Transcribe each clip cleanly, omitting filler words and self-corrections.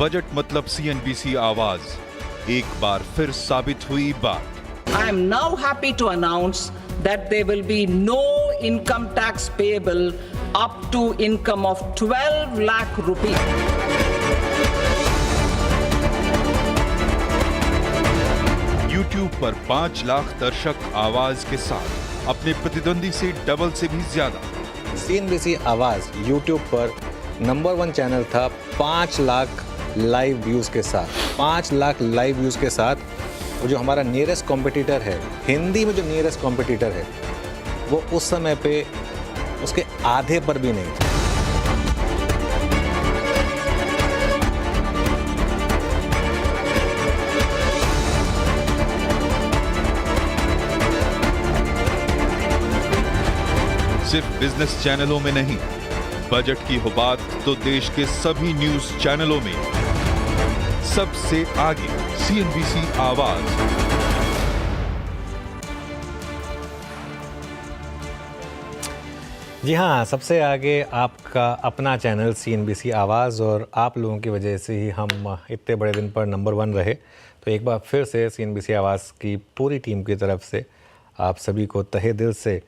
Budget मतलब CNBC आवाज एक बार फिर साबित हुई बात। I am now happy to announce that there will be no income tax payable up to income of 12 lakh rupees. YouTube पर 5 लाख दर्शक आवाज के साथ अपने प्रतिद्वंदी से डबल से भी ज्यादा। सीएनबीसी आवाज YouTube पर नंबर 1 चैनल था 5 लाख लाइव व्यूज के साथ। 5 लाख लाइव व्यूज के साथ वो जो हमारा नियरेस्ट कॉम्पिटिटर है, हिंदी में जो नियरेस्ट कॉम्पिटिटर है, वो उस समय पे उसके आधे पर भी नहीं था। सिर्फ बिजनेस चैनलों में नहीं, बजट की हो बात तो देश के सभी न्यूज चैनलों में सबसे आगे सीएनबीसी आवाज। जी हाँ, सबसे आगे आपका अपना चैनल सीएनबीसी आवाज़, और आप लोगों की वजह से ही हम इतने बड़े दिन पर नंबर 1 रहे। तो एक बार फिर से सीएनबीसी आवाज़ की पूरी टीम की तरफ से आप सभी को तहे दिल से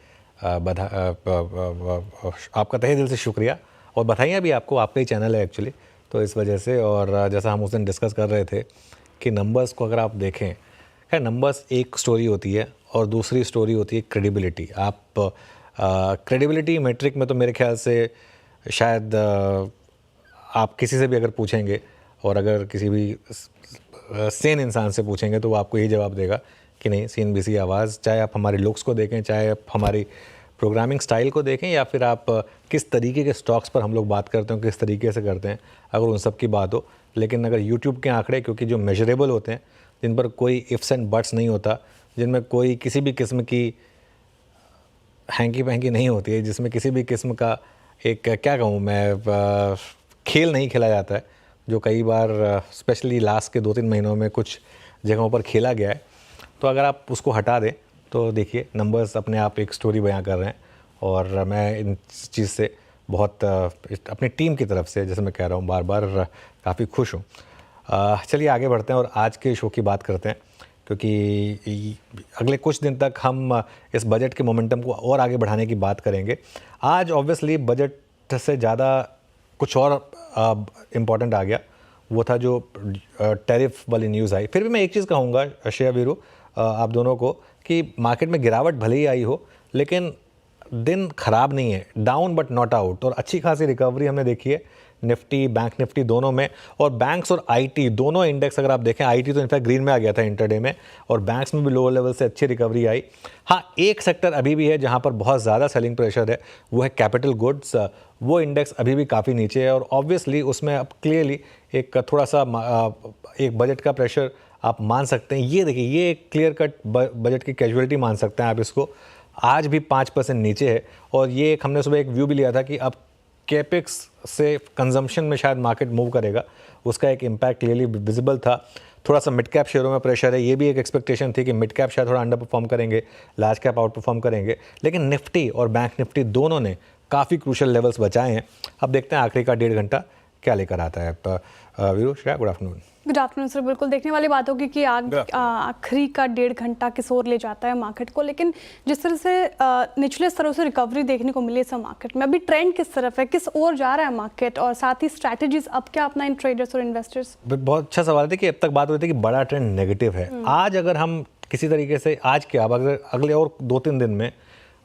आपका तहे दिल से शुक्रिया, और बधाइयाँ भी आपको। आपका ही चैनल है एक्चुअली, तो इस वजह से। और जैसा हम उस दिन डिस्कस कर रहे थे कि नंबर्स को अगर आप देखें, खैर नंबर्स एक स्टोरी होती है और दूसरी स्टोरी होती है क्रेडिबिलिटी। आप क्रेडिबिलिटी मेट्रिक में तो मेरे ख्याल से शायद आप किसी से भी अगर पूछेंगे, और अगर किसी भी सेन इंसान से पूछेंगे, तो वो आपको यही जवाब देगा कि नहीं, सीएनबीसी आवाज़, चाहे आप हमारे लुक्स को देखें, चाहे आप हमारी प्रोग्रामिंग स्टाइल को देखें, या फिर आप किस तरीके के स्टॉक्स पर हम लोग बात करते हैं, किस तरीके से करते हैं, अगर उन सब की बात हो। लेकिन अगर यूट्यूब के आंकड़े, क्योंकि जो मेजरेबल होते हैं, जिन पर कोई इफ्स एंड बट्स नहीं होता, जिनमें कोई किसी भी किस्म की हैंकी पैंकी नहीं होती है, जिसमें किसी भी किस्म का एक क्या कहूँ मैं, खेल नहीं खेला जाता है, जो कई बार स्पेशली लास्ट के 2-3 महीनों में कुछ जगहों पर खेला गया है। तो अगर आप उसको हटा दें तो देखिए नंबर्स अपने आप एक स्टोरी बयां कर रहे हैं, और मैं इन चीज़ से बहुत अपनी टीम की तरफ से, जैसे मैं कह रहा हूँ बार बार, काफ़ी खुश हूँ। चलिए आगे बढ़ते हैं और आज के शो की बात करते हैं, क्योंकि अगले कुछ दिन तक हम इस बजट के मोमेंटम को और आगे बढ़ाने की बात करेंगे। आज ऑब्वियसली बजट से ज़्यादा कुछ और इम्पॉर्टेंट आ गया, वो था जो टैरिफ वाली न्यूज़ आई। फिर भी मैं एक चीज़ कहूँगा श्रेया वीरू, आप दोनों को, कि मार्केट में गिरावट भले ही आई हो, लेकिन दिन ख़राब नहीं है, डाउन बट नॉट आउट, और अच्छी खासी रिकवरी हमने देखी है निफ्टी, बैंक निफ्टी दोनों में। और बैंक्स और आईटी दोनों इंडेक्स अगर आप देखें, आईटी तो इनफैक्ट ग्रीन में आ गया था इंटरडे में, और बैंक्स में भी लोअर लेवल से अच्छी रिकवरी आई। हाँ, एक सेक्टर अभी भी है जहाँ पर बहुत ज़्यादा सेलिंग प्रेशर है, वो है कैपिटल गुड्स। वो इंडेक्स अभी भी काफ़ी नीचे है, और ऑब्वियसली उसमें अब क्लियरली एक थोड़ा सा एक बजट का प्रेशर आप मान सकते हैं। ये देखिए, ये एक क्लियर कट बजट की कैजुअलिटी मान सकते हैं आप इसको। आज भी 5% नीचे है, और ये एक हमने सुबह एक व्यू भी लिया था कि अब कैपेक्स से कंजम्पशन में शायद मार्केट मूव करेगा, उसका एक इम्पैक्ट क्लियरली विजिबल था। थोड़ा सा मिड कैप शेयरों में प्रेशर है, ये भी एक एक्सपेक्टेशन थी कि मिड कैप शायद थोड़ा अंडर परफॉर्म करेंगे, लार्ज कैप आउट परफॉर्म करेंगे। लेकिन निफ्टी और बैंक निफ्टी दोनों ने काफ़ी क्रूशल लेवल्स बचाए हैं। अब देखते हैं आखिरी का 1.5 घंटा क्या लेकर आता है। Veeru, Shreya, good afternoon. Good afternoon sir. बिल्कुल देखने वाली बात होगी कि आखिरी का 1.5 घंटा किस ओर ले जाता है मार्केट को। लेकिन जिस तरह से निचले स्तरों से रिकवरी देखने को मिली है मार्केट में, अभी ट्रेंड किस तरफ है, किस ओर जा रहा है मार्केट, और साथ ही स्ट्रैटेजीज अब क्या अपना इन ट्रेडर्स और इन्वेस्टर्स? बहुत अच्छा सवाल है कि अब तक बात हो रही थी कि बड़ा ट्रेंड नेगेटिव है। आज अगर हम किसी तरीके से आज के अब अगर अगले और 2-3 दिन में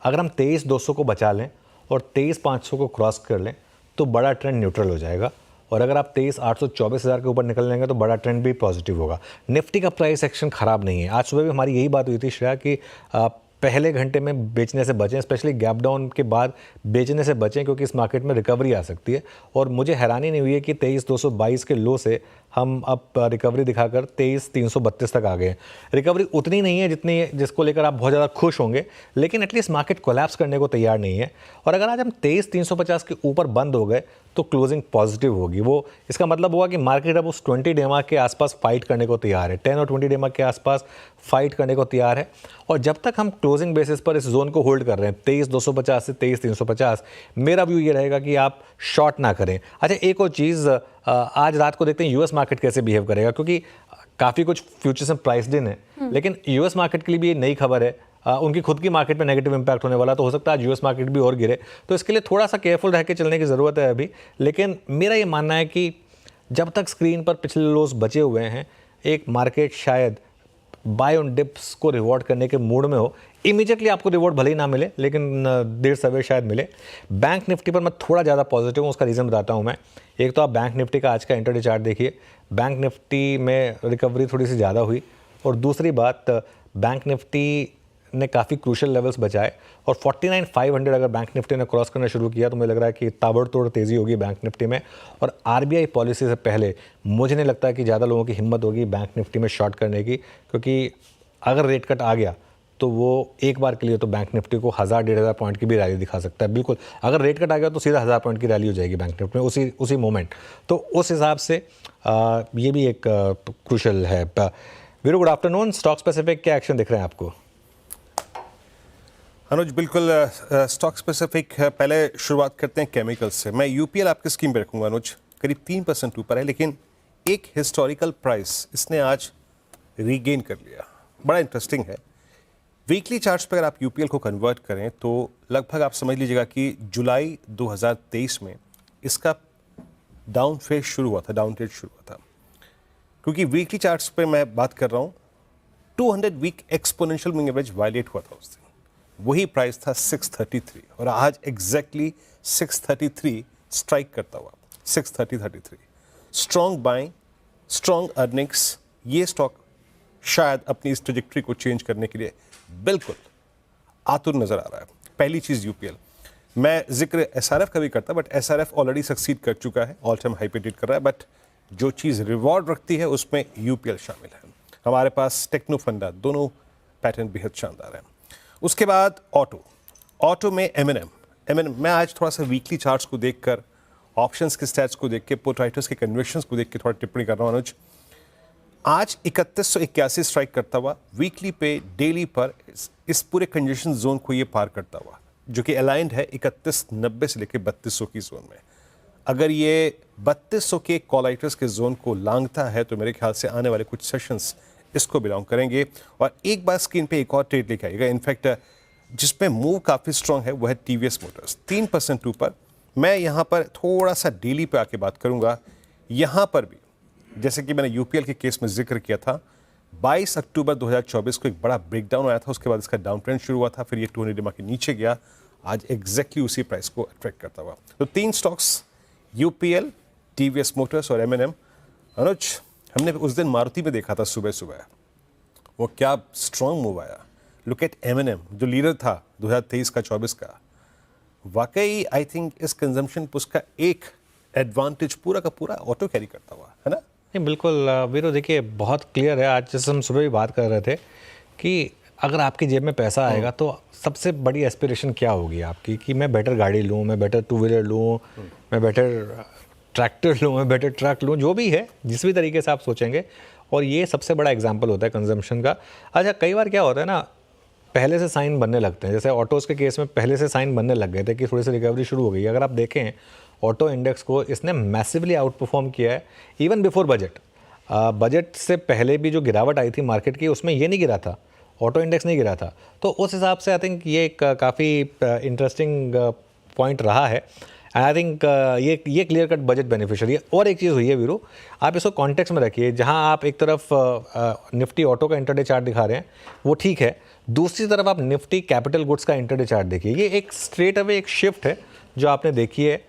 अगर हम 23,200 को बचा लें और 23,500 को क्रॉस कर लें, तो बड़ा ट्रेंड न्यूट्रल हो जाएगा। और अगर आप 23,800 24,000 के ऊपर निकल लेंगे तो बड़ा ट्रेंड भी पॉजिटिव होगा। निफ्टी का प्राइस एक्शन खराब नहीं है। आज सुबह भी हमारी यही बात हुई थी श्रेया कि पहले घंटे में बेचने से बचें, स्पेशली गैप डाउन के बाद बेचने से बचें, क्योंकि इस मार्केट में रिकवरी आ सकती है। और मुझे हैरानी नहीं हुई है कि 23,222 के लो से हम अब रिकवरी दिखाकर 23,332 तक आ गए। रिकवरी उतनी नहीं है जितनी जिसको लेकर आप बहुत ज़्यादा खुश होंगे, लेकिन एटलीस्ट मार्केट कोलैप्स करने को तैयार नहीं है। और अगर आज हम 23,350 के ऊपर बंद हो गए तो क्लोजिंग पॉजिटिव होगी। वो इसका मतलब होगा कि मार्केट अब उस 20 डे मार्क के आसपास फाइट करने को तैयार है, 10 और 20 डे मार्क के आसपास फाइट करने को तैयार है। और जब तक हम क्लोजिंग बेसिस पर इस जोन को होल्ड कर रहे हैं 23,250 से 23,350, मेरा व्यू ये रहेगा कि आप शॉर्ट ना करें। अच्छा, एक और चीज़, आज रात को देखते हैं यूएस मार्केट कैसे बिहेव करेगा, क्योंकि काफ़ी कुछ फ्यूचर्स में प्राइस्ड इन है, लेकिन यूएस मार्केट के लिए भी ये नई खबर है। उनकी खुद की मार्केट में नेगेटिव इंपैक्ट होने वाला, तो हो सकता है आज यूएस मार्केट भी और गिरे, तो इसके लिए थोड़ा सा केयरफुल रह के चलने की ज़रूरत है अभी। लेकिन मेरा ये मानना है कि जब तक स्क्रीन पर पिछले लोस बचे हुए हैं, एक मार्केट शायद बाय ऑन डिप्स को रिवॉर्ड करने के मूड में हो। इमीडिएटली आपको रिवॉर्ड भले ही ना मिले, लेकिन देर सवेर शायद मिले। बैंक निफ्टी पर मैं थोड़ा ज़्यादा पॉजिटिव हूँ, उसका रीज़न बताता हूँ मैं। एक तो आप बैंक निफ्टी का आज का इंटरडे चार्ट देखिए, बैंक निफ्टी में रिकवरी थोड़ी सी ज़्यादा हुई, और दूसरी बात बैंक निफ्टी ने काफ़ी क्रूशल लेवल्स बचाए, और 49,500 अगर बैंक निफ्टी ने क्रॉस करना शुरू किया तो मुझे लग रहा है कि ताबड़तोड़ तेज़ी होगी बैंक निफ्टी में। और आरबीआई पॉलिसी से पहले मुझे नहीं लगता कि ज़्यादा लोगों की हिम्मत होगी बैंक निफ्टी में शॉर्ट करने की, क्योंकि अगर रेट कट आ गया तो वो एक बार के लिए तो बैंक निफ्टी को 1000-1500 पॉइंट की भी रैली दिखा सकता है। बिल्कुल, अगर रेट कट आ गया तो सीधा 1000 पॉइंट की रैली हो जाएगी बैंक निफ्टी में उसी मोमेंट। तो उस हिसाब से ये भी एक क्रूशल है। Veeru, good afternoon. Stock specific क्या एक्शन दिख रहे हैं आपको? अनुज, बिल्कुल स्टॉक स्पेसिफिक पहले शुरुआत करते हैं केमिकल से। मैं यूपीएल आपकी स्कीम पे रखूंगा अनुज, करीब 3% ऊपर है, लेकिन एक हिस्टोरिकल प्राइस इसने आज रीगेन कर लिया। बड़ा इंटरेस्टिंग है। वीकली चार्ट्स पर अगर आप यूपीएल को कन्वर्ट करें तो लगभग आप समझ लीजिएगा कि जुलाई 2023 में इसका डाउन फेज शुरू हुआ था, डाउन ट्रेड शुरू हुआ था। क्योंकि वीकली चार्ट्स पे मैं बात कर रहा हूँ, 200 week exponential moving average violate हुआ था उस दिन, वही प्राइस था 633, और आज एग्जैक्टली 633 स्ट्राइक करता हुआ 633। स्ट्रॉन्ग बाइंग, स्ट्रॉन्ग अर्निंग्स, ये स्टॉक शायद अपनी इस ट्रेजेक्ट्री को चेंज करने के लिए बिल्कुल आतुर नजर आ रहा है। पहली चीज यूपीएल, मैं जिक्र एसआरएफ का भी करता, बट एसआरएफ ऑलरेडी सक्सीड कर चुका है, ऑल टाइम हाई पे ट्रेड कर रहा है, बट जो चीज रिवॉर्ड रखती है उसमें यूपीएल शामिल है। हमारे पास टेक्नो फंडा, दोनों पैटर्न बेहद शानदार है। उसके बाद ऑटो में एमएनएम। मैं आज थोड़ा सा वीकली चार्ट्स को देखकर, ऑप्शंस के स्टैट्स को देख के, पुट राइटर्स के कन्वेंशंस को देख के थोड़ा टिप्पणी कर रहा हूँ अनुज। आज 3181 स्ट्राइक करता हुआ वीकली पे, डेली पर इस पूरे कंजेशन जोन को ये पार करता हुआ, जो कि अलाइंड है 3190 से लेकर 3200 की जोन में। अगर ये 3200 के कॉलाइटर्स के जोन को लांघता है तो मेरे ख्याल से आने वाले कुछ सेशंस इसको बिलोंग करेंगे। और एक बार स्क्रीन पे एक और ट्रेड लेके आएगा, इनफैक्ट जिसमें मूव काफ़ी स्ट्रांग है, वह है टीवीएस मोटर्स, 3% ऊपर। मैं यहाँ पर थोड़ा सा डेली पे आके बात करूँगा। यहाँ पर भी जैसे कि मैंने यूपीएल के केस में जिक्र किया था, 22 अक्टूबर 2024 को एक बड़ा ब्रेकडाउन आया था, उसके बाद इसका डाउन ट्रेंड शुरू हुआ था, फिर ये 200 EMA के नीचे गया, आज एग्जैक्टली उसी प्राइस को अट्रैक्ट करता हुआ। तो 3 स्टॉक्स, यूपीएल, टीवीएस मोटर्स और एमएनएम। अनुज, हमने उस दिन मारुति में देखा था सुबह सुबह, वो क्या स्ट्रॉन्ग मूव आया। लुक एट एमएनएम, जो लीडर था 2023 का 24 का, वाकई आई थिंक इस कंजम्पशन पुश का एक एडवांटेज पूरा का पूरा ऑटो कैरी करता हुआ है ना। नहीं, बिल्कुल वीरो, देखिए बहुत क्लियर है। आज जैसे हम सुबह भी बात कर रहे थे कि अगर आपकी जेब में पैसा आएगा तो सबसे बड़ी एस्पिरेशन क्या होगी आपकी, कि मैं बेटर गाड़ी लूँ, मैं बेटर 2 व्हीलर लूँ, मैं बेटर ट्रैक्टर लूँ, मैं बेटर ट्रक लूँ, जो भी है, जिस भी तरीके से आप सोचेंगे। और ये सबसे बड़ा एग्जाम्पल होता है कंजम्पशन का। अच्छा, कई बार क्या होता है ना, पहले से साइन बनने लगते हैं। जैसे ऑटोज़ के केस में पहले से साइन बनने लग गए थे कि थोड़ी सी रिकवरी शुरू हो गई। अगर आप देखें ऑटो इंडेक्स को, इसने मैसिवली आउट परफॉर्म किया है इवन बिफोर बजट। बजट से पहले भी जो गिरावट आई थी मार्केट की, उसमें ये नहीं गिरा था, ऑटो इंडेक्स नहीं गिरा था। तो उस हिसाब से आई थिंक ये एक काफ़ी इंटरेस्टिंग पॉइंट रहा है। आई थिंक ये क्लियर कट बजट बेनिफिशियरी है। और एक चीज़ हुई है वीरू, आप इसको कॉन्टेक्स्ट में रखिए। जहां आप एक तरफ निफ्टी ऑटो का इंटरडे चार्ट दिखा रहे हैं, वो ठीक है, दूसरी तरफ आप निफ्टी कैपिटल गुड्स का इंटरडे चार्ट देखिए। ये एक स्ट्रेट अवे एक शिफ्ट है जो आपने देखी है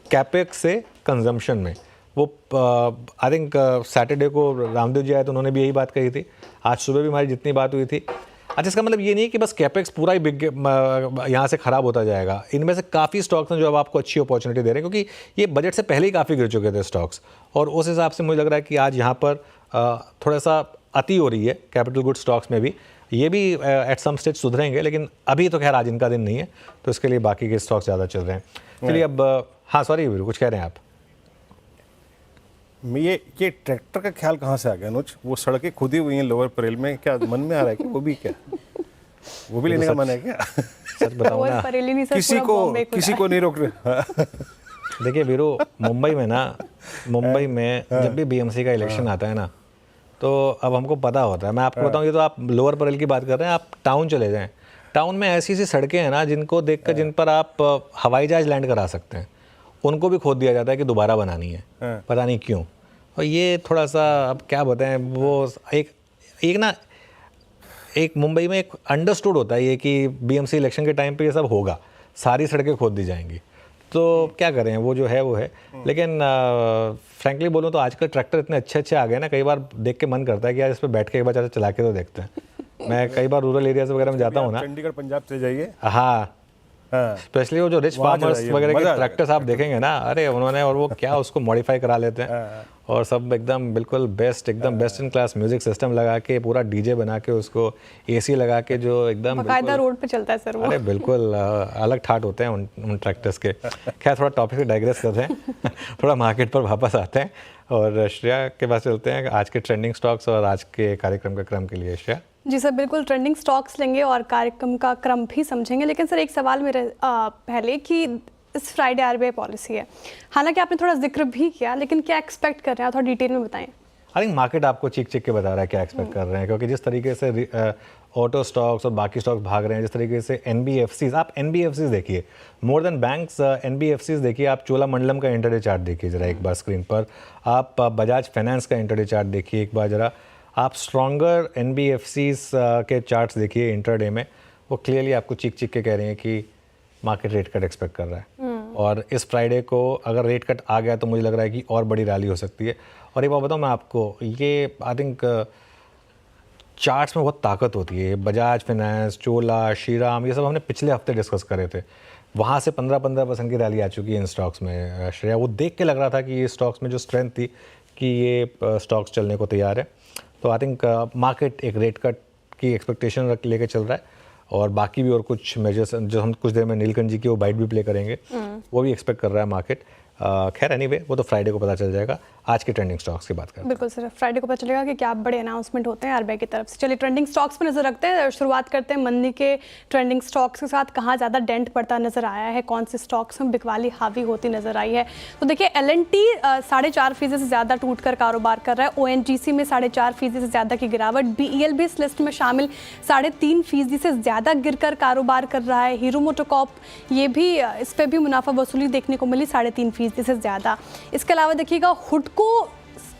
कैपेक्स से कंजम्पशन में। वो आई थिंक सैटरडे को रामदेव जी आए तो उन्होंने भी यही बात कही थी, आज सुबह भी हमारी जितनी बात हुई थी। अच्छा, इसका मतलब ये नहीं है कि बस कैपेक्स पूरा ही बिग यहाँ से ख़राब होता जाएगा। इनमें से काफ़ी स्टॉक्स हैं जो अब आपको अच्छी अपॉर्चुनिटी दे रहे हैं, क्योंकि ये बजट से पहले ही काफ़ी गिर चुके थे स्टॉक्स। और उस हिसाब से मुझे लग रहा है कि आज यहाँ पर थोड़ा सा अति हो रही है कैपिटल गुड स्टॉक्स में भी। ये भी एट सम स्टेज सुधरेंगे, लेकिन अभी तो खैर आज इनका दिन नहीं है, तो इसके लिए बाकी के स्टॉक्स ज़्यादा चल रहे हैं। चलिए अब हाँ, सॉरी कुछ कह रहे हैं आप? ये ट्रैक्टर का ख्याल कहाँ से आ गया अनुज? वो सड़कें खुदी हुई हैं लोअर परेल में, क्या मन में आ रहा है कि वो भी क्या वो भी लेने का मन है क्या? सच बताऊँ ना, किसी को नहीं रोक रहे। देखिए वीरू, मुंबई में ना मुंबई में जब भी बीएमसी का इलेक्शन आता है ना, तो अब हमको पता होता है। मैं आपको बताऊं, ये तो आप लोअर परेल की बात कर रहे हैं, आप टाउन चले जाएं, टाउन में ऐसी सी सड़कें हैं ना जिनको देखकर, जिन पर आप हवाई जहाज लैंड करा सकते हैं, उनको भी खोद दिया जाता है कि दोबारा बनानी है, पता नहीं क्यों। और ये थोड़ा सा, अब क्या बताएं, वो एक मुंबई में एक अंडरस्टूड होता है ये कि बीएमसी इलेक्शन के टाइम पे ये सब होगा, सारी सड़कें खोद दी जाएंगी, तो क्या करें, वो जो है वो है। लेकिन फ्रैंकली बोलूँ तो आजकल ट्रैक्टर इतने अच्छे आ गए ना, कई बार देख के मन करता है कि यार इस पर बैठ के एक बार चला के तो देखते हैं। मैं कई बार रूरल एरियाज वगैरह में जाता हूँ ना, चंडीगढ़ पंजाब से जाइए, हाँ, स्पेशली वो जो रिच फार्मर्स वगैरह के ट्रैक्टर्स आप देखेंगे ना, अरे उन्होंने, और वो क्या उसको मॉडिफाई करा लेते हैं और सब एकदम बिल्कुल best in class music system लगा के, पूरा डीजे बना के, उसको एसी लगा के, जो एकदम बाकायदा रोड पे चलता है सर वो। अरे बिल्कुल अलग ठाट होते हैं उन ट्रैक्टर्स के। खैर, थोड़ा टॉपिक से डाइग्रेस करते हैं थोड़ा मार्केट पर वापस आते हैं और श्रेया के पास चलते हैं आज के ट्रेंडिंग स्टॉक्स और आज के कार्यक्रम का क्रम के लिए। श्रेया जी सर, बिल्कुल ट्रेंडिंग स्टॉक्स लेंगे और कार्यक्रम का क्रम भी समझेंगे, लेकिन सर एक सवाल मेरे पहले कि इस फ्राइडे आरबीआई पॉलिसी है, हालांकि आपने थोड़ा जिक्र भी किया, लेकिन क्या एक्सपेक्ट कर रहे हैं, थोड़ा डिटेल में बताएं। आई थिंक मार्केट आपको चीख के बता रहा है क्या एक्सपेक्ट कर रहे हैं, क्योंकि जिस तरीके से ऑटो स्टॉक्स और बाकी स्टॉक्स भाग रहे हैं, जिस तरीके से एनबीएफसीज, आप एनबीएफसीज देखिए, मोर देन बैंक्स, एनबीएफसीज देखिए, आप चोलामंडलम का इंटरडे चार्ट देखिए जरा एक बार स्क्रीन पर, आप बजाज फाइनेंस का इंटरडे चार्ट देखिए एक बार जरा, आप स्ट्रॉन्गर एनबीएफसीज के चार्ट्स देखिए इंटरडे में, वो क्लियरली आपको चीख के कह रहे हैं कि मार्केट रेट कट एक्सपेक्ट कर रहा है। और इस फ्राइडे को अगर रेट कट आ गया तो मुझे लग रहा है कि और बड़ी रैली हो सकती है। और एक बात बताऊँ मैं आपको, ये आई थिंक चार्ट्स में बहुत ताकत होती है। बजाज फाइनेंस, चोला, श्रीराम, ये सब हमने पिछले हफ्ते डिस्कस करे थे, वहाँ से 15% की रैली आ चुकी है इन स्टॉक्स में। श्रेया, वो देख के लग रहा था कि ये स्टॉक्स में जो स्ट्रेंथ थी कि ये स्टॉक्स चलने को तैयार है। तो आई थिंक मार्केट एक रेट कट की एक्सपेक्टेशन लेके चल रहा है, और बाकी भी और कुछ मेजर्स जो हम कुछ देर में नीलकंठ जी की वो बाइट भी प्ले करेंगे, वो भी एक्सपेक्ट कर रहा है मार्केट। खैर एनीवे, वो तो फ्राइडे को पता चल जाएगा। आज के ट्रेंडिंग स्टॉक्स की बात करें, बिल्कुल सर, फ्राइडे को पता चलेगा कि क्या बड़े अनाउंसमेंट होते हैं आरबीआई की तरफ से। चलिए ट्रेंडिंग स्टॉक्स पर नजर रखते हैं, शुरुआत करते हैं मंदी के ट्रेंडिंग स्टॉक्स के साथ। कहाँ ज़्यादा डेंट पड़ता नजर आया है, कौन से स्टॉक्स में बिकवाली हावी होती नजर आई है। तो देखिए L&T 4.5% से ज़्यादा टूट कर कारोबार कर रहा है, ONGC में 4.5% से ज़्यादा की गिरावट, BEL भी इस लिस्ट में शामिल 3.5% से ज़्यादा गिर कर कारोबार कर रहा है। हीरो मोटोकॉर्प, ये भी, इस पर भी मुनाफा वसूली देखने को मिली 3.5% से ज़्यादा। इसके अलावा देखिएगा हुडको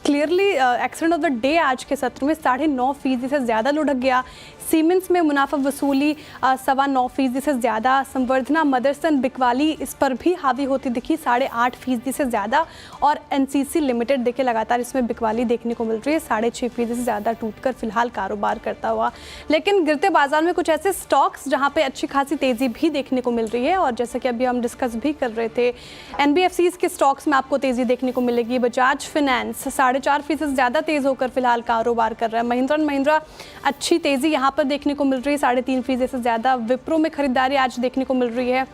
clearly accident of the day आज के सत्र में 9.5% से ज़्यादा लुढ़क गया। सीमेंस में मुनाफा वसूली 9.25% से ज़्यादा। संवर्धना मदरसन बिकवाली इस पर भी हावी होती दिखी 8.5% से ज़्यादा। और NCC लिमिटेड देखिए लगातार इसमें बिकवाली देखने को मिल रही है 6.5% से ज़्यादा टूटकर फिलहाल कारोबार करता हुआ। लेकिन गिरते बाजार में कुछ ऐसे स्टॉक्स जहाँ पे अच्छी खासी तेज़ी भी देखने को मिल रही है, और जैसे कि अभी हम डिस्कस भी कर रहे थे, NBFCs के स्टॉक्स में आपको तेज़ी देखने को मिलेगी। बजाज फाइनेंस 4.5% से ज़्यादा तेज़ होकर फिलहाल कारोबार कर रहा है। महिंद्रा एंड महिंद्रा अच्छी तेज़ी यहाँ पर देखने को मिल रही है 3.5% से ज़्यादा। विप्रो में खरीदारी आज देखने को मिल रही है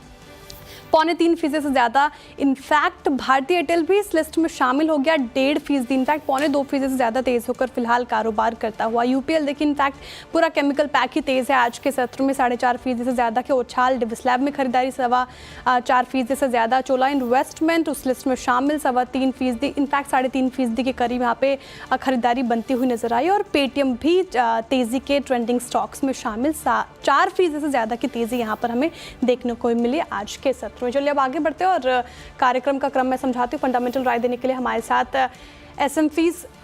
3.25% से ज़्यादा। इनफैक्ट भारतीय एयरटेल भी इस लिस्ट में शामिल हो गया 1.5%, इनफैक्ट 2.25% से ज़्यादा तेज़ होकर फिलहाल कारोबार करता हुआ। UPL देखिए इनफैक्ट पूरा केमिकल पैक ही तेज़ है आज के सत्र में 4.5% से ज़्यादा के उछाल। डिविस्लैब में खरीदारी 4.25% से ज़्यादा। चोला इन्वेस्टमेंट उस लिस्ट में शामिल 3.25%, इनफैक्ट 3.5% के करीब यहाँ पे खरीदारी बनती हुई नजर आई। और पेटीएम भी तेज़ी के ट्रेंडिंग स्टॉक्स में शामिल 4% से ज़्यादा की तेज़ी यहाँ पर हमें देखने को मिली आज के सत्र। चलिए अब आगे बढ़ते हैं और कार्यक्रम का क्रम मैं समझाती हूँ। फंडामेंटल राय देने के लिए हमारे साथ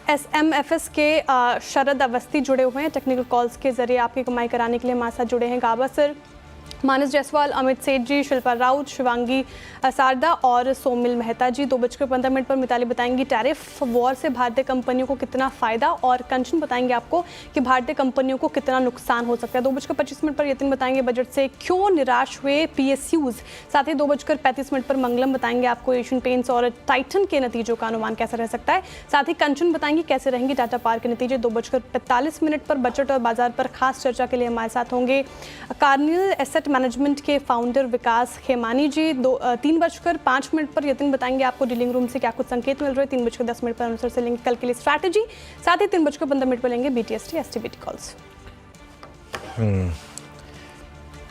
SMFS के शरद अवस्थी जुड़े हुए हैं, टेक्निकल कॉल्स के जरिए आपकी कमाई कराने के लिए हमारे साथ जुड़े हैं गाबा सर, मानस जायसवाल, अमित सेठ जी, शिल्पा राउत, शिवांगी सारदा और सोमिल मेहता जी। 2:15 पर मिताली बताएंगी टैरिफ वॉर से भारतीय कंपनियों को कितना फ़ायदा, और कंचन बताएंगे आपको कि भारतीय कंपनियों को कितना नुकसान हो सकता है। 2:25 पर यतिन बताएंगे बजट से क्यों निराश हुए PSUs। साथ ही 2:35 पर मंगलम बताएंगे आपको एशियन पेंट्स और टाइटन के नतीजों का अनुमान कैसा रह सकता है। साथ ही कंचन बताएंगे कैसे रहेंगे टाटा पावर के नतीजे। 2:45 पर बजट और बाजार पर खास चर्चा के लिए हमारे साथ होंगे कार्नियल एसेट मैनेजमेंट के फाउंडर विकास खेमानी जी। 3:05 पर यतिन बताएंगे आपको डीलिंग रूम से क्या कुछ संकेत मिल रहे हैं। 3:10 पर अनुसार से लेंगे कल के लिए स्ट्रैटेजी। साथ ही 3:15 पर लेंगे BTST STBT कॉल्स।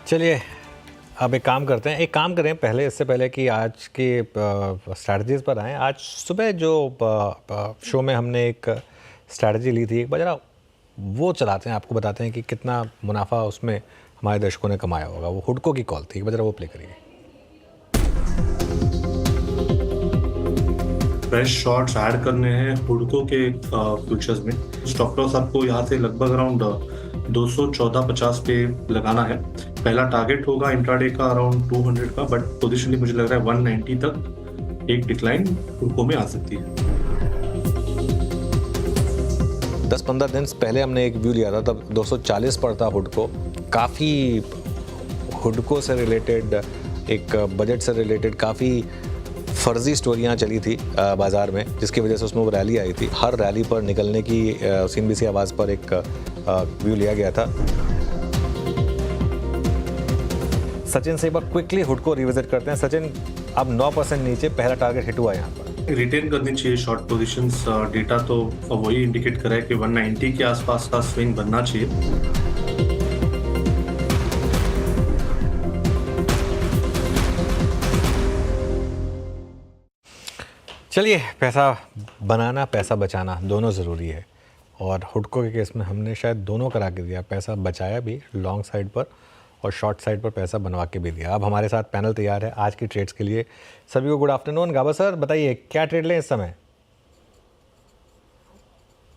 चलिए अब एक काम करते हैं, एक काम करें पहले, इससे पहले कि आज के स्ट्रैटेजीज पर आएँ, आज सुबह जो शो में हमने एक स्ट्रैटेजी ली थी, एक बार जरा वो चलाते हैं, आपको बताते हैं कि कितना मुनाफा उसमें हमारे दर्शकों ने कमाया होगा। वो हुडको की कॉल थी, एक बार जरा वो प्ले करिए। फ्रेश शॉर्ट्स ऐड करने हैं हुडको के फ्यूचर्स में। स्टॉप लॉस आपको यहाँ से लगभग अराउंड 214.50 पे लगाना है। पहला टारगेट होगा इंट्राडे का अराउंड 200 का, बट पोजिशनली मुझे लग रहा है 190 तक एक डिक्लाइन हुडको में आ सकती है। 10-15 दिन पहले हमने एक व्यू लिया था, तब 240 पर था हुडको। काफ़ी हुडको से रिलेटेड, एक बजट से रिलेटेड काफ़ी फर्जी स्टोरियां चली थी बाज़ार में, जिसकी वजह से उसमें वो रैली आई थी। हर रैली पर निकलने की CNBC आवाज़ पर एक व्यू लिया गया था। सचिन से एक बार क्विकली हुडको रिविजिट करते हैं। सचिन, अब 9% नीचे पहला टारगेट हिट हुआ यहाँ पर। रिटेन करनी चाहिए शॉर्ट पोजीशंस। डेटा तो वही इंडिकेट करा है कि 190 के आसपास का स्विंग बनना चाहिए। चलिए, पैसा बनाना पैसा बचाना दोनों ज़रूरी है, और हुडको के केस में हमने शायद दोनों करा के दिया। पैसा बचाया भी लॉन्ग साइड पर और शॉर्ट साइड पर पैसा बनवा के भी दिया। अब हमारे साथ पैनल तैयार है आज की ट्रेड्स के लिए। सभी को गुड आफ्टरनून। गाबा सर, बताइए क्या ट्रेड लें इस समय?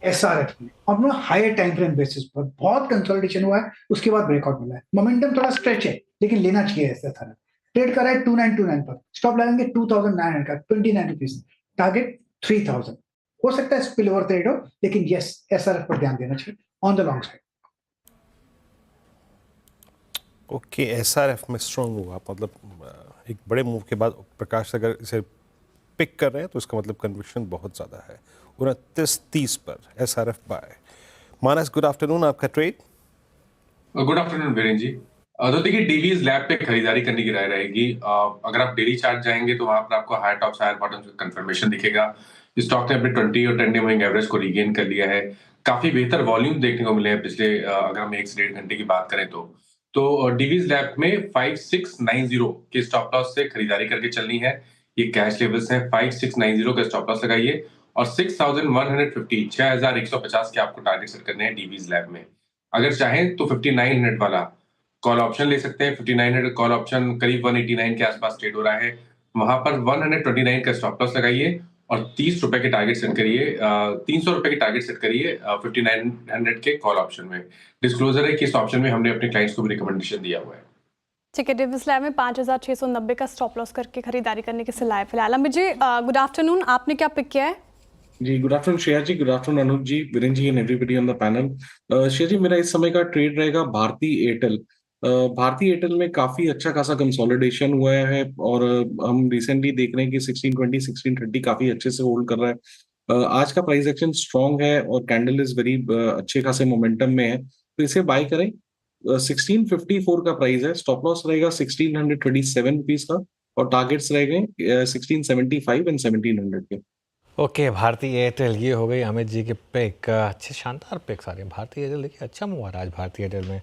SRF में और हायर टाइम फ्रेम बेसिस पर बहुत कंसोलिडेशन हुआ है, उसके बाद ब्रेकआउट मिला है। मोमेंटम थोड़ा स्ट्रेच है, लेकिन लेना चाहिए। SRF ट्रेड कर रहा है 2929 पर, स्टॉप लगाएंगे 2900 का, 29 रुपीज, टारगेट 3000। हो सकता है स्पिल ओवर ट्रेड हो, लेकिन यस, SRF पर ध्यान देना चाहिए on the long side. Okay, SRF में स्ट्रॉन्ग हुआ, मतलब एक बड़े मूव के बाद प्रकाश अगर इसे पिक कर रहे हैं तो इसका मतलब कन्विक्शन बहुत ज़्यादा है। 29.30 पर SRF बाय। मानस, गुड आफ्टरनून, आपका ट्रेड। गुड आफ्टरनून वीरेन जी। तो देखिए, डीवीज लैब पे खरीदारी करने की राय रहेगी। अगर आप डेली चार्ट जाएंगे तो वहां पर आपको हायर टॉप्स हायर बॉटम्स का कंफर्मेशन दिखेगा। स्टॉक ने अपने 20 और 10 डे मूविंग एवरेज को रीगेन कर लिया है। काफी बेहतर वॉल्यूम देखने को मिले हैं पिछले, अगर हम 1 से 1.5 घंटे की बात करें तो डीवीज लैब में 5690 के स्टॉप लॉस से खरीदारी करके चलनी है। ये कैश लेवल्स हैं। 5690 का स्टॉप लॉस लगाइए और 6150 6150 के आपको टारगेट सेट करने हैं डीवीज लैब में। अगर चाहें तो 5900 वाला कॉल ऑप्शन ले सकते हैं। 5900 कॉल ऑप्शन करीब 189 के आसपास ट्रेड हो रहा है। वहां पर 129 का स्टॉप लॉस लगाइए और 30 रुपए के टारगेट सेट करिए, 300 रुपए के टारगेट सेट करिए 5900 के कॉल ऑप्शन में। डिस्क्लोजर है कि इस ऑप्शन में हमने अपने क्लाइंट्स को भी रिकमेंडेशन दिया हुआ है। ठीक है, डीवीज लैब में 5690 का स्टॉप लॉस करके खरीदारी करने की सलाह है फिलहाल। अमित जी, गुड आफ्टरनून, आपने क्या पिक किया है? जी, good afternoon Shreya ji, good afternoon Anup ji, Viren ji and everybody on the panel. Shreya ji, मेरा इस समय का ट्रेड रहेगा भारती एयरटेल। भारतीय एयरटेल में काफी अच्छा खासा कंसोलिडेशन हुआ है और हम रिसेंटली देख रहे हैं कि 1620 1630 काफी अच्छे से होल्ड कर रहा है। आज का प्राइस एक्शन स्ट्रांग है और कैंडल इज वेरी अच्छे खासे मोमेंटम में है, तो इसे बाय करें। 1654 का प्राइस है, स्टॉप लॉस रहेगा 1627 रुपीज का और टारगेट्स रह गए 1675 एंड 1700 के। ओके, भारतीय एयरटेल, ये हो गई अमित जी के पिक। अच्छे शानदार पिक सारे। भारतीय एयरटेल देखिए अच्छा मूव आ रहा है आज भारतीय एयरटेल में।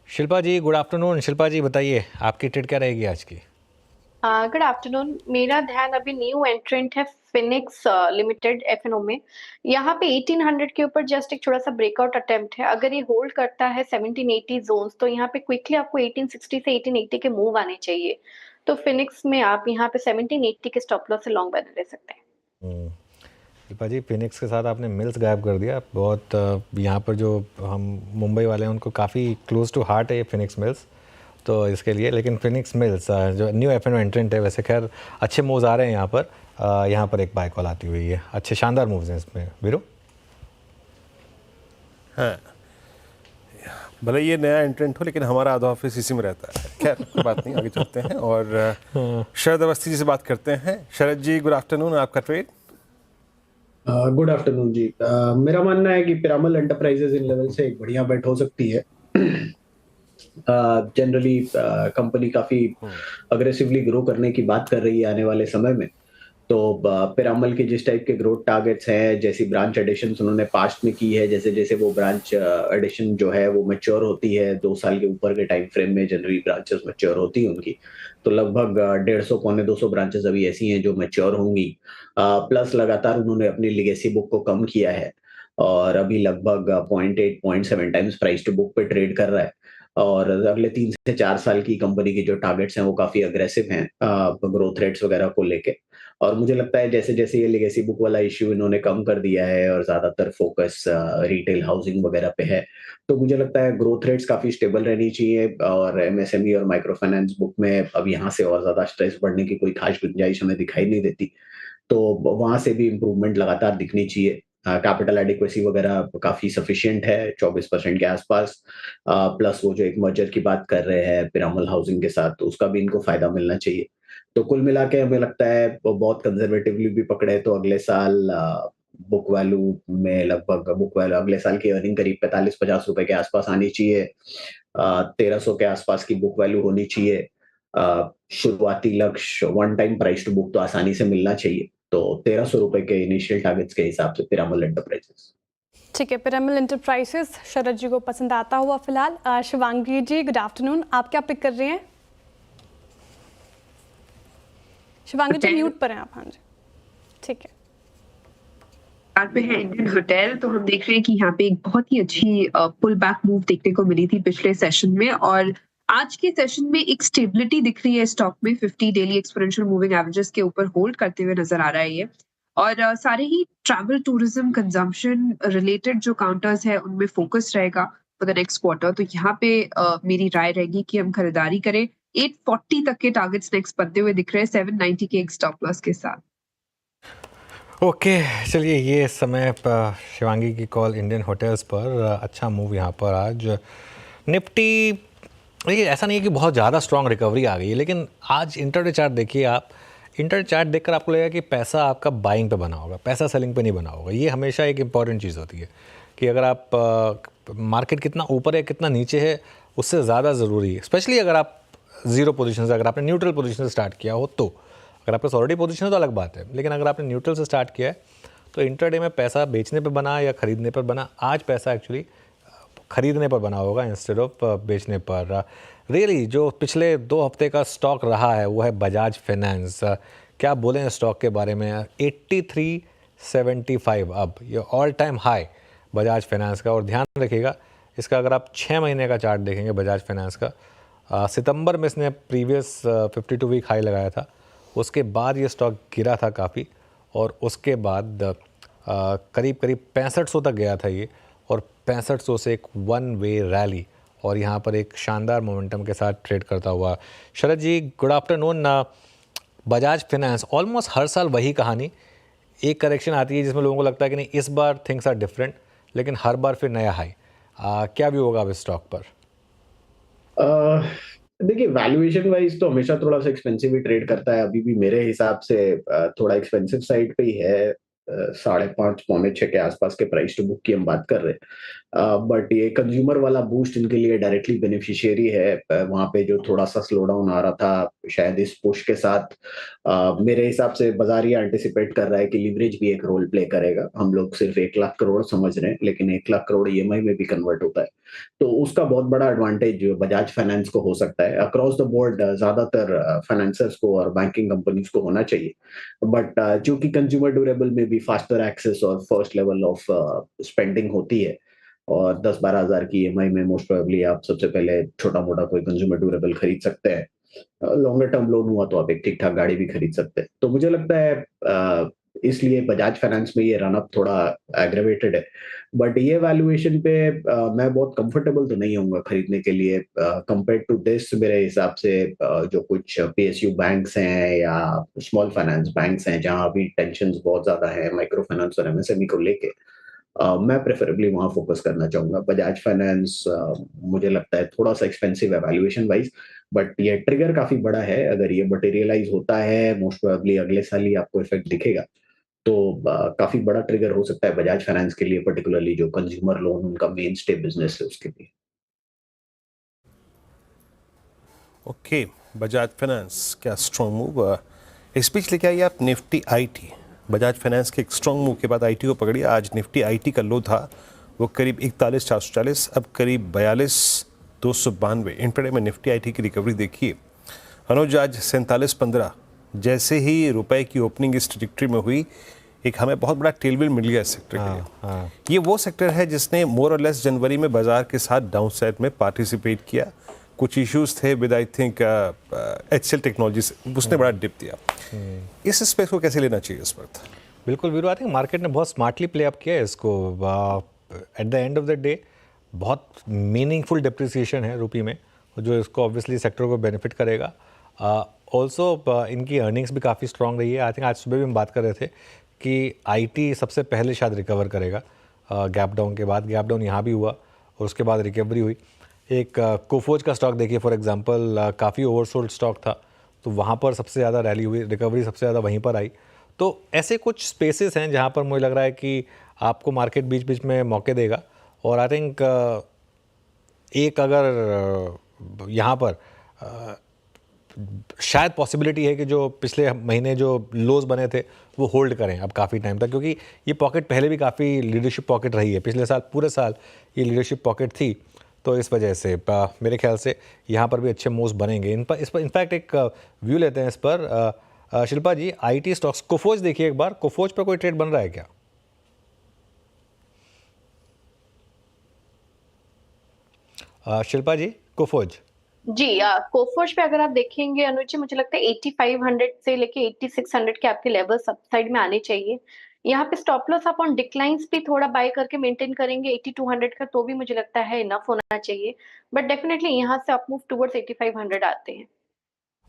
शिल्पा जी, गुड आफ्टरनून। शिल्पा जी, बताइए आपकी ट्रेड क्या रहेगी आज की? Good afternoon. मेरा ध्यान अभी न्यू एंट्रेंट है फिनिक्स लिमिटेड FNO में। यहाँ पे 1800 के ऊपर जस्ट एक छोटा सा ब्रेकआउट अटेम्प्ट है। अगर ये होल्ड करता है 1780 जोन्स, तो यहाँ पे क्विकली आपको 1860 से 1880 के मूव आने चाहिए। तो फिनिक्स में आप यहाँ पे 1780 के स्टॉप लॉस से लॉन्ग बैनर ले सकते हैं। शिल्पा जी, फिनिक्स के साथ आपने मिल्स गायब कर दिया। बहुत यहाँ पर जो हम मुंबई वाले हैं उनको काफ़ी क्लोज टू हार्ट है ये फिनिक्स मिल्स, तो इसके लिए। लेकिन फिनिक्स मिल्स जो न्यू FNO एंट्रेंट है, वैसे खैर अच्छे मूव्स आ रहे हैं यहाँ पर। यहाँ पर एक बाय कॉल आती हुई है, अच्छे शानदार मूव्स हैं इसमें। वीरो, हाँ, भले ये नया एंट्रेंट हो, लेकिन हमारा आधा ऑफिस इसी में रहता है। खैर, कोई बात नहीं, आगे चलते हैं और शरद अवस्थी जी से बात करते हैं। शरद जी, गुड आफ्टरनून, आपका ट्रेड। गुड आफ्टरनून जी। मेरा मानना है कि पिरामल एंटरप्राइजेज इन लेवल से एक बढ़िया बेट हो सकती है। जनरली कंपनी काफी अग्रेसिवली ग्रो करने की बात कर रही है आने वाले समय में, तो पिरामल के जिस टाइप के ग्रोथ टारगेट्स हैं, जैसी ब्रांच एडिशंस उन्होंने पास्ट में की है, जैसे-जैसे वो ब्रांच एडिशन जो है वो मैच्योर होती है, 2 साल के ऊपर के टाइम फ्रेम में जनरली ब्रांचेस मैच्योर होती हैं उनकी। तो लगभग 150 पौने 200 ब्रांचेस अभी ऐसी हैं जो मैच्योर होंगी। प्लस लगातार उन्होंने अपनी लेगेसी बुक को कम किया है और अभी लगभग 0.8 0.7 टाइम्स प्राइस टू बुक पे ट्रेड कर रहा है। और अगले 3 से 4 साल की कंपनी के जो टारगेट्स हैं वो काफ़ी अग्रेसिव हैं ग्रोथ रेट्स वगैरह को लेके। और मुझे लगता है जैसे-जैसे ये लेगेसी बुक वाला इश्यू इन्होंने कम कर दिया है और ज़्यादातर फोकस रिटेल हाउसिंग वगैरह पे है, तो मुझे लगता है ग्रोथ रेट्स काफ़ी स्टेबल रहनी चाहिए और एमएसएमई और माइक्रो फाइनेंस बुक में अब यहाँ से और ज़्यादा स्ट्रेस बढ़ने की कोई खास गुंजाइश हमें दिखाई नहीं देती। तो वहाँ से भी इम्प्रूवमेंट लगातार दिखनी चाहिए। कैपिटल एडिक्वेसी वगैरह काफ़ी सफिशिएंट है 24% के आसपास। प्लस वो जो एक मर्जर की बात कर रहे हैं पिरामल हाउसिंग के साथ, तो उसका भी इनको फ़ायदा मिलना चाहिए। तो कुल मिला के हमें लगता है वो बहुत कंज़र्वेटिवली भी पकड़े तो अगले साल बुक वैल्यू में लगभग बुक वैल्यू अगले साल की अर्निंग करीब 45-50 रुपए के आसपास आनी चाहिए। 1300 के आसपास की बुक वैल्यू होनी चाहिए। शुरुआती लक्ष्य one time price to book तो आसानी से मिलना चाहिए। तो 1300 रुपए के इनिशियल टारगेट्स के हिसाब से पिरामल एंटरप्राइजेस। ठीक है, पिरामिड एंटरप्राइजेस शरद जी को पसंद आता हुआ फिलहाल। शिवांगी जी, गुड आफ्टरनून, आप क्या पिक कर रही हैं? शिवांगी जी म्यूट पर हैं आप। हाँ जी, ठीक है। पे है इंडियन होटल, तो हम देख रहे हैं कि यहाँ पे एक बहुत ही अच्छी पुल बैक मूव देखने को मिली थी पिछले सेशन में, और आज के सेशन में एक स्टेबिलिटी दिख रही है स्टॉक में। 50 डेली एक्सपोनेंशियल मूविंग एवरेजेस के ऊपर होल्ड करते हुए नजर आ रहा है ये। और सारे ही ट्रैवल, टूरिज्म, कंजम्पशन रिलेटेड जो काउंटर्स है उनमें फोकस रहेगा फॉर द नेक्स्ट क्वार्टर। तो यहाँ पे मेरी राय रहेगी कि हम खरीदारी करें। 840 तक के टारगेट्स नेक्स्ट बनते हुए दिख रहे हैं 790 के एक स्टॉप लॉस के साथ। ओके, चलिए ये इस समय शिवांगी की कॉल इंडियन होटल्स पर। अच्छा मूव यहाँ पर आज। निफ्टी, देखिए ऐसा नहीं है कि बहुत ज़्यादा स्ट्रॉन्ग रिकवरी आ गई है, लेकिन आज इंटरडे चार्ट देखिए आप। इंटरडे चार्ट देखकर आपको लगेगा कि पैसा आपका बाइंग पे बना होगा, पैसा सेलिंग पे नहीं बना होगा। ये हमेशा एक इंपॉर्टेंट चीज़ होती है कि अगर आप मार्केट कितना ऊपर है कितना नीचे है उससे ज़्यादा ज़रूरी है, स्पेशली अगर आप ज़ीरो पोजीशन से, अगर आपने न्यूट्रल पोजीशन से स्टार्ट किया हो तो। अगर आपके पास ऑलरेडी पोजीशन है तो अलग बात है, लेकिन अगर आपने न्यूट्रल से स्टार्ट किया है तो इंटरडे में पैसा बेचने पे बना या खरीदने पर बना। आज पैसा एक्चुअली खरीदने पर बना होगा इंस्टेड ऑफ बेचने पर। रियली जो पिछले 2 हफ्ते का स्टॉक रहा है वो है बजाज फाइनेंस। क्या बोलें स्टॉक के बारे में? 83.75 अब ये all time high Bajaj finance का। और ध्यान रखिएगा इसका, अगर आप 6 महीने का चार्ट देखेंगे बजाज फाइनेंस का, सितंबर में इसने प्रीवियस 52 वीक हाई लगाया था, उसके बाद ये स्टॉक गिरा था काफ़ी, और उसके बाद करीब 6500 तक गया था ये, और 6500 से एक वन वे रैली, और यहाँ पर एक शानदार मोमेंटम के साथ ट्रेड करता हुआ। Sharad ji, good afternoon. Bajaj finance almost हर साल वही कहानी, एक करेक्शन आती है जिसमें लोगों को लगता है कि नहीं इस बार थिंग्स आर डिफरेंट, लेकिन हर बार फिर नया हाई। क्या व्यू होगा अब इस स्टॉक पर? देखिए वैल्यूएशन वाइज तो हमेशा थोड़ा सा एक्सपेंसिव ही ट्रेड करता है। अभी भी मेरे हिसाब से थोड़ा एक्सपेंसिव साइड पे ही है। 5.5 पौने 6 के आसपास के प्राइस टू बुक की हम बात कर रहे हैं। बट ये कंज्यूमर वाला बूस्ट इनके लिए डायरेक्टली बेनिफिशियरी है। वहाँ पे जो थोड़ा सा स्लो डाउन आ रहा था, शायद इस पुश के साथ मेरे हिसाब से बाजार ये एंटिसिपेट कर रहा है कि लीवरेज भी एक रोल प्ले करेगा। हम लोग सिर्फ 1 लाख करोड़ समझ रहे हैं, लेकिन 1 लाख करोड़ ईएमआई में भी कन्वर्ट होता है, तो उसका बहुत बड़ा एडवांटेज बजाज फाइनेंस को हो सकता है। अक्रॉस द बोर्ड ज्यादातर फाइनेंसर्स को और बैंकिंग कंपनीज को होना चाहिए, बट चूंकि कंज्यूमर ड्यूरेबल में भी फास्टर एक्सेस और फर्स्ट लेवल ऑफ स्पेंडिंग होती है, और 10-12 हजार की ईएमआई में मोस्ट प्रोबेबली आप सबसे पहले छोटा मोटा कोई कंज्यूमर ड्यूरेबल खरीद सकते हैं। लॉन्गर टर्म लोन हुआ तो आप एक ठीक ठाक गाड़ी भी खरीद सकते हैं। तो मुझे लगता है इसलिए बजाज फाइनेंस में ये रन अप थोड़ा एग्रेवेटेड है, बट ये वैल्यूएशन पे मैं बहुत कंफर्टेबल तो नहीं होऊंगा खरीदने के लिए। कंपेयर टू दिस मेरे हिसाब से जो कुछ पीएसयू बैंक्स हैं या स्मॉल फाइनेंस बैंक्स हैं जहां अभी टेंशन बहुत ज्यादा है माइक्रो फाइनेंस और एमएसएमई को लेके, मैं प्रेफरेबली वहां फोकस करना चाहूंगा। बजाज फाइनेंस मुझे लगता है थोड़ा सा एक्सपेंसिव है वैल्यूएशन वाइज, बट ये ट्रिगर काफी बड़ा है। अगर ये मटेरियलाइज होता है मोस्ट प्रोबेबली अगले साल ही आपको इफेक्ट दिखेगा, तो काफी बड़ा ट्रिगर हो सकता है बजाज फाइनेंस के लिए, पर्टिकुलरली जो कंज्यूमर लोन उनका मेन स्टे बिजनेस है उसके लिए। ओके, बजाज फाइनेंस क्या स्ट्रॉन्ग मूव। स्पीच लेके आइए आप निफ्टी आईटी। बजाज फाइनेंस के एक स्ट्रॉन्ग मूव के बाद आईटी को पकड़िए। आज निफ्टी आईटी का लो था वो करीब 41,440, अब करीब 42,292। इंट्राडे में निफ्टी आईटी की रिकवरी देखिए अनुज, आज 47.15 जैसे ही रुपए की ओपनिंग इस ट्रैजेक्टरी में हुई, एक हमें बहुत बड़ा टेलविंड मिल गया इस सेक्टर के लिए। ये वो सेक्टर है जिसने मोर और लेस जनवरी में बाजार के साथ डाउन साइड में पार्टिसिपेट किया। कुछ इश्यूज थे with I think HCL technologies, उसने बड़ा डिप दिया। इस स्पेस को कैसे लेना चाहिए इस वक्त? बिल्कुल वीरू, आई थिंक मार्केट ने बहुत स्मार्टली प्ले अप किया है इसको। At the end of the day बहुत मीनिंगफुल डिप्रिसिएशन है रुपये में, जो इसको ऑब्वियसली सेक्टर को बेनिफिट करेगा। ऑल्सो इनकी अर्निंग्स भी काफ़ी स्ट्रॉन्ग रही है। आई थिंक आज सुबह भी हम बात कर रहे थे कि आईटी सबसे पहले शायद रिकवर करेगा गैप डाउन के बाद। गैप डाउन यहाँ भी हुआ और उसके बाद रिकवरी हुई। एक कोफोज का स्टॉक देखिए फॉर एग्जांपल, काफ़ी ओवरसोल्ड स्टॉक था, तो वहाँ पर सबसे ज़्यादा रैली हुई, रिकवरी सबसे ज़्यादा वहीं पर आई। तो ऐसे कुछ स्पेसेस हैं जहाँ पर मुझे लग रहा है कि आपको मार्केट बीच बीच में मौके देगा। और आई थिंक एक अगर यहाँ पर शायद पॉसिबिलिटी है कि जो पिछले महीने जो लोज बने थे वो होल्ड करें अब काफ़ी टाइम तक, क्योंकि ये पॉकेट पहले भी काफ़ी लीडरशिप पॉकेट रही है। पिछले साल पूरे साल ये लीडरशिप पॉकेट थी, तो इस वजह से मेरे ख्याल से यहाँ पर भी अच्छे मूव्स बनेंगे। इस पर इनफैक्ट एक व्यू लेते हैं इस पर। शिल्पा जी, आईटी स्टॉक्स कोफोज देखिए एक बार, कोफोज पर कोई ट्रेड बन रहा है क्या? शिल्पा जी, कोफोज जी, कोफोज पे अगर आप देखेंगे अनुज जी, मुझे लगता है 8500 से लेके 8600 के आपके लेवल सब साइड में आने चाहिए। यहाँ पे स्टॉप लॉस आप ऑन डिक्लाइंस भी थोड़ा बाय करके मेंटेन करेंगे 8200 का, तो भी मुझे लगता है इनफ होना चाहिए। बट डेफिनेटली यहाँ से आप मूव टुवर्ड्स 8500 आते हैं।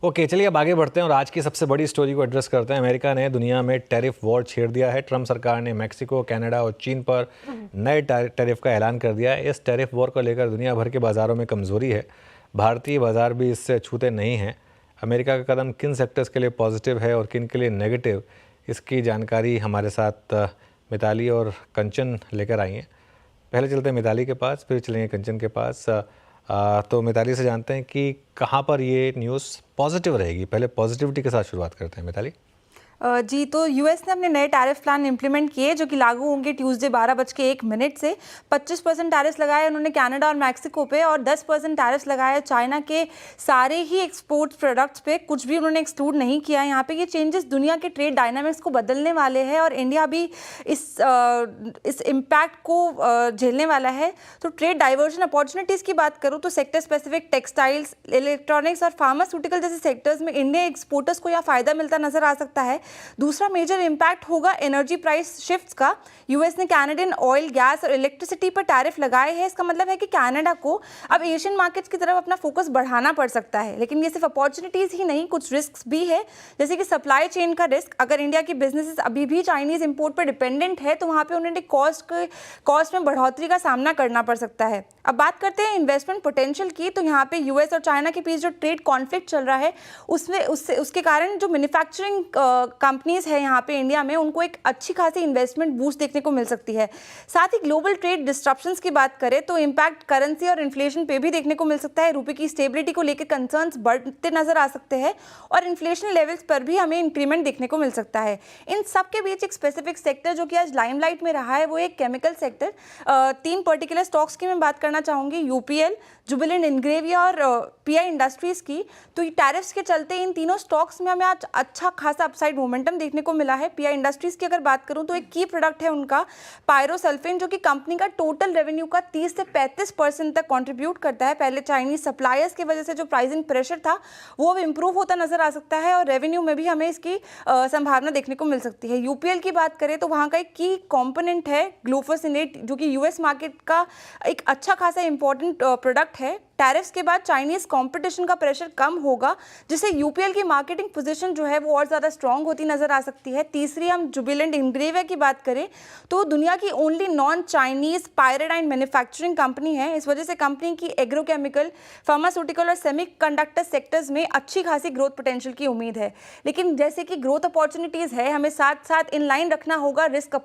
ओके, चलिए अब आगे बढ़ते हैं और आज की सबसे बड़ी स्टोरी को एड्रेस करते हैं। अमेरिका ने दुनिया में टैरिफ वॉर छेड़ दिया है। ट्रंप सरकार ने मैक्सिको, कनाडा और चीन पर नए टैरिफ का ऐलान कर दिया है। इस टैरिफ वॉर को लेकर दुनिया भर के बाज़ारों में कमज़ोरी है। भारतीय बाज़ार भी इससे छूते नहीं हैं। अमेरिका का कदम किन सेक्टर्स के लिए पॉजिटिव है और किन के लिए नेगेटिव, इसकी जानकारी हमारे साथ मिताली और कंचन लेकर आई हैं। पहले चलते हैं मिताली के पास, फिर चलेंगे कंचन के पास। तो मिताली से जानते हैं कि कहाँ पर ये न्यूज़ पॉजिटिव रहेगी। पहले पॉजिटिविटी के साथ शुरुआत करते हैं मिताली। जी, तो यूएस ने अपने नए टैरिफ प्लान इंप्लीमेंट किए जो कि लागू होंगे ट्यूसडे 12:01 से। 25% टैरिफ लगाए उन्होंने कनाडा और मैक्सिको पे, और 10% टैरिफ लगाए चाइना के सारे ही एक्सपोर्ट प्रोडक्ट्स पे, कुछ भी उन्होंने एक्सक्लूड नहीं किया। यहाँ पे ये चेंजेस दुनिया के ट्रेड डायनामिक्स को बदलने वाले हैं और इंडिया भी इस इम्पैक्ट को झेलने वाला है। तो ट्रेड डाइवर्जन अपॉर्चुनिटीज़ की बात करूँ तो सेक्टर स्पेसिफिक टेक्सटाइल्स, इलेक्ट्रॉनिक्स और फार्मास्यूटिकल जैसे सेक्टर्स में इंडिया एक्सपोर्टर्स को यहाँ फ़ायदा मिलता नजर आ सकता है। दूसरा मेजर इंपैक्ट होगा एनर्जी प्राइस शिफ्ट्स का। यूएस ने कैनेडियन ऑयल, गैस और इलेक्ट्रिसिटी पर टैरिफ लगाए हैं। इसका मतलब है कि कनाडा को अब एशियन मार्केट्स की तरफ अपना फोकस बढ़ाना पड़ सकता है। लेकिन ये सिर्फ अपॉर्चुनिटीज़ ही नहीं, कुछ रिस्क्स भी है, जैसे कि सप्लाई चेन का रिस्क। अगर इंडिया की बिजनेसेस अभी भी चाइनीज़ इंपोर्ट पर डिपेंडेंट है तो वहाँ पर उन्हें कॉस्ट में बढ़ोतरी का सामना करना पड़ सकता है। अब बात करते हैं इन्वेस्टमेंट पोटेंशियल की, तो यहाँ पे यूएस और चाइना के बीच जो ट्रेड कॉन्फ्लिक्ट चल रहा है उसके कारण जो मैन्युफैक्चरिंग कंपनीज है यहाँ पे इंडिया में, उनको एक अच्छी खासी इन्वेस्टमेंट बूस्ट देखने को मिल सकती है। साथ ही ग्लोबल ट्रेड डिस्ट्रप्शंस की बात करें तो इम्पैक्ट करेंसी और इन्फ्लेशन पे भी देखने को मिल सकता है। रुपए की स्टेबिलिटी को लेकर कंसर्न्स बढ़ते नजर आ सकते हैं और इन्फ्लेशन लेवल्स पर भी हमें इंक्रीमेंट देखने को मिल सकता है। इन सब के बीच एक स्पेसिफिक सेक्टर जो कि आज लाइमलाइट में रहा है वो एक केमिकल सेक्टर। 3 पर्टिकुलर स्टॉक्स की मैं बात करना चाहूँगी, यूपीएल, जुबिलेंट इंग्रेविया और पीआई इंडस्ट्रीज की। तो टैरिफ्स के चलते इन तीनों स्टॉक्स में हमें आज अच्छा खासा अपसाइड मोमेंटम देखने को मिला है। पीआई इंडस्ट्रीज की अगर बात करूं तो एक की प्रोडक्ट है उनका पायरोसल्फेन, जो कि कंपनी का टोटल रेवेन्यू का 30 से 35% तक कंट्रीब्यूट करता है। पहले चाइनीज सप्लायर्स की वजह से जो प्राइसिंग प्रेशर था वो अब इंप्रूव होता नजर आ सकता है और रेवेन्यू में भी हमें इसकी संभावना देखने को मिल सकती है। यूपीएल की बात करें तो वहाँ का एक की कॉम्पोनेंट है ग्लूफोसिनेट, जो कि यूएस मार्केट का एक अच्छा खासा इंपॉर्टेंट प्रोडक्ट है। टैरिफ्स के बाद चाइनीज कंपटीशन का प्रेशर कम होगा, जिससे यूपीएल की मार्केटिंग पोजीशन जो है वो और ज़्यादा स्ट्रांग होती नजर आ सकती है। तीसरी हम जुबिलेंट इंग्रेविया की बात करें तो दुनिया की only non Chinese pyridine manufacturing company है। इस वजह से कंपनी की एग्रोकेमिकल, फार्मास्यूटिकल और सेमीकंडक्टर सेक्टर्स में अच्छी खासी ग्रोथ पोटेंशियल की उम्मीद है। लेकिन जैसे कि ग्रोथ अपॉर्चुनिटीज़ है, हमें साथ साथ इन लाइन रखना होगा रिस्क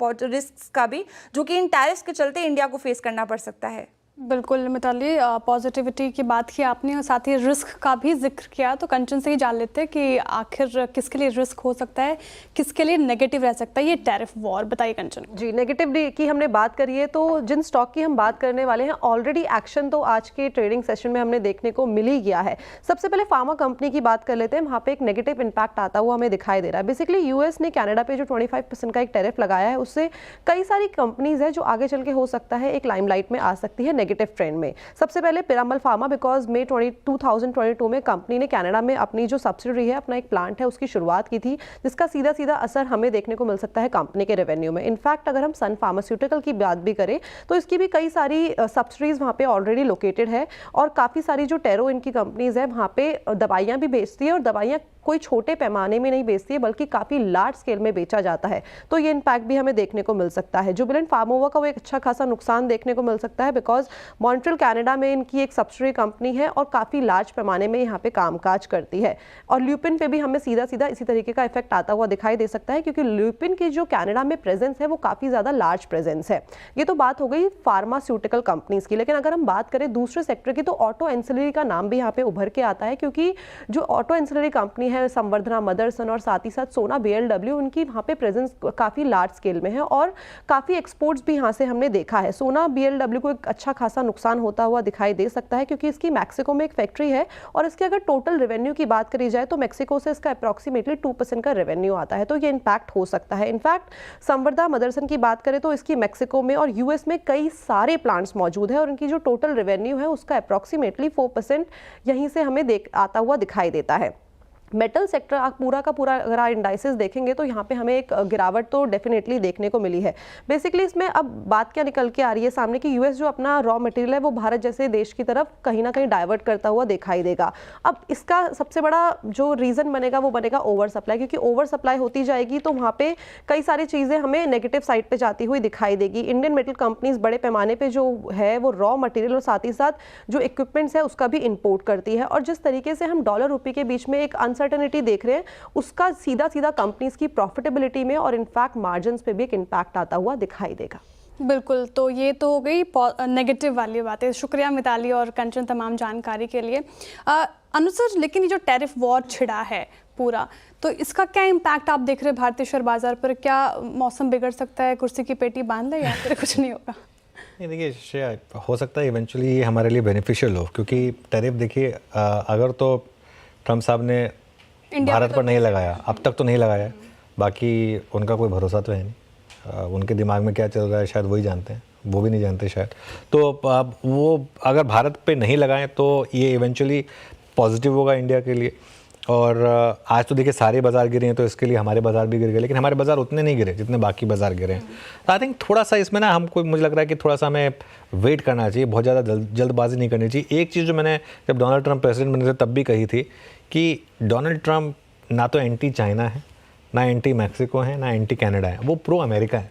का भी, जो कि इन टैरिफ्स के चलते इंडिया को फेस करना पड़ सकता है। बिल्कुल मिताली, पॉजिटिविटी की बात की आपने और साथ ही रिस्क का भी जिक्र किया, तो कंचन से ही जान लेते हैं कि आखिर किसके लिए रिस्क हो सकता है, किसके लिए नेगेटिव रह सकता है ये टैरिफ वॉर। बताइए कंचन। जी, नेगेटिव की हमने बात करी है, तो जिन स्टॉक की हम बात करने वाले हैं ऑलरेडी एक्शन तो आज के ट्रेडिंग सेशन में हमने देखने को मिल ही गया है। सबसे पहले फार्मा कंपनी की बात कर लेते हैं, वहाँ पे एक नेगेटिव इंपैक्ट आता हुआ हमें दिखाई दे रहा है। बेसिकली यूएस ने कनाडा पे जो 25% का एक टैरिफ लगाया है, उससे कई सारी कंपनीज है जो आगे चल के हो सकता है एक लाइमलाइट में आ सकती है नेगेटिव ट्रेंड में। सबसे पहले पिरामल फार्मा, बिकॉज मई 2022 में कंपनी ने कनाडा में अपनी जो सब्सिडरी है, अपना एक प्लांट है, उसकी शुरुआत की थी, जिसका सीधा सीधा असर हमें देखने को मिल सकता है कंपनी के रेवेन्यू में। इनफैक्ट अगर हम सन फार्मास्यूटिकल की बात भी करें तो इसकी भी कई सारी सब्सिडरीज वहाँ पे ऑलरेडी लोकेटेड है और काफ़ी सारी जो टेरो इनकी कंपनीज है वहाँ पे दवाइयाँ भी बेचती है और दवाइयाँ कोई छोटे पैमाने में नहीं बेचती है बल्कि काफ़ी लार्ज स्केल में बेचा जाता है, तो ये इम्पैक्ट भी हमें देखने को मिल सकता है। जुबिलेंट फार्मोवा का वो एक अच्छा खासा नुकसान देखने को मिल सकता है, बिकॉज मॉन्ट्रियल कनाडा में इनकी एक सब्सिडरी कंपनी है और काफ़ी लार्ज पैमाने में यहाँ पे कामकाज करती है। और ल्यूपिन पे भी हमें सीधा सीधा इसी तरीके का इफेक्ट आता हुआ दिखाई दे सकता है, क्योंकि ल्यूपिन की जो कनाडा में प्रेजेंस है वो काफ़ी ज़्यादा लार्ज प्रेजेंस है। ये तो बात हो गई फार्मास्यूटिकल कंपनीज की, लेकिन अगर हम बात करें दूसरे सेक्टर की तो ऑटो एंसिलरी का नाम भी यहाँ पे उभर के आता है, क्योंकि जो ऑटो एंसिलरी कंपनी है संवर्धना, मदरसन और साथ ही साथ सोना BLW, उनकी वहाँ पे प्रेजेंस काफ़ी लार्ज स्केल में है और काफ़ी एक्सपोर्ट्स भी यहाँ से हमने देखा है। सोना BLW को एक अच्छा खासा नुकसान होता हुआ दिखाई दे सकता है, क्योंकि इसकी मैक्सिको में एक फैक्ट्री है और इसके अगर टोटल रेवेन्यू की बात करी जाए तो मैक्सिको से इसका अप्रॉक्सीमेटली 2% का रेवेन्यू आता है, तो ये इम्पैक्ट हो सकता है। इनफैक्ट संवर्धा मदरसन की बात करें तो इसकी मैक्सिको में और यूएस में कई सारे प्लांट्स मौजूद है और इनकी जो टोटल रेवेन्यू है उसका अप्रॉक्सीमेटली 4% यहीं से हमें आता हुआ दिखाई देता है। मेटल सेक्टर आप पूरा का पूरा अगर आप इंडाइसेस देखेंगे तो यहाँ पे हमें एक गिरावट तो डेफिनेटली देखने को मिली है। बेसिकली इसमें अब बात क्या निकल के आ रही है सामने कि यूएस जो अपना रॉ मटेरियल है वो भारत जैसे देश की तरफ कहीं ना कहीं डाइवर्ट करता हुआ दिखाई देगा। अब इसका सबसे बड़ा जो रीज़न बनेगा वो बनेगा ओवर सप्लाई, क्योंकि ओवर सप्लाई होती जाएगी तो वहाँ पे कई सारी चीज़ें हमें नेगेटिव साइड पर जाती हुई दिखाई देगी। इंडियन मेटल कंपनीज बड़े पैमाने पर जो है वो रॉ मटेरियल और साथ ही साथ जो इक्विपमेंट्स है उसका भी इम्पोर्ट करती है, और जिस तरीके से हम डॉलर रुपये के बीच में एक अनसर्टेनिटी देख रहे हैं उसका सीधा सीधा कंपनीज की प्रॉफिटेबिलिटी में और इनफैक्ट मार्जिन्स पे भी एक इम्पैक्ट आता हुआ दिखाई देगा। बिल्कुल, तो ये तो हो गई नेगेटिव वाली बातें। शुक्रिया मिताली और कंचन तमाम जानकारी के लिए। अनुज सर, लेकिन ये जो टैरिफ वॉर छिड़ा है पूरा, तो इसका क्या इम्पैक्ट आप देख रहे हैं भारतीय शेयर बाजार पर? क्या मौसम बिगड़ सकता है, कुर्सी की पेटी बांध ले या फिर कुछ नहीं होगा? नहीं, देखिए हो सकता है इवेंचुअली ये हमारे लिए बेनिफिशियल हो, क्योंकि टैरिफ देखिए अगर तो ट्रम्प साहब ने भारत पर नहीं लगाया, अब तक तो नहीं लगाया, बाकी उनका कोई भरोसा तो है नहीं, उनके दिमाग में क्या चल रहा है शायद वही जानते हैं, वो भी नहीं जानते शायद। तो अब वो अगर भारत पे नहीं लगाएं तो ये इवेंचुअली पॉजिटिव होगा इंडिया के लिए। और आज तो देखिए सारे बाजार गिरे हैं तो इसके लिए हमारे बाजार भी गिर गए, लेकिन हमारे बाजार उतने नहीं गिरे जितने बाकी बाजार गिरे हैं। तो आई थिंक थोड़ा सा इसमें ना हमको मुझे लग रहा है कि थोड़ा सा हमें वेट करना चाहिए, बहुत ज़्यादा जल्दबाजी नहीं करनी चाहिए। एक चीज़ जो मैंने जब डोनाल्ड ट्रंप प्रेसिडेंट बने थे तब भी कही थी कि डोनाल्ड ट्रंप ना तो एंटी चाइना है, ना एंटी मैक्सिको है, ना एंटी कनाडा है, वो प्रो अमेरिका है।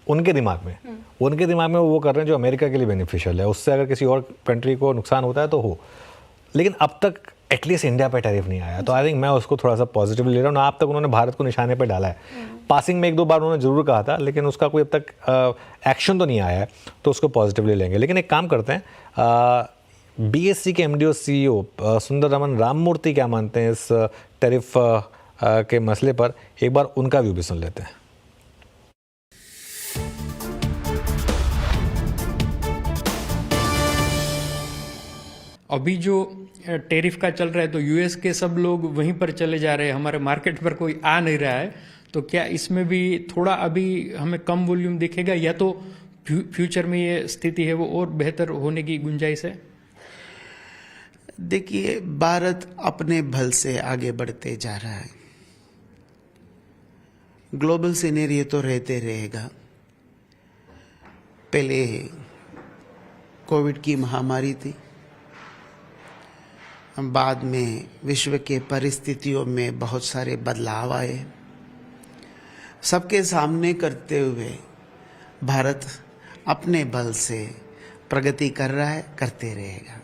उनके दिमाग में वो कर रहे हैं जो अमेरिका के लिए बेनिफिशियल है। उससे अगर किसी और कंट्री को नुकसान होता है तो हो, लेकिन अब तक एटलीस्ट इंडिया पे टैरिफ नहीं आया, तो आई थिंक मैं उसको थोड़ा सा पॉजिटिवली ले रहा हूँ ना। अब तक उन्होंने भारत को निशाने पे डाला है, पासिंग में एक दो बार उन्होंने ज़रूर कहा था, लेकिन उसका कोई अब तक एक्शन तो नहीं आया है, तो उसको पॉजिटिवली लेंगे। लेकिन एक काम करते हैं, BSE के MD और CEO सुंदर रमन राममूर्ति क्या मानते हैं इस टैरिफ के मसले पर, एक बार उनका व्यू भी सुन लेते हैं। अभी जो टैरिफ का चल रहा है तो यूएस के सब लोग वहीं पर चले जा रहे हैं, हमारे मार्केट पर कोई आ नहीं रहा है, तो क्या इसमें भी थोड़ा अभी हमें कम वॉल्यूम दिखेगा या तो फ्यूचर में ये स्थिति है वो और बेहतर होने की गुंजाइश है? देखिए, भारत अपने बल से आगे बढ़ते जा रहा है, ग्लोबल सिनेरियो तो रहते रहेगा। पहले कोविड की महामारी थी, बाद में विश्व के परिस्थितियों में बहुत सारे बदलाव आए, सबके सामने करते हुए भारत अपने बल से प्रगति कर रहा है, करते रहेगा।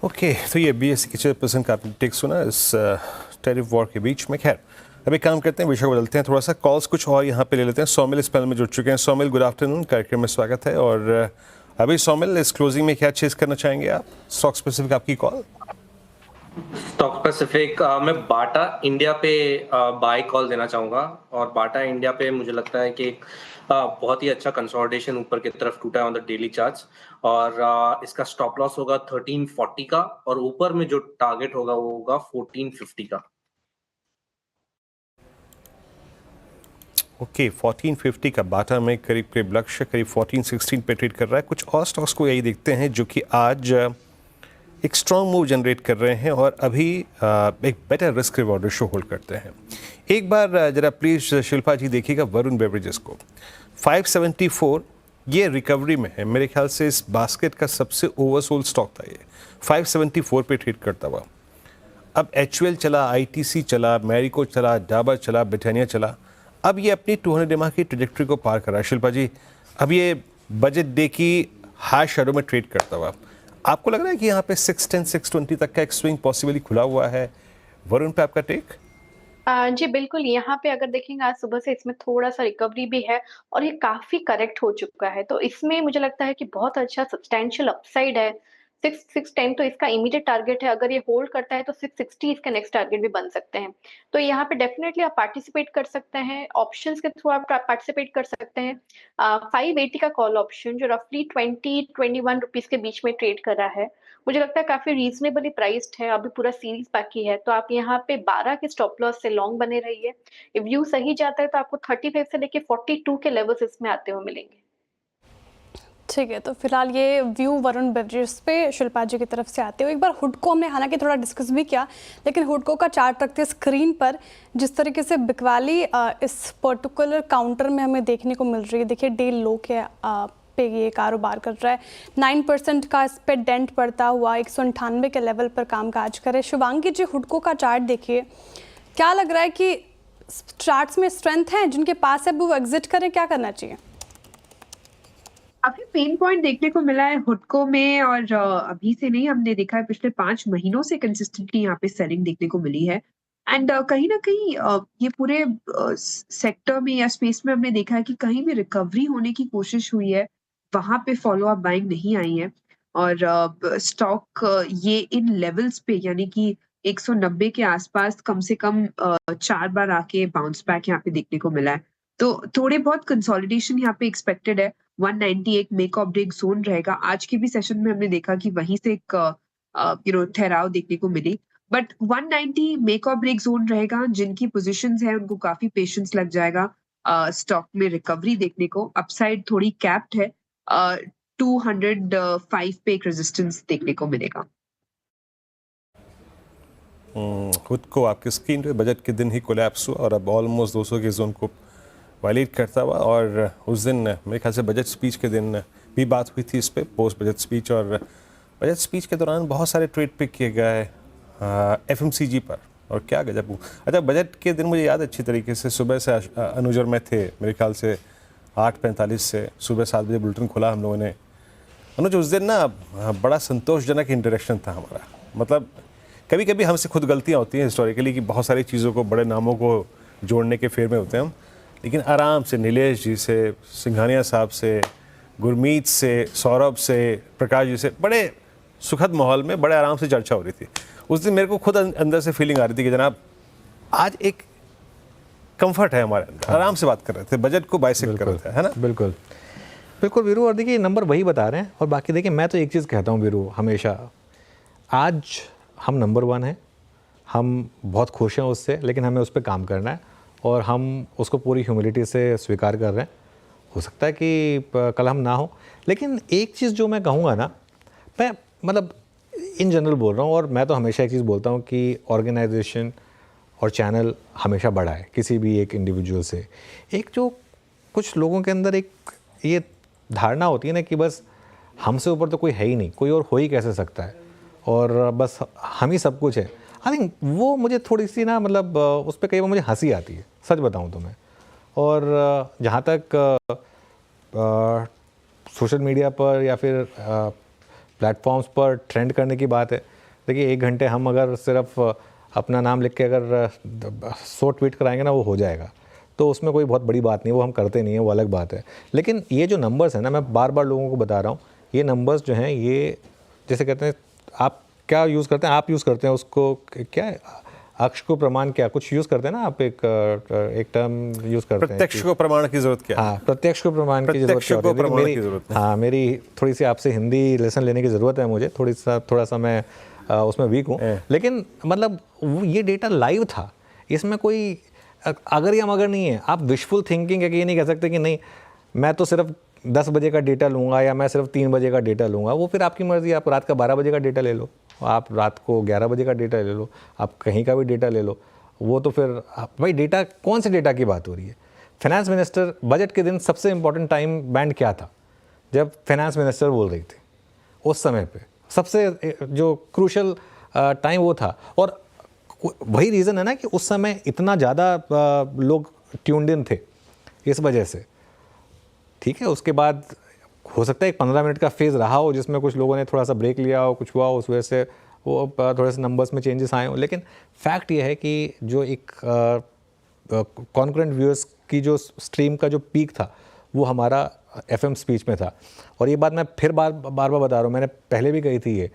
ओके, तो ये BSE के चेयरपर्सन का आपने टेक सुना इस टैरिफ वॉर के बीच में। खैर अभी काम करते हैं, विषय को बदलते हैं थोड़ा सा, कॉल्स कुछ और यहाँ पे ले लेते हैं। सोमिल इस पैनल में जुड़ चुके हैं। सोमिल, गुड आफ्टरनून, कार्यक्रम में स्वागत है। और अभी सोमिल, इस क्लोजिंग में क्या चीज़ करना चाहेंगे आप? स्टॉक स्पेसिफिक आपकी कॉल। स्टॉक स्पेसिफिक मैं बाटा इंडिया पे बाय कॉल देना चाहूंगा। और बाटा इंडिया पे मुझे लगता है कि एक बहुत ही अच्छा कंसोलिडेशन ऊपर की तरफ टूटा है ऑन द डेली चार्ट्स। और इसका स्टॉप लॉस होगा 1340 का, और ऊपर में जो टारगेट होगा वो होगा 1450 का। ओके, 1450 का बाटा में करीब करीब लक्ष्य करीब 1416 पे ट्रेड कर रहा है। कुछ और स्टॉक्स को यही देखते हैं जो कि आज एक स्ट्रॉन्ग मूव जनरेट कर रहे हैं और अभी एक better risk reward ratio hold करते हैं। एक बार जरा प्लीज शिल्पा जी देखिएगा वरुण बेवरेजेस को। 574 ये रिकवरी में है, मेरे ख्याल से इस बास्केट का सबसे ओवरसोल्ड स्टॉक था ये। 574 पे ट्रेड करता हुआ अब HUL चला, ITC चला, मैरिको चला, डाबर चला, ब्रिटानिया चला, अब ये अपनी 200 EMA की ट्रेजेक्ट्री को पार कर रहा है। शिल्पा जी, अब ये बजट डे की हाई शेडो में ट्रेड करता हुआ आपको लग रहा है कि यहाँ पे 610 620 तक का एक स्विंग पॉसिबली खुला हुआ है? वरुण पे आपका टेक? जी बिल्कुल, यहाँ पे अगर देखेंगे आज सुबह से इसमें थोड़ा-सा रिकवरी भी है और ये काफ़ी करेक्ट हो चुका है। तो इसमें मुझे लगता है कि बहुत अच्छा सब्सटैंशियल अपसाइड है। 610 तो इसका इमीडिएट टारगेट है, अगर ये होल्ड करता है तो 660 इसका नेक्स्ट टारगेट भी बन सकते हैं। तो यहाँ पे डेफिनिटली आप पार्टिसिपेट कर सकते हैं, ऑप्शंस के थ्रू आप पार्टिसिपेट कर सकते हैं। 580 का कॉल ऑप्शन जो रफली 20-21 रुपीज़ के बीच में ट्रेड कर रहा है, मुझे लगता है काफ़ी रीज़नेबली प्राइस्ड है। अभी पूरा सीरीज़ बाकी है, तो आप यहाँ पे 12 के स्टॉप लॉस से लॉन्ग बने रहिए। if व्यू सही जाता है तो आपको 35 से लेके 42 के लेवल्स इसमें आते हुए मिलेंगे। ठीक है, तो फिलहाल ये व्यू वरुण बेवरेजेस पे शिल्पा जी की तरफ से आते हुए एक बार हुडको हमने हालांकि थोड़ा डिस्कस भी किया, लेकिन हुडको का चार्ट रखते स्क्रीन पर जिस तरीके से बिकवाली इस पर्टिकुलर काउंटर में हमें देखने को मिल रही है। देखिए डे लो के पे ये कारोबार कर रहा है, 9% का इस पे डेंट पड़ता हुआ 198 के लेवल पर कामकाज करे। शिवांगी जी, हुडको का चार्ट देखिए, क्या लग रहा है कि चार्ट्स में स्ट्रेंथ है, जिनके पास है वो एग्जिट करें, क्या करना चाहिए? काफी पेन पॉइंट देखने को मिला है हुडको में, और अभी से नहीं, हमने देखा है पिछले 5 महीनों से कंसिस्टेंटली यहाँ पे सेलिंग देखने को मिली है। एंड कहीं ना कहीं ये पूरे सेक्टर में या स्पेस में हमने देखा है कि कहीं भी रिकवरी होने की कोशिश हुई है, वहां पे फॉलो अप बाइंग नहीं आई है। और स्टॉक ये इन लेवल्स पे यानी कि 190 के आसपास कम से कम 4 बार आके बाउंस बैक यहाँ पे देखने को मिला है। तो थोड़े बहुत कंसोलिडेशन यहाँ पे एक्सपेक्टेड है। 190 एक मेक और ब्रेक जोन रहेगा। आज के भी सेशन में हमने देखा कि वहीं से एक ठहराव देखने को मिली, बट 190 मेक और ब्रेक जोन रहेगा। जिनकी पोजीशंस है उनको काफी पेशेंस लग जाएगा स्टॉक में रिकवरी देखने को। अपसाइड थोड़ी कैप्ड है, 205 पे एक रेजिस्टेंस देखने को मिलेगा। खुद को आपकी स्क्रीन पे बजट के दिन ही कोलैप्स हुआ और अब ऑलमोस्ट 200 के जोन को वायलेट करता हुआ। और उस दिन मेरे ख्याल से बजट स्पीच के दिन भी बात हुई थी इस पे, पोस्ट बजट स्पीच, और बजट स्पीच के दौरान बहुत सारे ट्रेड पिक किए गए FMCG पर, और क्या गजब। अच्छा, बजट के दिन मुझे याद अच्छी तरीके से, सुबह से अनुज और मैं थे मेरे ख्याल से 8:45 से सुबह 7 बजे बुलेटिन खोला हम लोगों ने। अनुज, उस दिन ना बड़ा संतोषजनक इंटरेक्शन था हमारा। मतलब कभी कभी हमसे खुद गलतियाँ होती हैं हिस्टोरिकली कि बहुत सारी चीज़ों को, बड़े नामों को जोड़ने के फेर में होते हैं हम, लेकिन आराम से नीलेश जी से, सिंघानिया साहब से, गुरमीत से, सौरभ से, प्रकाश जी से बड़े सुखद माहौल में बड़े आराम से चर्चा हो रही थी। उस दिन मेरे को खुद अंदर से फीलिंग आ रही थी कि जनाब आज एक कंफर्ट है हमारे अंदर, आराम से बात कर रहे थे, बजट को बाइसेक्ट कर रहे थे, है ना? बिल्कुल बिल्कुल वीरू। और देखिए नंबर वही बता रहे हैं, और बाकी देखिए मैं तो एक चीज़ कहता हूँ वीरू हमेशा, आज हम नंबर 1 हैं, हम बहुत खुश हैं उससे, लेकिन हमें उस पर काम करना है और हम उसको पूरी ह्यूमिलिटी से स्वीकार कर रहे हैं। हो सकता है कि कल हम ना हो, लेकिन एक चीज़ जो मैं कहूँगा ना, मैं मतलब इन जनरल बोल रहा हूँ, और मैं तो हमेशा एक चीज़ बोलता हूँ कि ऑर्गेनाइजेशन और चैनल हमेशा बड़ा है किसी भी एक इंडिविजुअल से। एक जो कुछ लोगों के अंदर एक ये धारणा होती है ना कि बस हमसे ऊपर तो कोई है ही नहीं, कोई और हो ही कैसे सकता है, और बस हम ही सब कुछ है। आई थिंक वो मुझे थोड़ी सी ना, मतलब उस पर कई बार मुझे हंसी आती है, सच बताऊं तो मैं। और जहाँ तक सोशल मीडिया पर या फिर प्लेटफॉर्म्स पर ट्रेंड करने की बात है, देखिए 1 घंटे हम अगर सिर्फ अपना नाम लिख के अगर 100 ट्वीट कराएंगे ना वो हो जाएगा, तो उसमें कोई बहुत बड़ी बात नहीं, वो हम करते नहीं है, वो अलग बात है। लेकिन ये जो नंबर्स हैं ना, मैं बार बार लोगों को बता रहा हूँ, ये नंबर्स जो हैं ये जैसे कहते हैं, आप क्या यूज़ करते हैं, आप यूज़ करते हैं उसको, क्या है, अक्ष को प्रमाण, क्या कुछ यूज़ करते हैं ना आप, एक टर्म यूज़ करते हैं, प्रत्यक्ष को प्रमाण की जरूरत क्या है? हाँ, प्रत्यक्ष को प्रमाण की जरूरत क्या होती है? हाँ, मेरी थोड़ी सी आपसे हिंदी लेसन लेने की ज़रूरत है मुझे, थोड़ा सा मैं उसमें वीक हूँ। लेकिन मतलब ये डेटा लाइव था, इसमें कोई अगर या मगर नहीं है। आप विशफुल थिंकिंग है कि ये नहीं कह सकते कि नहीं मैं तो सिर्फ 10 बजे का डेटा लूँगा या मैं सिर्फ 3 बजे का डेटा लूँगा, वो फिर आपकी मर्ज़ी। आप रात का 12 बजे का डेटा ले लो, आप रात को 11 बजे का डेटा ले लो, आप कहीं का भी डेटा ले लो, वो तो फिर भाई डेटा, कौन से डेटा की बात हो रही है? फाइनेंस मिनिस्टर बजट के दिन सबसे इम्पोर्टेंट टाइम बैंड क्या था? जब फाइनेंस मिनिस्टर बोल रही थी उस समय पे सबसे जो क्रूशल टाइम वो था, और वही रीज़न है ना कि उस समय इतना ज़्यादा लोग ट्यून्ड इन थे इस वजह से। ठीक है, उसके बाद हो सकता है एक 15 मिनट का फेज़ रहा हो जिसमें कुछ लोगों ने थोड़ा सा ब्रेक लिया हो, कुछ हुआ हो, उस वजह से वो थोड़े से नंबर्स में चेंजेस आए हो। लेकिन फैक्ट ये है कि जो एक कॉन्करेंट व्यूअर्स की जो स्ट्रीम का जो पीक था वो हमारा FM स्पीच में था। और ये बात मैं फिर बार बार बता रहा हूँ, मैंने पहले भी कही थी, ये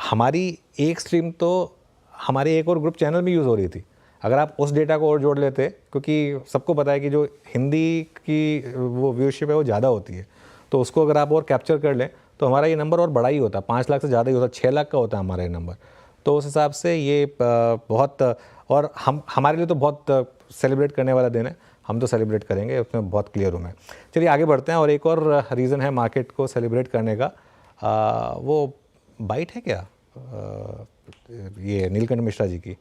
हमारी एक स्ट्रीम तो हमारे एक और ग्रुप चैनल में यूज़ हो रही थी। अगर आप उस डेटा को और जोड़ लेते, क्योंकि सबको पता है कि जो हिंदी की वो व्यूअरशिप है वो ज़्यादा होती है, तो उसको अगर आप और कैप्चर कर लें तो हमारा ये नंबर और बड़ा ही होता, 5 लाख से ज़्यादा ही होता, 6 लाख का होता है हमारा ये नंबर। तो उस हिसाब से ये बहुत, और हमारे लिए तो बहुत सेलिब्रेट करने वाला दिन है, हम तो सेलिब्रेट करेंगे, उसमें बहुत क्लियर हूँ मैं। चलिए आगे बढ़ते हैं। और एक और रीज़न है मार्केट को सेलिब्रेट करने का, वो बाइट है क्या, ये नीलकंठ मिश्रा जी की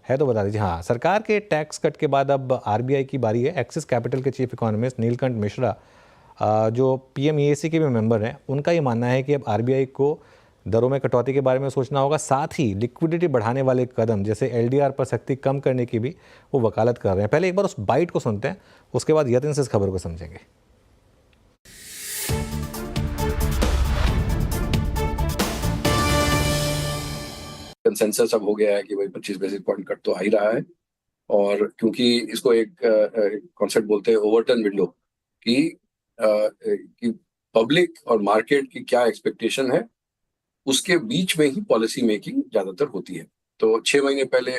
है, तो बता दीजिए। हाँ, सरकार के टैक्स कट के बाद अब RBI की बारी है। एक्सिस कैपिटल के चीफ इकोनॉमिस्ट नीलकंठ मिश्रा, जो PMEAC के भी मेंबर हैं, उनका ये मानना है कि अब RBI को दरों में कटौती के बारे में सोचना होगा, साथ ही लिक्विडिटी बढ़ाने वाले कदम जैसे LDR पर सख्ती कम करने की भी वो वकालत कर रहे हैं। पहले एक बार उस बाइट को सुनते हैं, उसके बाद यतिन से इस खबर को समझेंगे। कंसेंसस अब हो गया है कि भाई 25 बेसिस पॉइंट कट तो आ ही रहा है, और क्योंकि इसको एक कॉन्सेप्ट बोलते हैं ओवरटर्न विंडो, कि पब्लिक और मार्केट की क्या एक्सपेक्टेशन है उसके बीच में ही पॉलिसी मेकिंग ज्यादातर होती है। तो 6 महीने पहले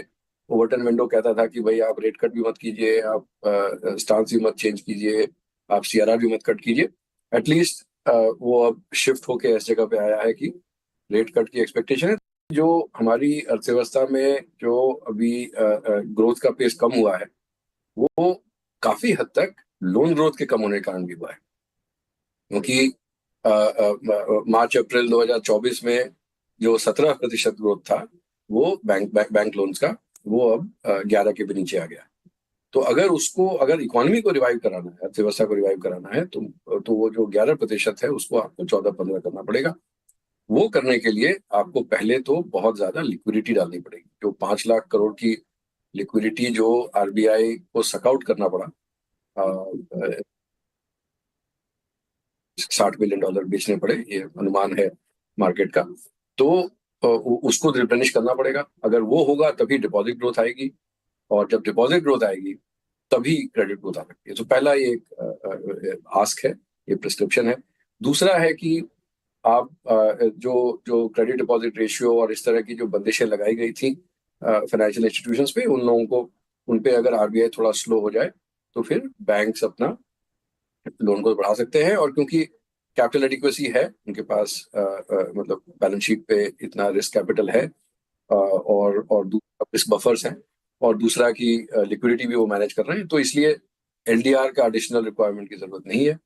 ओवरटर्न विंडो कहता था कि भाई आप रेट कट भी मत कीजिए, आप स्टांस भी मत चेंज कीजिए, आप CRR भी मत कट कीजिए। एटलीस्ट वो अब शिफ्ट होके इस जगह पे आया है कि रेट कट की एक्सपेक्टेशन है। जो हमारी अर्थव्यवस्था में जो अभी ग्रोथ का पेस कम हुआ है वो काफी हद तक लोन ग्रोथ के कम होने के कारण भी हुआ है, क्योंकि मार्च अप्रैल 2024 में जो 17% ग्रोथ था वो बैंक लोन्स का, वो अब 11 के भी नीचे आ गया। तो अगर इकोनॉमी को रिवाइव कराना है, अर्थव्यवस्था को रिवाइव कराना है, तो वो जो 11% है उसको आपको 14-15 करना पड़ेगा। वो करने के लिए आपको पहले तो बहुत ज्यादा लिक्विडिटी डालनी पड़ेगी। जो 5 लाख करोड़ की लिक्विडिटी जो RBI को सकआउट करना पड़ा, $60 बिलियन बेचने पड़े, ये अनुमान है मार्केट का, तो उसको रिप्लेनिश करना पड़ेगा। अगर वो होगा तभी डिपॉजिट ग्रोथ आएगी, और जब डिपॉजिट ग्रोथ आएगी तभी क्रेडिट ग्रोथ आ सकती है। तो पहला ये एक आस्क है, ये प्रिस्क्रिप्शन है। दूसरा है कि आप जो क्रेडिट डिपॉजिट रेशियो और इस तरह की जो बंदिशें लगाई गई थी फाइनेंशियल इंस्टीट्यूशंस पे, उन लोगों को, उन पे अगर RBI थोड़ा स्लो हो जाए तो फिर बैंक्स अपना लोन को बढ़ा सकते हैं। और क्योंकि कैपिटल एडिक्वेसी है उनके पास, मतलब बैलेंस शीट पे इतना रिस्क कैपिटल है, और रिस्क बफर्स हैं, और दूसरा की लिक्विडिटी भी वो मैनेज कर रहे हैं, तो इसलिए LDR का एडिशनल रिक्वायरमेंट की जरूरत नहीं है।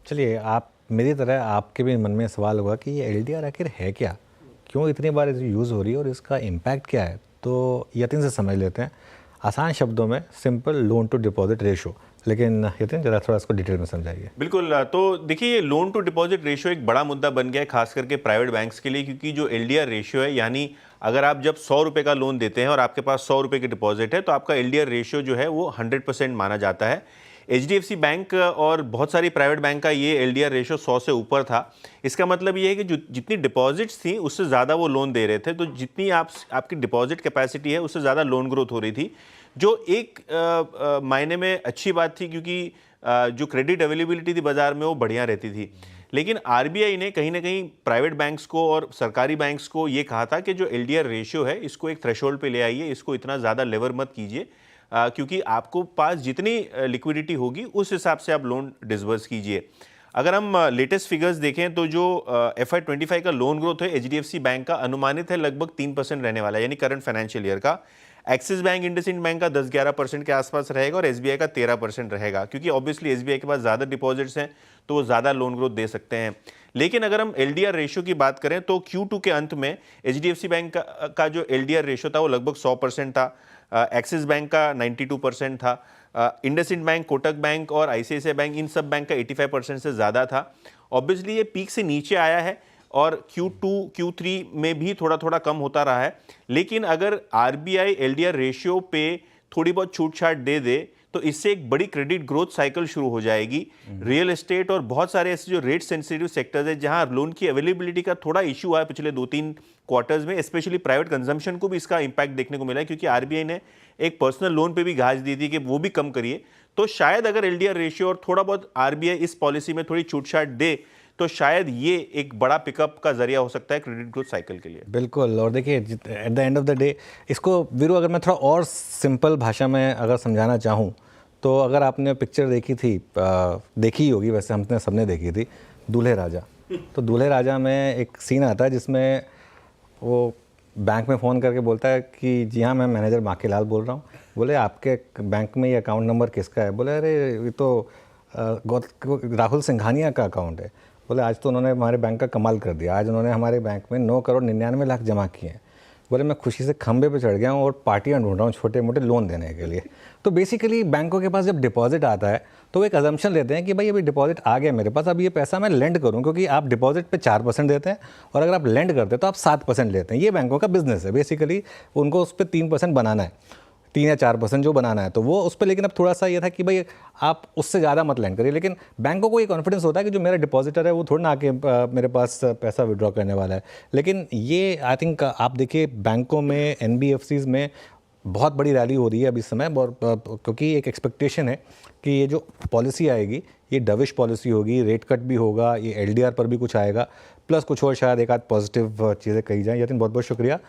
चलिए, आप मेरी तरह आपके भी मन में सवाल होगा कि ये LDR आखिर है क्या, क्यों इतनी बार यूज़ हो रही है और इसका इम्पैक्ट क्या है। तो यतिन से समझ लेते हैं आसान शब्दों में, simple loan to deposit ratio. लेकिन यतिन जरा थोड़ा इसको डिटेल में समझाइए। बिल्कुल, तो देखिए ये लोन टू डिपॉजिट रेशियो एक बड़ा मुद्दा बन गया है खास करके प्राइवेट बैंक्स के लिए, क्योंकि जो LDR रेशियो है, यानी अगर आप जब 100 रुपये का लोन देते हैं और आपके पास 100 रुपये की डिपॉजिट है, तो आपका LDR रेशियो जो है वो 100% माना जाता है। HDFC बैंक और बहुत सारी प्राइवेट बैंक का ये LDR रेशो 100 से ऊपर था। इसका मतलब ये है कि जो जितनी डिपॉजिट्स थी उससे ज़्यादा वो लोन दे रहे थे, तो जितनी आपकी डिपॉजिट कैपेसिटी है उससे ज़्यादा लोन ग्रोथ हो रही थी, जो एक मायने में अच्छी बात थी, क्योंकि जो क्रेडिट अवेलेबिलिटी थी बाजार में वो बढ़िया रहती थी। लेकिन RBI ने कहीं ना कहीं प्राइवेट बैंक्स को और सरकारी बैंक्स को ये कहा था कि जो LDR रेशियो है इसको एक थ्रेशोल्ड पे ले आइए, इसको इतना ज़्यादा लेवर मत कीजिए, क्योंकि आपको पास जितनी लिक्विडिटी होगी उस हिसाब से आप लोन डिसबर्स कीजिए। अगर हम लेटेस्ट फिगर्स देखें तो जो FY25 का लोन ग्रोथ है HDFC बैंक का अनुमानित है लगभग 3% रहने वाला है, यानी करंट फाइनेंशियल ईयर का। एक्सिस बैंक, इंडसइंड बैंक का 10-11% के आसपास रहेगा और SBI का 13% रहेगा, क्योंकि ऑब्वियसली SBI के पास ज़्यादा डिपॉजिट्स हैं तो वो ज़्यादा लोन ग्रोथ दे सकते हैं। लेकिन अगर हम LDR रेशियो की बात करें तो Q2 के अंत में HDFC बैंक का जो LDR रेशियो था वो लगभग 100% था, एक्सिस बैंक का 92% था, इंडसइंड बैंक, कोटक बैंक और ICICI बैंक, इन सब बैंक का 85% से ज़्यादा था। ऑब्वियसली ये पीक से नीचे आया है और Q2, Q3 में भी थोड़ा थोड़ा कम होता रहा है। लेकिन अगर RBI LDR रेशियो पे थोड़ी बहुत छूट छाट दे दे तो इससे एक बड़ी क्रेडिट ग्रोथ साइकिल शुरू हो जाएगी। रियल एस्टेट और बहुत सारे ऐसे जो रेट सेंसिटिव सेक्टर्स है जहां लोन की अवेलेबिलिटी का थोड़ा इशू आया पिछले 2-3 क्वार्टर्स में, स्पेशली प्राइवेट कंजम्पशन को भी इसका इंपैक्ट देखने को मिला है, क्योंकि RBI ने एक पर्सनल लोन पे भी घास दी थी कि वो भी कम करिए। तो शायद अगर LDR रेशियो और थोड़ा बहुत RBI इस पॉलिसी में थोड़ी छूट छाट दे तो शायद ये एक बड़ा पिकअप का जरिया हो सकता है क्रेडिट ग्रोथ साइकिल के लिए। बिल्कुल। और देखिए at the end of the day इसको वीरू अगर मैं थोड़ा और सिंपल भाषा में अगर समझाना चाहूँ तो अगर आपने पिक्चर देखी थी, देखी होगी वैसे, हमने सबने देखी थी, दूल्हे राजा। तो दूल्हे राजा में एक सीन आता है जिसमें वो बैंक में फ़ोन करके बोलता है कि जी हाँ मैं मैनेजर माखीलाल बोल रहा हूँ। बोले आपके बैंक में ये अकाउंट नंबर किसका है? बोले अरे ये तो राहुल सिंघानिया का अकाउंट है। बोले आज तो उन्होंने हमारे बैंक का कमाल कर दिया, आज उन्होंने हमारे बैंक में 9,99,00,000 जमा किए हैं। बोले मैं खुशी से खंबे पे चढ़ गया हूँ और पार्टियाँ ढूंढ रहा हूँ छोटे मोटे लोन देने के लिए। तो बेसिकली बैंकों के पास जब डिपॉजिट आता है तो वो एक अजम्पशन लेते हैं कि भाई अभी डिपॉजिट आ गया मेरे पास, अब ये पैसा मैं लेंड करूँ, क्योंकि आप डिपॉजिट पे 4% देते हैं और अगर आप लेंड करते हैं तो आप 7% लेते हैं। ये बैंकों का बिजनेस है बेसिकली, उनको उस पर 3% बनाना है, 3 या 4% जो बनाना है तो वो उस पर। लेकिन अब थोड़ा सा ये था कि भाई आप उससे ज़्यादा मत लेंड करिए, लेकिन बैंकों को ये कॉन्फिडेंस होता है कि जो मेरा डिपॉजिटर है वो थोड़ा ना आके मेरे पास पैसा विड्रॉ करने वाला है। लेकिन ये आई थिंक आप देखिए बैंकों में, NBFCs में बहुत बड़ी रैली हो रही है अभी इस समय, और क्योंकि एक एक्सपेक्टेशन है कि ये जो पॉलिसी आएगी ये डविश पॉलिसी होगी, रेट कट भी होगा, ये LDR पर भी कुछ आएगा, प्लस कुछ और शायद एक आध पॉजिटिव चीज़ें कही जाएँ। यतिन बहुत बहुत शुक्रिया।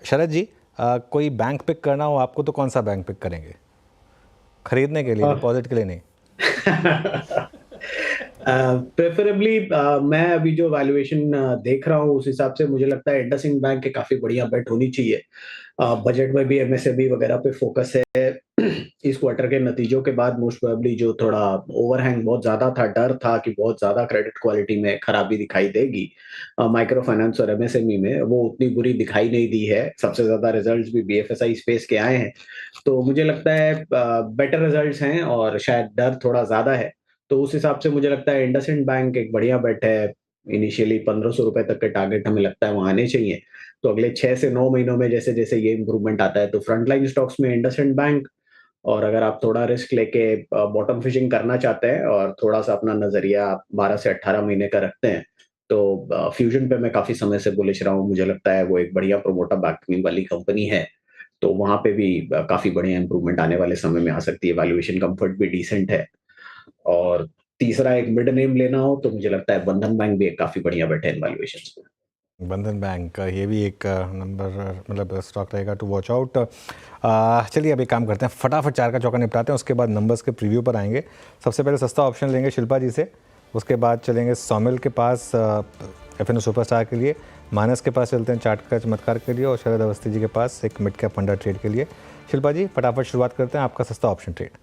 शरद जी, कोई बैंक पिक करना हो आपको तो कौन सा बैंक पिक करेंगे खरीदने के लिए, डिपॉजिट के लिए नहीं? प्रेफरेबली मैं अभी जो वैल्यूएशन देख रहा हूँ उस हिसाब से मुझे लगता है इंडसइंड बैंक की काफी बढ़िया बेट होनी चाहिए। बजट में भी MSME वगैरह पे फोकस है। इस क्वार्टर के नतीजों के बाद मोस्ट प्रोबेबली जो थोड़ा ओवरहैंग बहुत ज्यादा था, डर था कि बहुत ज्यादा क्रेडिट क्वालिटी में खराबी दिखाई देगी माइक्रो फाइनेंस और MSME में, वो उतनी बुरी दिखाई नहीं दी है। सबसे ज्यादा रिजल्ट्स भी BFSI स्पेस के आए हैं, तो मुझे लगता है बेटर रिजल्ट्स हैं और शायद डर थोड़ा ज्यादा है। तो उस हिसाब से मुझे लगता है इंडसइंड बैंक एक बढ़िया बेट है। इनिशियली 1500 रुपए तक के टारगेट हमें लगता है वहां आने चाहिए। तो अगले 6 से 9 महीनों में जैसे जैसे ये इंप्रूवमेंट आता है तो फ्रंटलाइन स्टॉक्स में इंडसइंड बैंक, और अगर आप थोड़ा रिस्क लेके बॉटम फिशिंग करना चाहते हैं और थोड़ा सा अपना नजरिया 12 से 18 महीने का रखते हैं तो फ्यूजन पे मैं काफी समय से बुलिश रहा हूँ। मुझे लगता है वो एक बढ़िया प्रोमोटर बैकिंग वाली कंपनी है, तो वहां पे भी काफी बढ़िया इंप्रूवमेंट आने वाले समय में आ सकती है। वैल्यूएशन कंफर्ट भी डिसेंट है। और तीसरा एक मिड नेम लेना हो तो मुझे लगता है बंधन बैंक भी एक काफी बढ़िया बेट है इन वैल्यूएशंस में। बंधन बैंक का ये भी एक नंबर मतलब स्टॉक रहेगा टू वॉच आउट। चलिए अभी काम करते हैं, फटाफट 4 का चौका निपटाते हैं, उसके बाद नंबर्स के प्रीव्यू पर आएंगे। सबसे पहले सस्ता ऑप्शन लेंगे शिल्पा जी से, उसके बाद चलेंगे सौमिल के पास FNO सुपरस्टार के लिए, मानस के पास चलते हैं चार्ट का चमत्कार के लिए, और शरद अवस्थी जी के पास एक मिड कैप फंडा ट्रेड के लिए। शिल्पा जी फटाफट शुरुआत करते हैं, आपका सस्ता ऑप्शन ट्रेड।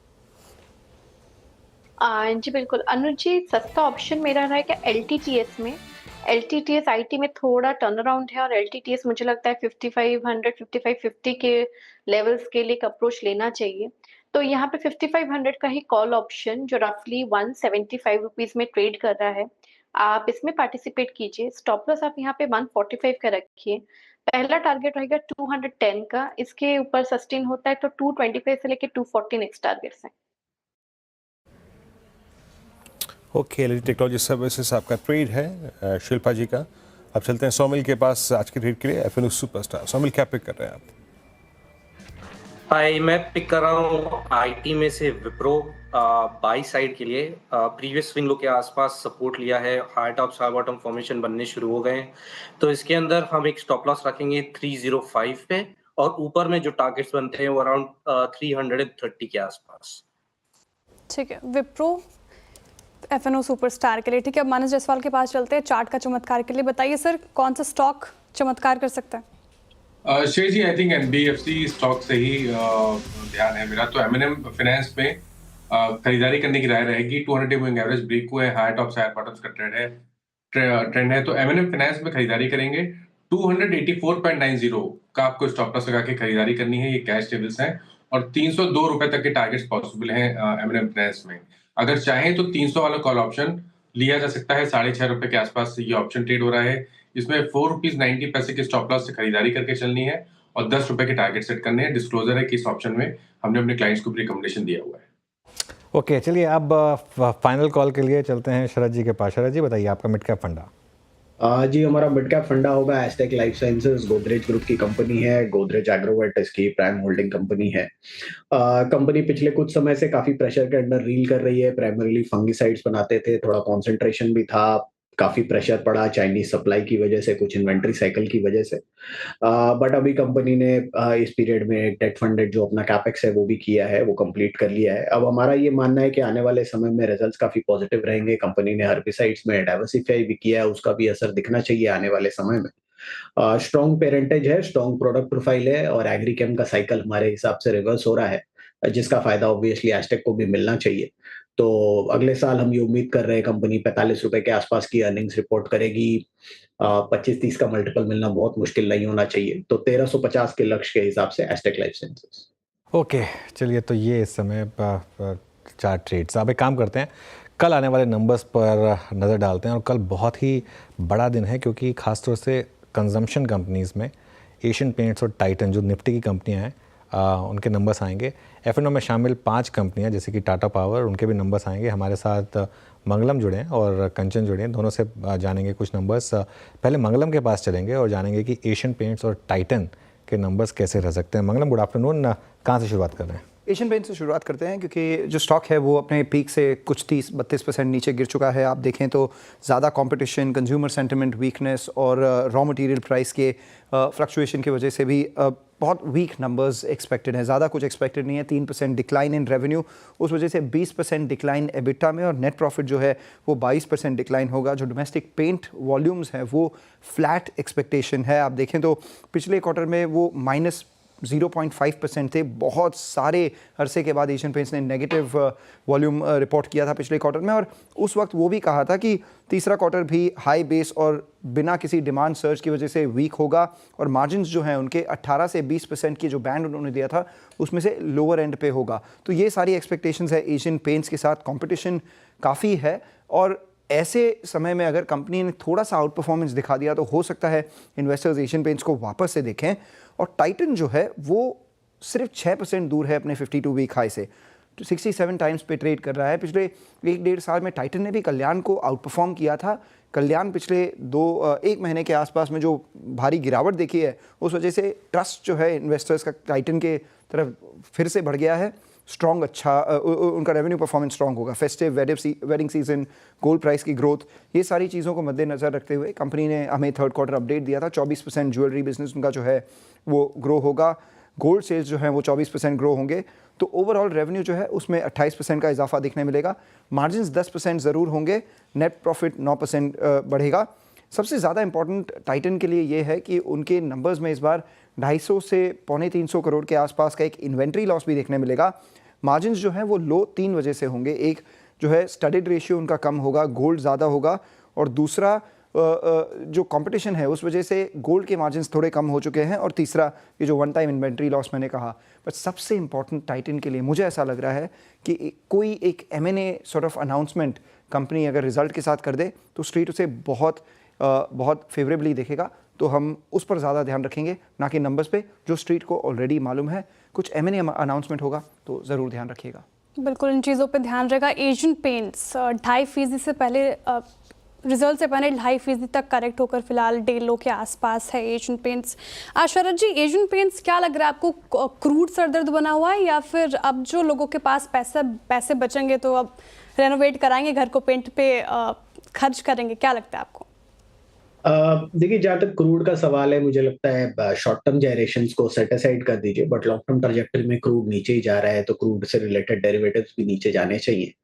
जी बिल्कुल अनुज जी, सस्ता ऑप्शन मेरा रहेगा LTTS में। LTTS IT में थोड़ा टर्न अराउंड है और LTTS मुझे लगता है 5500 5550 के लेवल्स के लिए एक अप्रोच लेना चाहिए। तो यहाँ पे 5500 का ही कॉल ऑप्शन जो रफली 175 रुपीज में ट्रेड कर रहा है, आप इसमें पार्टिसिपेट कीजिए। स्टॉप लॉस आप यहाँ पे 145 का रखिए। पहला टारगेट रहेगा 210 का, इसके ऊपर सस्टेन होता है तो 225 से लेके 240 नेक्स्ट टारगेट्स है। ओके, एलईडी टेक्नोलॉजी सर्विसेज आपका ट्रेड है शिल्पा जी का। अब चलते हैं सौमिल के पास आज के ट्रेड के लिए, एफएनओ सुपरस्टार। सौमिल, क्या पिक कर रहे हैं आप? हाय, मैं पिक कर रहा हूँ आईटी में से विप्रो बाई साइड के लिए। प्रीवियस स्विंग लो के आसपास सपोर्ट लिया है, high top high bottom formation बनने शुरू हो गए हैं, तो इसके अंदर हम एक स्टॉप लॉस रखेंगे 305 पे, और ऊपर में जो टारगेट्स बनते हैं वो अराउंड 330 के आसपास। ठीक है, विप्रो एफएनओ सुपरस्टार के लिए। ठीक है, अब मानस जायसवाल के पास चलते हैं चार्ट का चमत्कार के लिए। बताइए सर, कौन सा स्टॉक चमत्कार कर सकता है? शेर जी, आई थिंक एनबीएफसी स्टॉक से ही ध्यान है मेरा। तो एमएनएम फाइनेंस में खरीदारी करने की राय रहेगी। 200 मूविंग एवरेज ब्रेक हुए, हाई टॉप हाई बॉटम्स का ट्रेंड है, तो एमएनएम फाइनेंस में खरीदारी करेंगे। 284.90 का आपको स्टॉप लॉस लगा के खरीदारी करनी है, ये कैश टेबल्स हैं, और 302 रुपए तक के टारगेट्स पॉसिबल हैं एमएनएम फाइनेंस में। अगर चाहें तो 300 वाला कॉल ऑप्शन लिया जा सकता है, 6.5 रुपए के आसपास ये ऑप्शन ट्रेड हो रहा है। इसमें 4 रुपीज 90 पैसे के स्टॉप लॉस से खरीदारी करके चलनी है और 10 रुपए के टारगेट सेट करने हैं। डिस्क्लोजर है कि इस ऑप्शन में हमने अपने क्लाइंट्स को भी रिकमेंडेशन दिया हुआ है। ओके, चलिए अब फाइनल कॉल के लिए चलते हैं शरद जी के पास। शरद जी, बताइए आपका मिड कैप फंडा। जी, हमारा मिड कैप फंडा होगा asterisk life sciences, Godrej group की कंपनी है। गोदरेज एग्रोवेट इसकी प्राइम होल्डिंग कंपनी है। कंपनी पिछले कुछ समय से काफी प्रेशर के अंडर रील कर रही है। प्राइमरीली फंगिसाइड्स बनाते थे, थोड़ा कॉन्सेंट्रेशन भी था, काफी प्रेशर पड़ा चाइनीज सप्लाई की वजह से, कुछ इन्वेंट्री साइकिल की वजह से। बट अभी कंपनी ने इस पीरियड में डेट फंडेड जो अपना कैपेक्स है वो भी किया है, वो कंप्लीट कर लिया है। अब हमारा ये मानना है कि आने वाले समय में रिजल्ट्स काफी पॉजिटिव रहेंगे। कंपनी ने हर्बिसाइड्स में डाइवर्सिफाई भी किया है, उसका भी असर दिखना चाहिए आने वाले समय में। स्ट्रॉन्ग पेरेंटेज है, स्ट्रॉन्ग प्रोडक्ट प्रोफाइल है, और एग्रीकेम का साइकिल हमारे हिसाब से रिवर्स हो रहा है, जिसका फायदा ऑब्वियसली एस्टेक को भी मिलना चाहिए। तो अगले साल हम ये उम्मीद कर रहे हैं कंपनी 45 रुपए के आसपास की अर्निंग्स रिपोर्ट करेगी। 25-30 का मल्टीपल मिलना बहुत मुश्किल नहीं होना चाहिए। तो 1350 के लक्ष्य के हिसाब से एस्टेक लाइफ साइंसेज। ओके, चलिए, तो ये इस समय चार ट्रेड्स। अब एक काम करते हैं, कल आने वाले नंबर्स पर नज़र डालते हैं। और कल बहुत ही बड़ा दिन है, क्योंकि खासतौर से कंजम्पशन कंपनीज़ में एशियन पेंट्स और टाइटन जो निफ्टी की कंपनियां हैं उनके नंबर्स आएंगे। एफएनओ में शामिल 5 कंपनियां जैसे कि टाटा पावर, उनके भी नंबर्स आएंगे। हमारे साथ मंगलम जुड़े हैं और कंचन जुड़े हैं, दोनों से जानेंगे कुछ नंबर्स। पहले मंगलम के पास चलेंगे और जानेंगे कि एशियन पेंट्स और टाइटन के नंबर्स कैसे रह सकते हैं। मंगलम, गुड आफ्टरनून, कहाँ से शुरुआत कर रहे हैं? एशियन पेंट से शुरुआत करते हैं, क्योंकि जो स्टॉक है वो अपने पीक से कुछ 30-32% नीचे गिर चुका है। आप देखें तो ज़्यादा कंपटीशन, कंज्यूमर सेंटिमेंट वीकनेस और रॉ मटेरियल प्राइस के फ्लक्चुएशन की वजह से भी बहुत वीक नंबर्स एक्सपेक्टेड हैं। ज़्यादा कुछ एक्सपेक्टेड नहीं है। 3% डिक्लाइन इन रेवेन्यू, उस वजह से 20% डिक्लाइन एबिटा में, और नेट प्रॉफिट जो है वो 22% डिक्लाइन होगा। जो डोमेस्टिक पेंट वॉल्यूम्स हैं वो फ्लैट एक्सपेक्टेशन है। आप देखें तो पिछले क्वार्टर में वो -0.5% थे। बहुत सारे अरसे के बाद एशियन पेंट्स ने नेगेटिव वॉल्यूम रिपोर्ट किया था पिछले क्वार्टर में, और उस वक्त वो भी कहा था कि तीसरा क्वार्टर भी हाई बेस और बिना किसी डिमांड सर्ज की वजह से वीक होगा, और मार्जिन्स जो हैं उनके 18 से 20% की जो बैंड उन्होंने दिया था उसमें से लोअर एंड पे होगा। तो ये सारी एक्सपेक्टेशंस है एशियन पेंट्स के साथ। कंपटीशन काफ़ी है, और ऐसे समय में अगर कंपनी ने थोड़ा सा आउट परफॉर्मेंस दिखा दिया तो हो सकता है इन्वेस्टर्स एशियन पेंट्स को वापस से देखें। और टाइटन जो है वो सिर्फ 6% दूर है अपने 52 वीक हाई से, 67 टाइम्स पे ट्रेड कर रहा है। पिछले 1-1.5 साल में टाइटन ने भी कल्याण को आउट परफॉर्म किया था। कल्याण पिछले 1 महीने के आसपास में जो भारी गिरावट देखी है, उस वजह से ट्रस्ट जो है इन्वेस्टर्स का टाइटन के तरफ फिर से बढ़ गया है। स्ट्रॉन्ग, अच्छा उनका रेवेन्यू परफॉर्मेंस स्ट्रॉन्ग होगा। Festive wedding season, gold price की ग्रोथ, ये सारी चीज़ों को मद्देनज़र रखते हुए कंपनी ने हमें थर्ड क्वार्टर अपडेट दिया था। 24% ज्वेलरी बिजनेस उनका जो है वो ग्रो होगा। गोल्ड सेल्स जो है वो 24% ग्रो होंगे। तो ओवरऑल रेवेन्यू जो है उसमें 28% का इजाफा देखने मिलेगा। मार्जिन्स 10% ज़रूर होंगे। नेट प्रॉफिट 9% बढ़ेगा। सबसे ज़्यादा इंपॉर्टेंट टाइटन के लिए ये है कि उनके नंबर्स में इस बार 250 से 250 करोड़ के आसपास का एक इन्वेंट्री लॉस भी देखने मिलेगा। मार्जिन्स जो हैं वो लो 3 वजह से होंगे। एक जो है स्टडीड रेशियो उनका कम होगा, गोल्ड ज़्यादा होगा, और दूसरा जो कंपटीशन है उस वजह से गोल्ड के मार्जिन्स थोड़े कम हो चुके हैं, और तीसरा ये जो वन टाइम इन्वेंट्री लॉस मैंने कहा। बट सबसे इंपॉर्टेंट टाइटन के लिए मुझे ऐसा लग रहा है कि कोई एक M&A sort of announcement company अगर रिजल्ट के साथ कर दे तो स्ट्रीट उसे बहुत फेवरेबली देखेगा। तो हम उस पर ज़्यादा ध्यान रखेंगे, ना कि नंबर्स पे, जो स्ट्रीट को ऑलरेडी मालूम है। कुछ M&A अनाउंसमेंट होगा तो ज़रूर ध्यान रखिएगा। बिल्कुल इन चीज़ों पे ध्यान रहेगा। एशियन पेंट्स 2.5% से पहले रिजल्ट से पहले 2.5% तक करेक्ट होकर फिलहाल 1.5 लो के आसपास है एशियन पेंट्स। शरद जी, एशियन पेंट्स क्या लग रहा है आपको, क्रूड सरदर्द बना हुआ है या फिर अब जो लोगों के पास पैसे बचेंगे तो अब रेनोवेट कराएंगे घर को, पेंट पे खर्च करेंगे, क्या लगता है आपको? देखिए, जहाँ तक क्रूड का सवाल है, मुझे लगता है शॉर्ट टर्म जायरेशंस को सेट असाइड कर दीजिए, बट लॉन्ग टर्म ट्रैजेक्टरी में क्रूड नीचे ही जा रहा है, तो क्रूड से रिलेटेड डेरिवेटिव्स भी नीचे जाने चाहिए।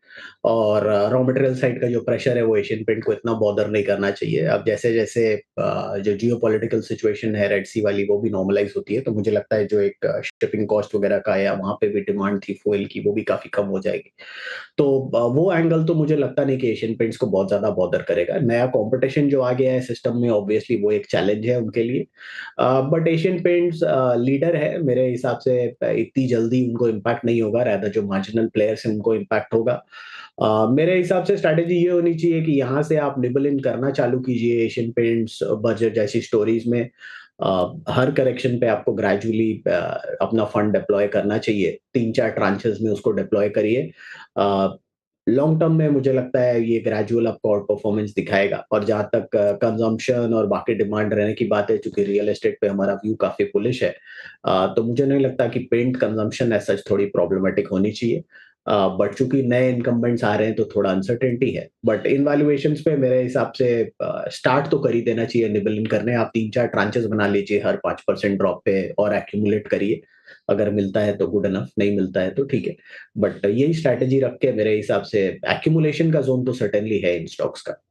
और रॉ मटेरियल साइड का जो प्रेशर है वो एशियन पेंट को इतना बॉदर नहीं करना चाहिए। अब जैसे जैसे जो जियोपॉलिटिकल सिचुएशन है रेड सी वाली वो भी नॉर्मलाइज होती है, तो मुझे लगता है जो एक शिपिंग कॉस्ट वगैरह का या वहां पे भी डिमांड थी फ्यूल की वो भी काफी कम हो जाएगी। तो वो एंगल तो मुझे लगता नहीं कि एशियन पेंट्स को बहुत ज्यादा बॉदर करेगा। नया कंपटीशन जो आ गया है सिस्टम में, ऑब्वियसली वो एक चैलेंज है उनके लिए, बट एशियन पेंट्स लीडर है मेरे हिसाब से, इतनी जल्दी उनको इम्पैक्ट नहीं होगा, रादर जो मार्जिनल प्लेयर्स हैं उनको इम्पैक्ट होगा। मेरे हिसाब से स्ट्रैटेजी ये होनी चाहिए कि यहाँ से आप निबल इन करना चालू कीजिए एशियन पेंट्स बजट जैसी स्टोरीज में। हर करेक्शन पे आपको ग्रेजुअली अपना फंड डिप्लॉय करना चाहिए, 3-4 ट्रांचेस में उसको डिप्लॉय करिए। लॉन्ग टर्म में मुझे लगता है ये ग्रेजुअल आपको आउट परफॉर्मेंस दिखाएगा। और जहां तक कंजम्पशन और बाकी डिमांड रहने की बात है, चूंकि रियल एस्टेट पे हमारा व्यू काफी बुलिश है, तो मुझे नहीं लगता कि पेंट कंजम्पशन एज सच थोड़ी प्रॉब्लमेटिक होनी चाहिए। बट चूंकि नए इनकम्बेंट्स आ रहे हैं तो थोड़ा अनसर्टेनिटी है, बट इन वैल्यूएशंस पे मेरे हिसाब से स्टार्ट तो कर ही देना चाहिए निबल इन करने। आप 3-4 ट्रांचेस बना लीजिए हर 5% ड्रॉप पे और एक्यूमुलेट करिए। अगर मिलता है तो गुड इनफ, नहीं मिलता है तो ठीक है, बट यही स्ट्रैटेजी रख के मेरे हिसाब से एक्यूमुलेशन का जोन तो सर्टेनली है इन स्टॉक्स का।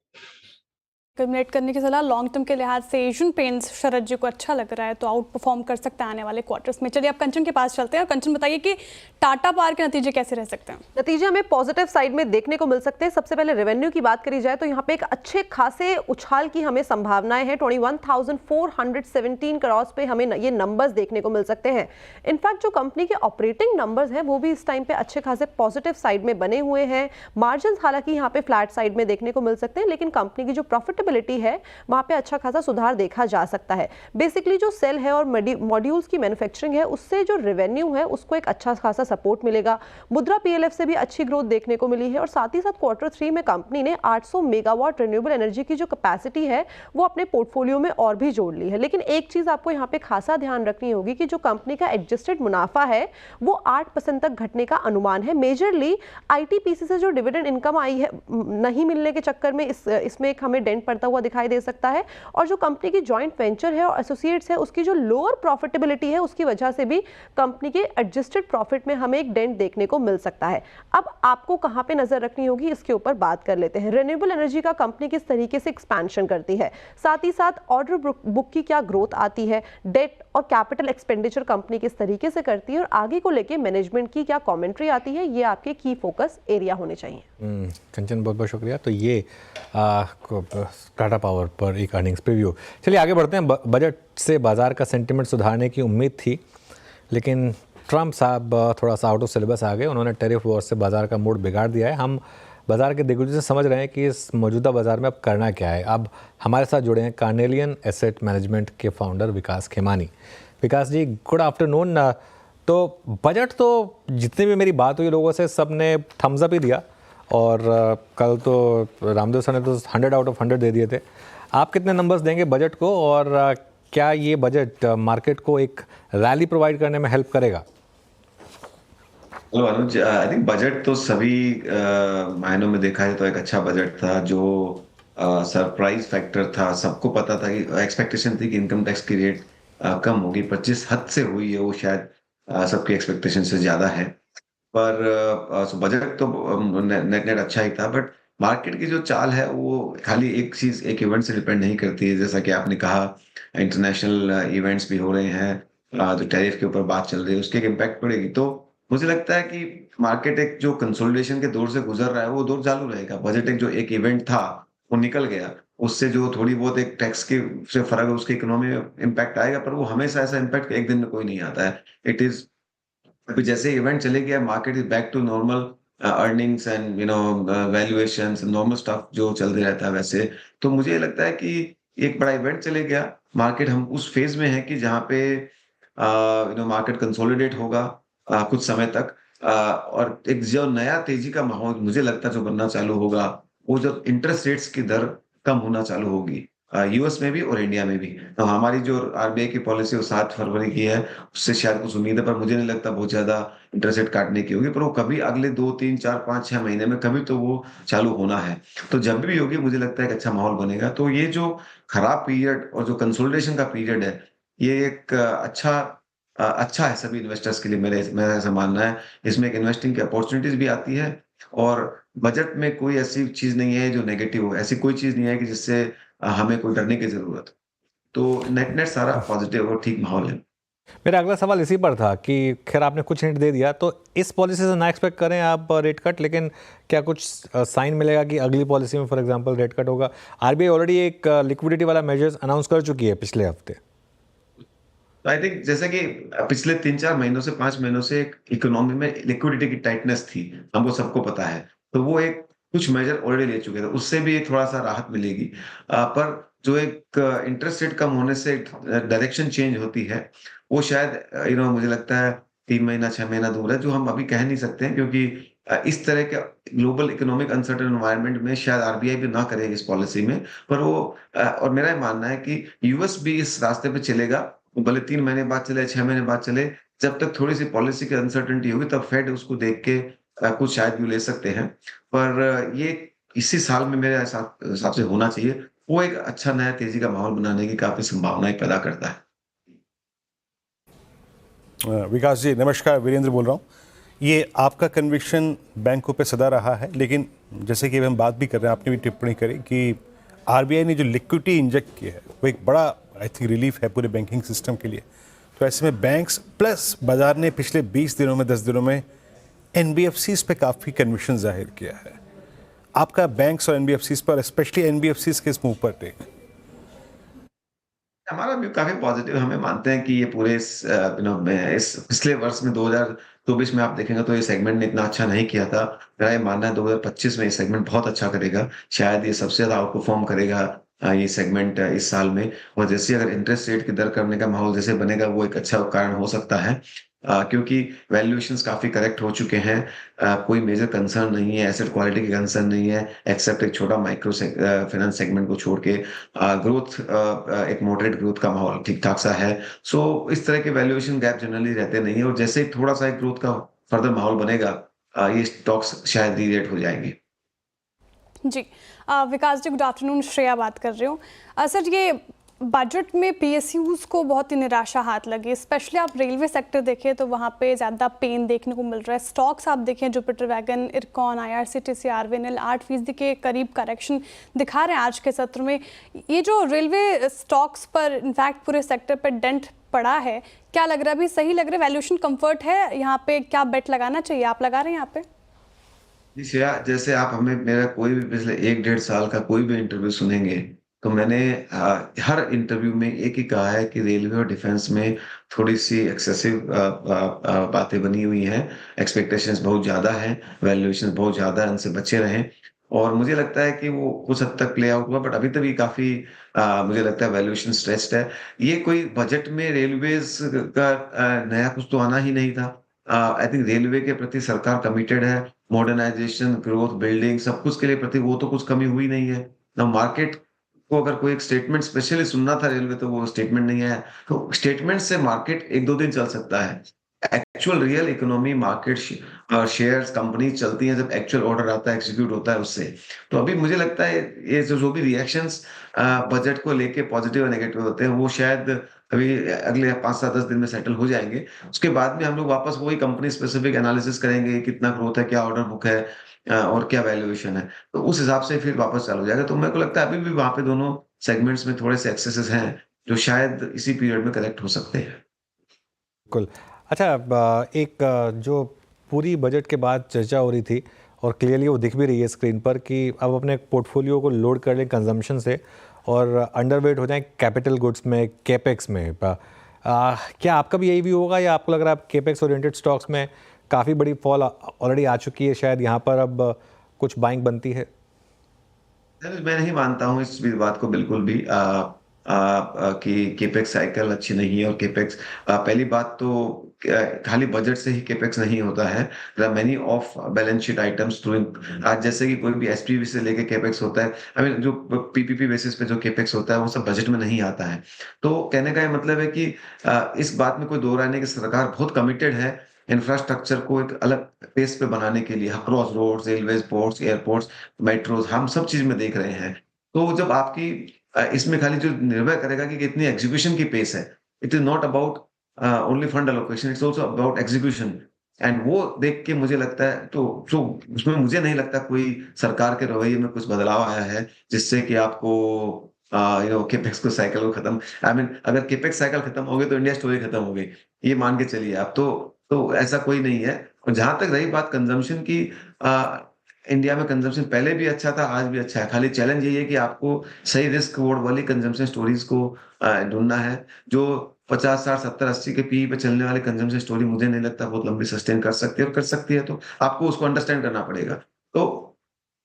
एक्यूमुलेट करने की सलाह लॉन्ग टर्म के लिहाज से एशियन पेंट्स शरद जी को अच्छा लग रहा है तो आउट परफॉर्म कर सकता है आने वाले क्वार्टर्स में। चलिए अब कंचन के पास चलते हैं और कंचन बताइए कि टाटा पावर के नतीजे कैसे रह सकते हैं? नतीजे हमें पॉजिटिव साइड में देखने को मिल सकते हैं। सबसे पहले रेवेन्यू की बात करी जाए तो यहाँ पे एक अच्छे खासे उछाल की हमें संभावनाएं हैं। 21,417 करोड़ पे हमें ये नंबर्स देखने को मिल सकते हैं। इनफैक्ट जो कंपनी के ऑपरेटिंग नंबर्स हैं वो भी इस टाइम पे अच्छे खासे पॉजिटिव साइड में बने हुए हैं। मार्जिन हालांकि यहाँ पे फ्लैट साइड में देखने को मिल सकते हैं, लेकिन कंपनी की जो प्रॉफिटेबिलिटी है वहां पे अच्छा खासा सुधार देखा जा सकता है। बेसिकली जो सेल है और मॉड्यूल्स की मैन्युफैक्चरिंग है उससे जो रेवेन्यू है उसको एक अच्छा खासा सपोर्ट मिलेगा। मुद्रा पीएलएफ से भी अच्छी ग्रोथ देखने को मिली है और साथ ही साथ Q3 में कंपनी ने 800 मेगावाट रिन्यूएबल एनर्जी की जो कैपेसिटी है वो अपने पोर्टफोलियो में और भी जोड़ ली है। लेकिन एक चीज आपको यहाँ पे खासा ध्यान रखनी होगी कि जो कंपनी का एडजस्टेड मुनाफा है वो 8% तक घटने का अनुमान है। मेजरली आईटीपीसी से जो डिविडेंड इनकम आई है नहीं मिलने के चक्कर में इसमें एक हमें डेंट पड़ता हुआ दिखाई दे सकता है, और जो कंपनी की जॉइंट वेंचर है और एसोसिएट्स है उसकी जो लोअर प्रॉफिटेबिलिटी है उसकी वजह से भी कंपनी के एडजस्टेड प्रॉफिट में हमें एक डेंट देखने को मिल सकता है। अब आपको कहां पे नजर रखनी होगी इसके ऊपर बात कर लेते हैं। रिन्यूएबल एनर्जी का कंपनी किस तरीके से एक्सपेंशन करती है, साथ ही साथ ऑर्डर बुक की क्या ग्रोथ आती है, डेट और कैपिटल एक्सपेंडिचर कंपनी किस तरीके से करती है और आगे को लेके मैनेजमेंट की क्या कमेंट्री आती है, ये आपके की फोकस एरिया होने चाहिए। कंचन बहुत बहुत शुक्रिया। तो ये टाटा पावर पर एक अर्निंग्स प्रीव्यू। चलिए आगे बढ़ते हैं। बजट से बाजार का सेंटिमेंट सुधारने की उम्मीद थी, लेकिन ट्रंप साहब थोड़ा सा आउट ऑफ सिलेबस आ गए। उन्होंने टैरिफ वॉर से बाजार का मूड बिगाड़ दिया है। हम बाजार के दिग्गजों से समझ रहे हैं कि इस मौजूदा बाजार में अब करना क्या है। अब हमारे साथ जुड़े हैं कार्नेलियन एसेट मैनेजमेंट के फाउंडर विकास खेमानी। विकास जी, गुड आफ्टरनून। तो बजट तो जितनी भी मेरी बात हुई लोगों से सब ने थम्स अप ही दिया, और कल तो रामदेव सर ने तो 100 आउट ऑफ 100 दे दिए थे। आप कितने नंबर्स देंगे बजट को, और क्या ये बजट मार्केट को एक रैली प्रोवाइड करने में हेल्प करेगा? Hello Anuj, I think budget तो सभी मायनों में देखा है तो एक अच्छा बजट था, जो सरप्राइज फैक्टर था। सबको पता था कि एक्सपेक्टेशन थी कि इनकम टैक्स की रेट कम होगी, 25 हद से हुई है वो, शायद सबकी एक्सपेक्टेशन से ज्यादा है। पर बजट तो नेट नेट अच्छा ही था, बट मार्केट की जो चाल है वो खाली एक चीज, एक इवेंट से डिपेंड नहीं करती है। जैसा कि आपने कहा, इंटरनेशनल इवेंट्स भी हो रहे हैं, जो टैरिफ के ऊपर बात चल रही है उसके एक इम्पैक्ट पड़ेगी। तो मुझे लगता है कि मार्केट एक जो कंसोलिडेशन के दौर से गुजर रहा है वो दौर चालू रहेगा। बजट एक जो एक इवेंट था वो निकल गया, उससे जो थोड़ी बहुत एक टैक्स के से फर्क है उसकी इकोनॉमी में इम्पैक्ट आएगा, पर वो हमेशा ऐसा इम्पैक्ट एक दिन में कोई नहीं आता है। इट इज अभी जैसे इवेंट चले गया, market is back to normal earnings and valuations, normal stuff जो चलते रहता है वैसे। तो मुझे लगता है कि एक बड़ा इवेंट चले गया, मार्केट हम उस फेज में है कि जहाँ पे मार्केट कंसोलिडेट होगा कुछ समय तक, और एक जो नया तेजी का माहौल मुझे लगता है जो बनना चालू होगा, वो जब इंटरेस्ट रेट्स की दर कम होना चालू होगी, यूएस में भी और इंडिया में भी। तो हमारी जो आरबीआई की पॉलिसी वो 7 फरवरी की है, उससे शायद कुछ उम्मीद है, पर मुझे नहीं लगता बहुत ज्यादा इंटरेस्ट रेट काटने की होगी, पर वो कभी अगले 2, 3, 4, 5, 6 महीने में कभी तो वो चालू होना है। तो जब भी होगी मुझे लगता है कि अच्छा माहौल बनेगा। तो ये जो खराब पीरियड और जो कंसोलिडेशन का पीरियड है, ये एक अच्छा है सभी इन्वेस्टर्स के लिए, मेरा ऐसा मानना है। इसमें एक इन्वेस्टिंग की अपॉर्चुनिटीज भी आती है, और बजट में कोई ऐसी चीज नहीं है जो नेगेटिव हो, ऐसी कोई चीज नहीं है कि जिससे हमें कोई डरने की जरूरत हो। तो नेट नेट सारा पॉजिटिव और ठीक माहौल है। मेरा अगला सवाल इसी पर था कि खैर आपने कुछ हिंट दे दिया, तो इस पॉलिसी से ना एक्सपेक्ट करें आप रेट कट, लेकिन क्या कुछ साइन मिलेगा कि अगली पॉलिसी में फॉर एग्जांपल रेट कट होगा? आरबीआई ऑलरेडी एक लिक्विडिटी वाला मेजर्स अनाउंस कर चुकी है पिछले हफ्ते। तो आई थिंक जैसे कि पिछले 3-4 महीनों से 5 महीनों से इकोनॉमी में लिक्विडिटी की टाइटनेस थी, हमको सबको पता है। तो वो एक कुछ मेजर ऑलरेडी ले चुके थे, उससे भी थोड़ा सा राहत मिलेगी। पर जो एक इंटरेस्ट रेट कम होने से डायरेक्शन चेंज होती है, वो शायद मुझे लगता है 3 महीना 6 महीना दूर है, जो हम अभी कह नहीं सकते हैं, क्योंकि इस तरह के ग्लोबल इकोनॉमिक अनसर्टेन एनवायरनमेंट में शायद आरबीआई भी ना करे इस पॉलिसी में। पर वो और मेरा ये मानना है कि यूएस भी इस रास्ते पे चलेगा, वो भले 3 महीने बाद चले, 6 महीने बाद चले, जब तक थोड़ी सी पॉलिसी की अनसर्टेनिटी होगी तब फेड उसको देख के कुछ शायद भी ले सकते हैं। पर ये इसी साल में मेरे हिसाब से होना चाहिए। वो एक अच्छा नया तेजी का माहौल बनाने की काफी संभावनाएं पैदा करता है। विकास जी नमस्कार, वीरेंद्र बोल रहा हूँ। ये आपका कन्विक्शन बैंकों पे सदा रहा है, लेकिन जैसे कि हम बात भी कर रहे हैं, आपने भी टिप्पणी करी कि आरबीआई ने जो लिक्विडिटी इंजेक्ट की है वो एक बड़ा आई थिंक रिलीफ है पूरे बैंकिंग सिस्टम के लिए। तो ऐसे में बैंक्स प्लस बाजार ने पिछले 20 दिनों में 10 दिनों में एनबीएफसीज पे काफ़ी कन्विक्शन जाहिर किया है। आपका बैंक्स और एनबीएफसीज पर, स्पेशली एनबीएफसीज के इस मूव पर टेक? हमारा व्यू काफी पॉजिटिव। हमें मानते हैं कि ये पूरे इस पिछले वर्ष में 2024 में आप देखेंगे तो ये सेगमेंट ने इतना अच्छा नहीं किया था। मेरा ये मानना है 2025 में ये सेगमेंट बहुत अच्छा करेगा, शायद ये सबसे ज्यादा आउट परफॉर्म करेगा ये सेगमेंट इस साल में। और जैसे अगर इंटरेस्ट रेट की दर करने का माहौल जैसे बनेगा, वो एक अच्छा कारण हो सकता है, क्योंकि वैल्यूएशंस काफी करेक्ट हो चुके हैं। कोई मेजर कंसर्न नहीं है, एसेट क्वालिटी की कंसर्न नहीं है, एक्सेप्ट एक छोटा माइक्रो फाइनेंस सेगमेंट को छोड़ के। ग्रोथ एक मॉडरेट ग्रोथ का माहौल ठीक ठाक सा है। सो इस तरह के वैल्यूएशन गैप जनरली रहते नहीं है, और जैसे ही थोड़ा सा एक ग्रोथ का फर्दर माहौल बनेगा, ये स्टॉक्स शायद री-रेट हो जाएंगे। जी विकास जी, गुड आफ्टरनून, श्रेया बात कर रही हूँ। सर, ये बजट में पीएसयूज को बहुत ही निराशा हाथ लगी, स्पेशली आप रेलवे सेक्टर देखें तो वहाँ पे ज़्यादा पेन देखने को मिल रहा है। स्टॉक्स आप देखें, Jupiter wagon, IRCON, IRCTC, RVNL 8% के करीब करेक्शन दिखा रहे हैं आज के सत्र में। ये जो रेलवे स्टॉक्स पर इनफैक्ट पूरे सेक्टर पर डेंट पड़ा है, क्या लग रहा है, अभी सही लग रहा है, वैल्यूएशन कंफर्ट है यहाँ पे, क्या बेट लगाना चाहिए? आप लगा रहे हैं यहाँ पे? जी श्रेया, जैसे आप हमें मेरा कोई भी पिछले 1-1.5 साल का कोई भी इंटरव्यू सुनेंगे, तो मैंने हर इंटरव्यू में एक ही कहा है कि रेलवे और डिफेंस में थोड़ी सी एक्सेसिव बातें बनी हुई हैं, एक्सपेक्टेशंस बहुत ज़्यादा हैं, वैल्यूएशन बहुत ज़्यादा है, उनसे बचे रहें। और मुझे लगता है कि वो कुछ हद तक प्ले आउट हुआ, बट अभी तक भी काफ़ी मुझे लगता है वैल्यूएशन स्ट्रेच्ड है। ये कोई बजट में रेलवेज का नया कुछ तो आना ही नहीं था। आई थिंक रेलवे के प्रति सरकार कमिटेड है, मॉडर्नाइजेशन, ग्रोथ, बिल्डिंग, सब कुछ के लिए प्रति वो तो कुछ कमी हुई नहीं है ना। मार्केट को अगर कोई एक स्टेटमेंट स्पेशली सुनना था रेलवे, तो वो स्टेटमेंट नहीं है। तो स्टेटमेंट से मार्केट 1-2 दिन चल सकता है। Actual real economy, market shares, company चलती हैं जब एक्चुअल ऑर्डर आता है, एग्जीक्यूट होता है उससे। तो अभी मुझे लगता है ये जो भी रिएक्शंस बजट को लेके पॉजिटिव और नेगेटिव होते हैं, वो शायद अभी अगले 5-7-10 दिन में सेटल हो जाएंगे। उसके बाद में हम लोग वापस वही कंपनी स्पेसिफिक एनालिसिस करेंगे, कितना ग्रोथ है, क्या ऑर्डर बुक है और क्या वैल्यूएशन है, तो उस हिसाब से फिर वापस चालू हो जाएगा। तो मेरे को लगता है अभी भी वहां पे दोनों सेगमेंट्स में थोड़े से एक्सेसेस हैं जो शायद इसी पीरियड में करेक्ट हो सकते हैं। बिल्कुल। अच्छा, एक जो पूरी बजट के बाद चर्चा हो रही थी और क्लियरली वो दिख भी रही है स्क्रीन पर कि अब अपने पोर्टफोलियो को लोड कर लें कंजम्पशन से और अंडरवेट हो जाए कैपिटल गुड्स में, कैपेक्स में। क्या आपका भी यही व्यू होगा, या आपको लग रहा है कैपेक्स ओरिएंटेड स्टॉक्स में काफ़ी बड़ी फॉल ऑलरेडी आ चुकी है, शायद यहाँ पर अब कुछ बाइंग बनती है? मैं नहीं मानता हूँ इस बात को बिल्कुल भी। कि केपेक्स साइकिल अच्छी नहीं है और केपेक्स पहली बात तो खाली बजट से ही केपेक्स नहीं होता है। There are many of balance sheet items through आज जैसे कि कोई भी एसपीवी से लेके केपेक्स होता है, आई मीन जो पीपीपी बेसिस पे जो केपेक्स होता है वो सब बजट में नहीं आता है। तो कहने का ये मतलब है कि इस बात में कोई दो राय नहीं कि सरकार बहुत कमिटेड है इंफ्रास्ट्रक्चर को एक अलग पेस पे बनाने के लिए। Across roads, railways, ports, airports, metros, हम सब चीज में देख रहे हैं। तो जब आपकी इसमें खाली जो निर्भर करेगा कि कितनी एग्जीक्यूशन की पेस है, it is not about only fund allocation, it's also about execution. And वो देख के मुझे लगता है तो उसमें मुझे नहीं लगता कोई सरकार के रवैये में कुछ बदलाव आया है जिससे कि आपको केपेक्स को साइकिल को खत्म, आई मीन अगर केपेक्स साइकिल खत्म हो गई तो इंडिया स्टोरी खत्म हो गई, ये मान के चलिए आप। तो ऐसा कोई नहीं है। और जहां तक रही बात कंजम्पशन की, इंडिया में कंजम्पशन पहले भी अच्छा था, आज भी अच्छा है। खाली चैलेंज यही है कि आपको सही रिस्क रिवॉर्ड वाली कंजम्पशन स्टोरीज को ढूंढना है। जो 50, 60, 70, 80 के पीई पे चलने वाले कंजम्पशन स्टोरी मुझे नहीं लगता बहुत लंबी सस्टेन कर सकती है, और कर सकती है तो आपको उसको अंडरस्टैंड करना पड़ेगा। तो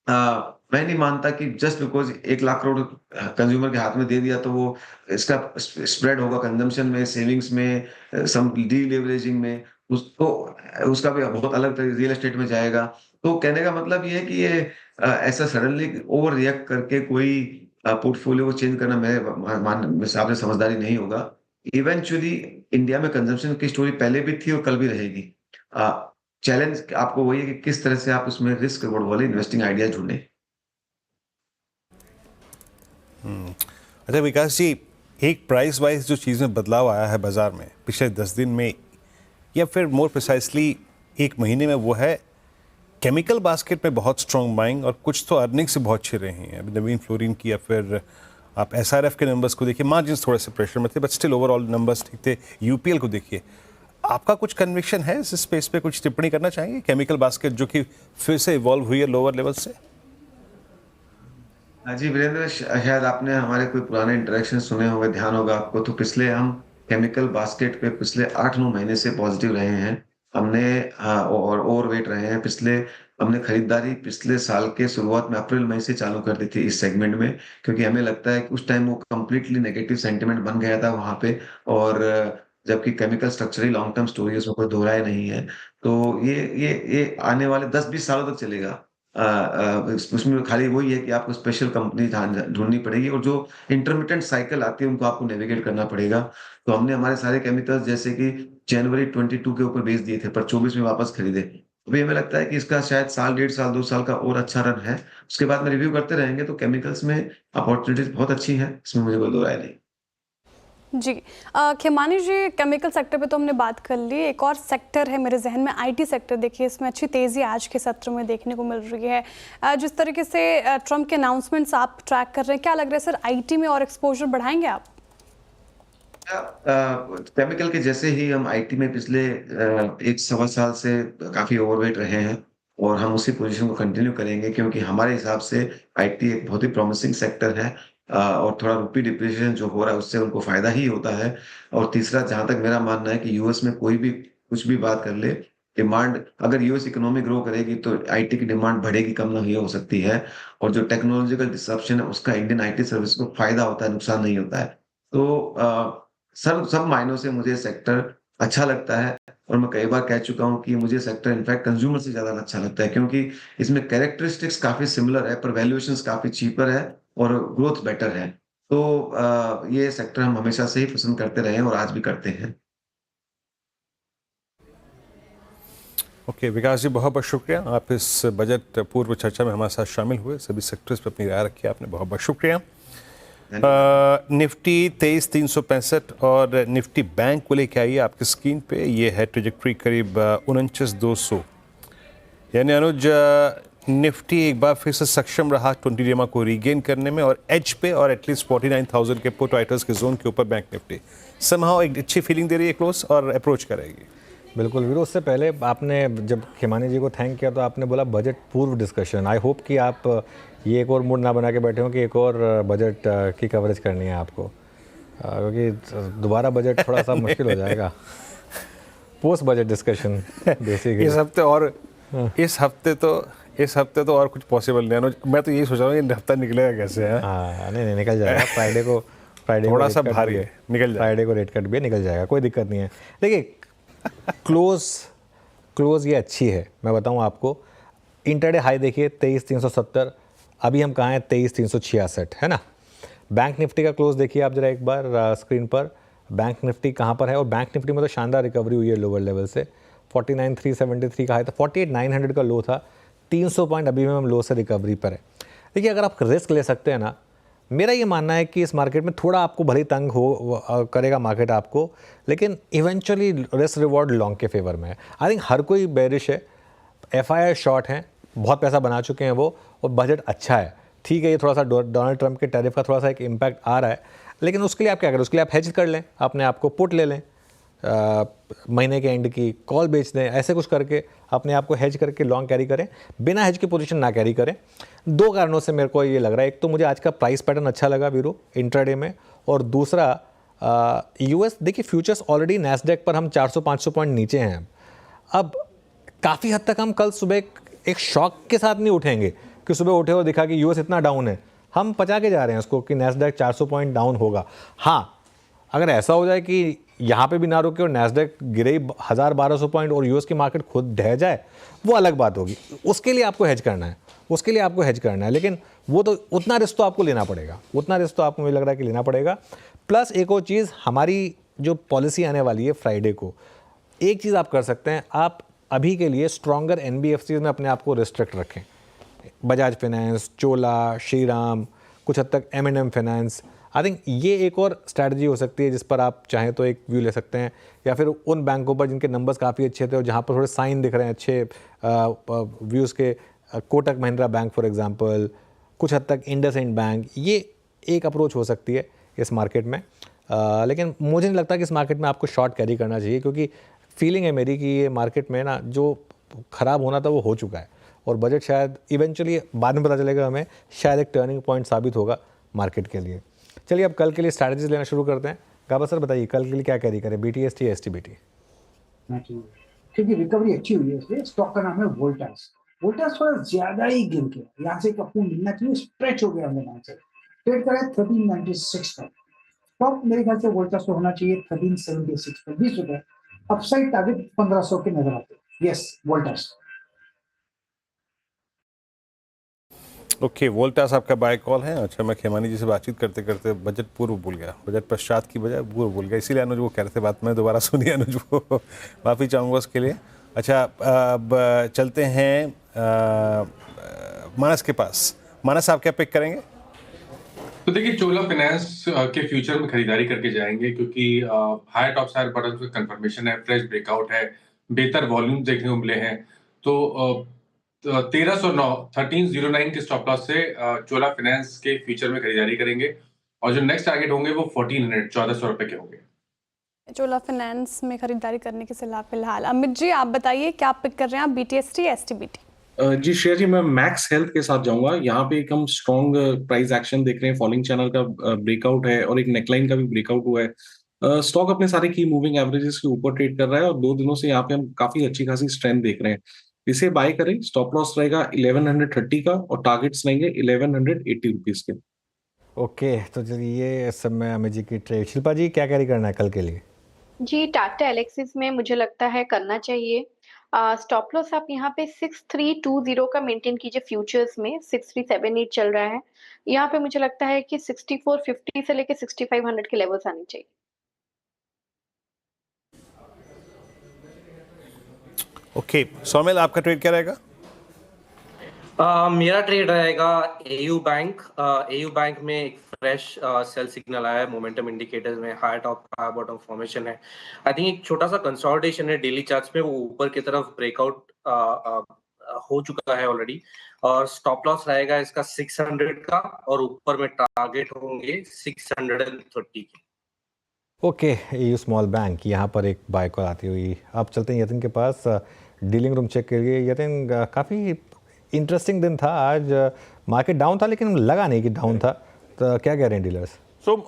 मैं नहीं मानता कि just because 1 lakh crore consumer के हाथ में दे दिया तो वो इसका स्प्रेड होगा कंजम्पशन में, सेविंग्स में, सम डी-लेवरेजिंग में, उसको उसका भी बहुत अलग रियल एस्टेट में जाएगा। तो कहने का मतलब ये है कि ये ऐसा सडनली ओवर रिएक्ट करके कोई पोर्टफोलियो को चेंज करना मेरे हिसाब से समझदारी नहीं होगा। इवेंचुअली इंडिया में कंजम्पशन की स्टोरी पहले भी थी और कल भी रहेगी। चैलेंज आपको वही है कि किस तरह से आप उसमें रिस्क रिवॉर्ड वाले इन्वेस्टिंग आइडिया ढूंढें। अच्छा विकास जी, एक प्राइस वाइज जो चीज़ में बदलाव आया है बाजार में पिछले 10 दिन में या फिर मोर प्रिसाइसली 1 महीने में, वो है केमिकल बास्केट में बहुत स्ट्रॉन्ग बाइंग और कुछ तो अर्निंग से बहुत अच्छे रहे हैं। अभी नवीन फ्लोरिन की या फिर आप एसआरएफ के नंबर्स को देखिए, मार्जिन्स थोड़े से प्रेशर में थे बट स्टिल ओवरऑल नंबर्स ठीक थे। यूपीएल को देखिए, आपका कुछ कन्विक्शन है इस स्पेस पे, कुछ टिप्पणी करना चाहेंगे? केमिकल बास्केट जो कि फिर से इवॉल्व हुई है लोअर लेवल से। जी वीरेंद्र, शायद आपने हमारे कोई पुराने इंटरेक्शन सुने होंगे, ध्यान होगा आपको, तो पिछले हम केमिकल बास्केट पे पिछले 8-9 महीने से पॉजिटिव रहे हैं। हमने और ओवरवेट रहे हैं। हमने खरीदारी पिछले साल के शुरुआत में अप्रैल मई से चालू कर दी थी इस सेगमेंट में, क्योंकि हमें लगता है कि उस टाइम वो कंप्लीटली नेगेटिव सेंटिमेंट बन गया था वहां पे, और जबकि chemical structurally long term story उसमें कोई दोहराए नहीं है। तो ये आने वाले 10-20 सालों तक चलेगा। उसमें खाली वही है कि आपको स्पेशल कंपनी ढूंढनी पड़ेगी और जो इंटरमिटेंट साइकिल आती है उनको आपको नेविगेट करना पड़ेगा। तो हमने हमारे सारे केमिकल्स जैसे कि जनवरी 22 के ऊपर बेच दिए थे पर 24 में वापस खरीदे। अभी हमें लगता है कि इसका शायद साल, 1.5 साल, 2 साल का और अच्छा रन है। उसके बाद में रिव्यू करते रहेंगे। तो केमिकल्स में अपॉर्चुनिटीज बहुत अच्छी हैं, इसमें मुझे कोई दो राय नहीं। जी खेमानी जी, केमिकल सेक्टर पे तो हमने बात कर ली। एक और सेक्टर है मेरे जहन में, आईटी सेक्टर। देखिए इसमें अच्छी तेज़ी आज के सत्र में देखने को मिल रही है। जिस तरीके से ट्रम्प के अनाउंसमेंट्स आप ट्रैक कर रहे हैं, क्या लग रहा है सर, आईटी में और एक्सपोजर बढ़ाएंगे आप? केमिकल के जैसे ही हम आईटी में पिछले 1-1.25 साल से काफी ओवरवेट रहे हैं और हम उसी पोजीशन को कंटिन्यू करेंगे, क्योंकि हमारे हिसाब से आईटी एक बहुत ही प्रॉमिसिंग सेक्टर है और थोड़ा रुपी डिप्रिसिएशन जो हो रहा है उससे उनको फायदा ही होता है। और तीसरा, जहां तक मेरा मानना है कि यूएस में कोई भी कुछ भी बात कर ले, डिमांड अगर यूएस इकोनॉमी ग्रो करेगी तो आईटी की डिमांड बढ़ेगी, कम नहीं हो सकती है। और जो टेक्नोलॉजिकल डिसरप्शन है उसका इंडियन आईटी सर्विस को फायदा होता है, नुकसान नहीं होता है। तो सब मायनों से मुझे सेक्टर अच्छा लगता है और मैं कई बार कह चुका हूं कि मुझे सेक्टर इनफैक्ट कंज्यूमर से ज्यादा अच्छा लगता है, क्योंकि इसमें कैरेक्टरिस्टिक्स काफी सिमिलर है पर वैल्यूएशंस काफी चीपर है और ग्रोथ बेटर है। तो ये सेक्टर हम हमेशा से ही पसंद करते रहे हैं और आज भी करते हैं। ओके विकास जी, बहुत बहुत शुक्रिया, आप इस बजट पूर्व चर्चा में हमारे साथ शामिल हुए, सभी सेक्टर्स पर अपनी राय रखी आपने, बहुत बहुत शुक्रिया। निफ्टी 23,365 और निफ्टी बैंक को लेके आइए आपकी स्क्रीन पे। ये है ट्रेजेक्ट्री करीब 49,200, यानी अनुज निफ्टी एक बार फिर से सक्षम रहा 20 डेमा को रीगेन करने में और एज पे और एटलीस्ट 49,000 के पुट राइटर्स के जोन के ऊपर बैंक निफ्टी समहाउ एक अच्छी फीलिंग दे रही है क्लोज और अप्रोच करेगी। बिल्कुल वीरो, उससे पहले आपने जब खेमानी जी को थैंक किया तो आपने बोला बजट पूर्व डिस्कशन। आई होप कि आप ये एक और मूड ना बना के बैठे हो कि एक और बजट की कवरेज करनी है आपको, क्योंकि दोबारा बजट थोड़ा सा मुश्किल हो जाएगा। पोस्ट बजट डिस्कशन बेसिकली इस हफ्ते तो और कुछ पॉसिबल नहीं है। मैं तो यही सोच रहा हूँ ये हफ्ता निकलेगा कैसे है। हाँ नहीं निकल जाएगा। फ्राइडे को फ्राइडे थोड़ा सा भारी है, निकल जाएगा। फ्राइडे को रेट कट भी है, निकल जाएगा, कोई दिक्कत नहीं है। देखिए क्लोज ये अच्छी है, मैं बताऊं आपको। इंटरडे हाई देखिए 23,370, अभी हम कहाँ हैं 23,366, है ना। बैंक निफ्टी का क्लोज देखिए आप जरा एक बार स्क्रीन पर, बैंक निफ्टी कहाँ पर है, और बैंक निफ्टी में तो शानदार रिकवरी हुई है लोअर लेवल से। 49,373 का हाई था, 48,900 का लो था, 300 पॉइंट अभी में हम लो से रिकवरी पर है। देखिए अगर आप रिस्क ले सकते हैं ना, मेरा ये मानना है कि इस मार्केट में थोड़ा आपको भले तंग करेगा मार्केट आपको, लेकिन इवेंचुअली रिस्क रिवॉर्ड लॉन्ग के फेवर में है। आई थिंक हर कोई बेरिश है, FII शॉर्ट हैं, बहुत पैसा बना चुके हैं वो, और बजट अच्छा है। ठीक है, ये थोड़ा सा डोनाल्ड ट्रंप के टैरिफ का थोड़ा सा एक इम्पैक्ट आ रहा है, लेकिन उसके लिए आप क्या करें, उसके लिए आप हेज कर लें अपने आप को, पुट ले लें, महीने के एंड की कॉल बेच दें, ऐसे कुछ करके अपने आप को हेज करके लॉन्ग कैरी करें, बिना हेज की पोजीशन ना कैरी करें। 2 कारणों से मेरे को ये लग रहा है, एक तो मुझे आज का प्राइस पैटर्न अच्छा लगा वीरो इंट्राडे में, और दूसरा US देखिए फ्यूचर्स ऑलरेडी नैस्डैक पर हम 400-500 पॉइंट नीचे हैं। अब काफ़ी हद तक हम कल सुबह एक शॉक के साथ नहीं उठेंगे कि सुबह उठे और दिखा कि US इतना डाउन है, हम पचा के जा रहे हैं उसको कि नैस्डैक 400 पॉइंट डाउन होगा। हाँ, अगर ऐसा हो जाए कि यहाँ पे भी ना रुके और नैस्डैक गिरे 1000-1200 पॉइंट और US की मार्केट खुद ढह जाए, वो अलग बात होगी। उसके लिए आपको हेज करना है, लेकिन वो तो उतना रिस्क तो आपको लेना पड़ेगा, मुझे लग रहा है कि लेना पड़ेगा। प्लस एक और चीज़, हमारी जो पॉलिसी आने वाली है फ्राइडे को, एक चीज़ आप कर सकते हैं, आप अभी के लिए स्ट्रॉन्गर NBFCs में अपने आप को रिस्ट्रिक्ट रखें। बजाज फाइनेंस, चोला, श्रीराम, कुछ हद तक M&M फाइनेंस। आई थिंक ये एक और स्ट्रैटेजी हो सकती है जिस पर आप चाहें तो एक व्यू ले सकते हैं, या फिर उन बैंकों पर जिनके नंबर्स काफ़ी अच्छे थे और जहाँ पर थोड़े साइन दिख रहे हैं अच्छे व्यूज़ के, Kotak Mahindra bank for example, कुछ हद तक इंडसइंड बैंक, ये एक अप्रोच हो सकती है इस मार्केट में। लेकिन मुझे नहीं लगता कि इस मार्केट में आपको शॉर्ट कैरी करना चाहिए, क्योंकि फीलिंग है मेरी कि ये मार्केट में ना जो ख़राब होना था वो हो चुका है, और बजट शायद इवेंचुअली बाद में पता चलेगा हमें, शायद एक टर्निंग पॉइंट साबित होगा मार्केट के लिए। चलिए अब कल के लिए स्ट्रैटेजीज लेना शुरू करते हैं। गाबा सर बताइए कल के लिए क्या कैरी करें, BTST या STBT? क्योंकि रिकवरी अच्छी हुई है, इसलिए स्टॉक का नाम है वोल्टास। वोल्टास थोड़ा ज्यादा ही गिर गया, यहाँ से कपूर मिलना चाहिए, स्ट्रेच हो गया हमने यहाँ से, ट्रेड करा है 1396 पर। स्टॉक मेरे ख्याल से वोल्टास को होना चाहिए 1376 पर, 20 रुपए। अपसाइड टारगेट 1500 के नजर आते हैं। यस, वोल्टास। ओके, वोल्टास आपका बाय कॉल है। अच्छा, मैं खेमानी जी से बातचीत करते करते बजट पूर्व भूल गया, बजट पश्चात की बजाय पूर्व भूल गया, इसीलिए अनुज वो कह रहे थे बात, मैं दोबारा सुनी अनुज वो, माफ़ी चाहूँगा उसके लिए। अच्छा, अब चलते हैं मानस के पास। मानस, आप क्या पिक करेंगे? तो देखिए, चोला फाइनेंस के फ्यूचर में खरीदारी करके जाएंगे, क्योंकि हाई टॉप साइड बटन पे कंफर्मेशन है, फ्रेश ब्रेकआउट है, बेहतर वॉल्यूम देखने को मिले हैं। तो 1309 के स्टॉप लॉस से चोला फाइनेंस के फ्यूचर में खरीदारी करेंगे, और जो नेक्स्ट टारगेट होंगे वो 1400 रुपए के होंगे। चोला फाइनेंस में खरीदारी करने की सलाह फिलहाल। अमित जी आप बताइए क्या पिक कर रहे हैं आप, BTST या STBT? जी शेयर जी, मैं मैक्स हेल्थ के साथ जाऊंगा। यहाँ पे एक हम स्ट्रॉन्ग प्राइस एक्शन देख रहे हैं, फॉलिंग चैनल का ब्रेकआउट है और एक नेकलाइन का भी ब्रेकआउट हुआ है। स्टॉक अपने सारे की मूविंग एवरेजेस के ऊपर ट्रेड कर रहा है, और 2 दिनों से यहाँ पे हम काफी अच्छी खासी स्ट्रेंथ देख रहे हैं। इसे बाय करें, स्टॉप लॉस रहेगा 1130 का और टारगेट्स रहेंगे 1180 रुपीज के। ओके, तो चलिए इस समय अमित जी की ट्रेड। शिल्पा जी क्या कैरी करना है कल के लिए? जी, टाटा एलेक्सिस में मुझे लगता है करना चाहिए। स्टॉप लॉस आप यहाँ पे 6320 का मेंटेन कीजिए, फ्यूचर्स में 6378 चल रहा है। यहाँ पे मुझे लगता है कि 6450 से लेके 6500 के लेवल्स आने चाहिए। ओके, सौमिल आपका ट्रेड क्या रहेगा? मेरा ट्रेड रहेगा AU बैंक में एक फ्रेश सेल सिग्नल आया है, मोमेंटम इंडिकेटर्स में high top high bottom formation है। आई थिंक एक छोटा सा कंसोलिडेशन है डेली चार्ट्स में, वो ऊपर की तरफ ब्रेकआउट हो चुका है ऑलरेडी, और स्टॉप लॉस रहेगा इसका 600 का, और ऊपर में टारगेट होंगे 630 के। ओके, AU स्मॉल बैंक, यहाँ पर एक बाय कॉल आती हुई। अब चलते हैं यतिन के पास डीलिंग रूम चेक के लिए। यतिन, काफ़ी इंटरेस्टिंग दिन था आज, मार्केट डाउन था लेकिन लगा नहीं कि डाउन था, तो क्या कह रहे हैं डीलर्स?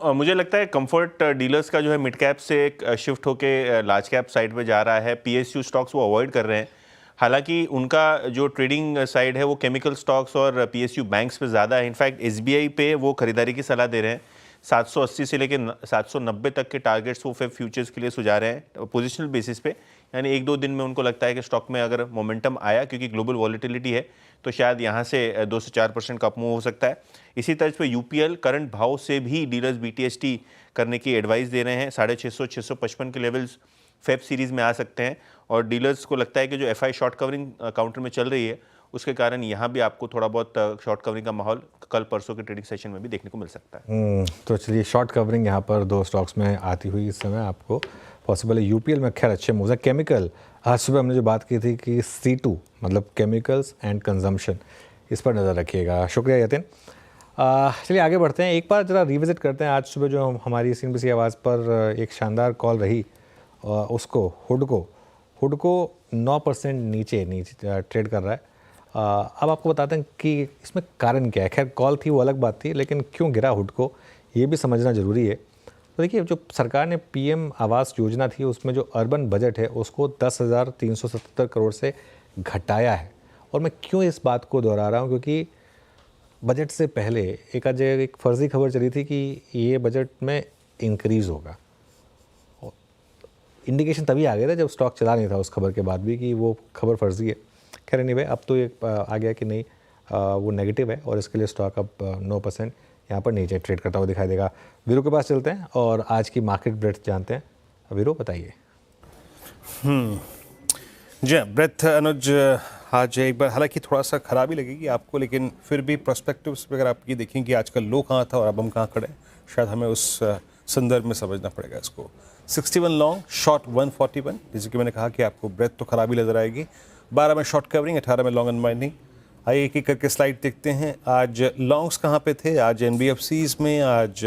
मुझे लगता है कंफर्ट डीलर्स का जो है मिड कैप से एक शिफ्ट होके लार्ज कैप साइड पे जा रहा है। PSU स्टॉक्स वो अवॉइड कर रहे हैं, हालांकि उनका जो ट्रेडिंग साइड है वो केमिकल स्टॉक्स और PSU बैंक्स पे ज़्यादा है। इनफैक्ट SBI पे वो खरीदारी की सलाह दे रहे हैं। 780 से लेकर 790 तक के टारगेट्स वो फेब फ्यूचर्स के लिए सुझा रहे हैं पोजिशनल बेसिस पे, यानी 1-2 दिन में उनको लगता है कि स्टॉक में अगर मोमेंटम आया, क्योंकि ग्लोबल वॉलिटिलिटी है, तो शायद यहाँ से 2 से 4% का अपमूव हो सकता है। इसी तर्ज पे यूपीएल करंट भाव से भी डीलर्स बीटीएसटी करने की एडवाइस दे रहे हैं। 650-655 के लेवल्स फेब सीरीज में आ सकते हैं, और डीलर्स को लगता है कि जो एफआई शॉर्ट कवरिंग काउंटर में चल रही है उसके कारण यहाँ भी आपको थोड़ा बहुत शॉर्ट कवरिंग का माहौल कल परसों के ट्रेडिंग सेशन में भी देखने को मिल सकता है। तो चलिए, शॉर्ट कवरिंग यहाँ पर 2 स्टॉक्स में आती हुई इस समय आपको पॉसिबल है। यूपीएल में खैर अच्छे मूव्स है। केमिकल, आज सुबह हमने जो बात की थी कि C2 मतलब केमिकल्स एंड कंजम्पशन, इस पर नज़र रखिएगा। शुक्रिया यतिन। चलिए आगे बढ़ते हैं, एक बार ज़रा रिविजिट करते हैं आज सुबह जो हमारी CNBC आवाज़ पर एक शानदार कॉल रही, उसको हुडको 9% नीचे ट्रेड कर रहा है। अब आपको बताते हैं कि इसमें कारण क्या है। खैर कॉल थी वो अलग बात थी, लेकिन क्यों गिरा हुडको ये भी समझना ज़रूरी है। तो देखिए, जो सरकार ने PM आवास योजना थी उसमें जो अर्बन बजट है उसको 10,377 करोड़ से घटाया है। और मैं क्यों इस बात को दोहरा रहा हूँ, क्योंकि बजट से पहले एक फर्जी खबर चली थी कि ये बजट में इंक्रीज़ होगा। इंडिकेशन तभी आ गया था जब स्टॉक चला नहीं था उस खबर के बाद भी कि वो खबर फर्जी है। खैर एनीवे, अब तो ये आ गया कि नहीं, वो नेगेटिव है, और इसके लिए स्टॉक अब 9% यहाँ पर नीचे ट्रेड करता हुआ दिखाई देगा। वीरू के पास चलते हैं और आज की मार्केट ब्रेथ जानते हैं। वीरू बताइए। जी ब्रेथ अनुज, आज एक बार हालांकि थोड़ा सा खराबी लगेगी आपको, लेकिन फिर भी प्रोस्पेक्टिव्स पे अगर आप ये देखें कि आज का लो कहाँ था और अब हम कहाँ खड़े हैं, शायद हमें उस संदर्भ में समझना पड़ेगा इसको। 61 लॉन्ग, शॉर्ट 141, जैसे कि मैंने कहा कि आपको ब्रेथ तो खराबी नजर आएगी। 12 में शॉर्ट कवरिंग, 18 में लॉन्ग अनवाइंडिंग। आइए एक एक करके स्लाइड देखते हैं। आज लॉन्ग्स कहाँ पे थे? आज NBFCs में, आज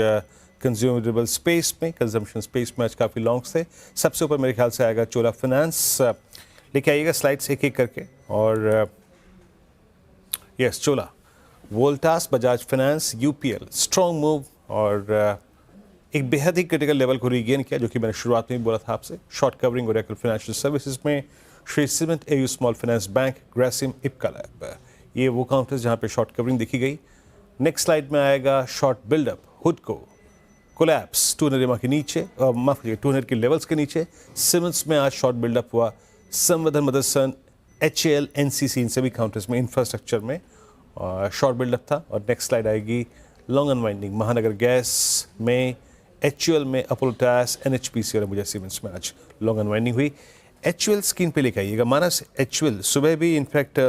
कंज्यूमर ड्यूरेबल स्पेस में, कंजम्पशन स्पेस में आज काफ़ी लॉन्ग्स थे। सबसे ऊपर मेरे ख्याल से आएगा चोला फाइनेंस। लेके आइएगा स्लाइड्स एक एक करके। और yes, Chola, Voltas, Bajaj finance, UPL strong move, और एक बेहद ही क्रिटिकल लेवल को रीगेन किया, जो कि मैंने शुरुआत में भी बोला था आपसे। Short covering Oracle financial services में Shree cement, AU small finance bank, Grasim, Ipca lab, ये वो काउंटर्स जहाँ पे शॉर्ट कवरिंग देखी गई। नेक्स्ट स्लाइड में आएगा शॉर्ट बिल्डअप, हुडको, कोलैप्स 200 के नीचे, माफ कीजिए 200 के लेवल्स के नीचे। सिमेंट्स में आज शॉर्ट बिल्डअप हुआ। संवर्धन मदरसन, HAL, NCC, इन सभी काउंटर्स में इंफ्रास्ट्रक्चर में शॉर्ट बिल्डअप था। और नेक्स्ट स्लाइड आएगी लॉन्ग अनवाइंडिंग, महानगर गैस में, HUL में, अपोलो टायर्स, NHPC और अंबुजा सीमेंट्स में आज लॉन्ग अनवाइंडिंग हुई। HUL स्क्रीन पे लेके आइएगा। मानस, HUL सुबह भी इनफैक्ट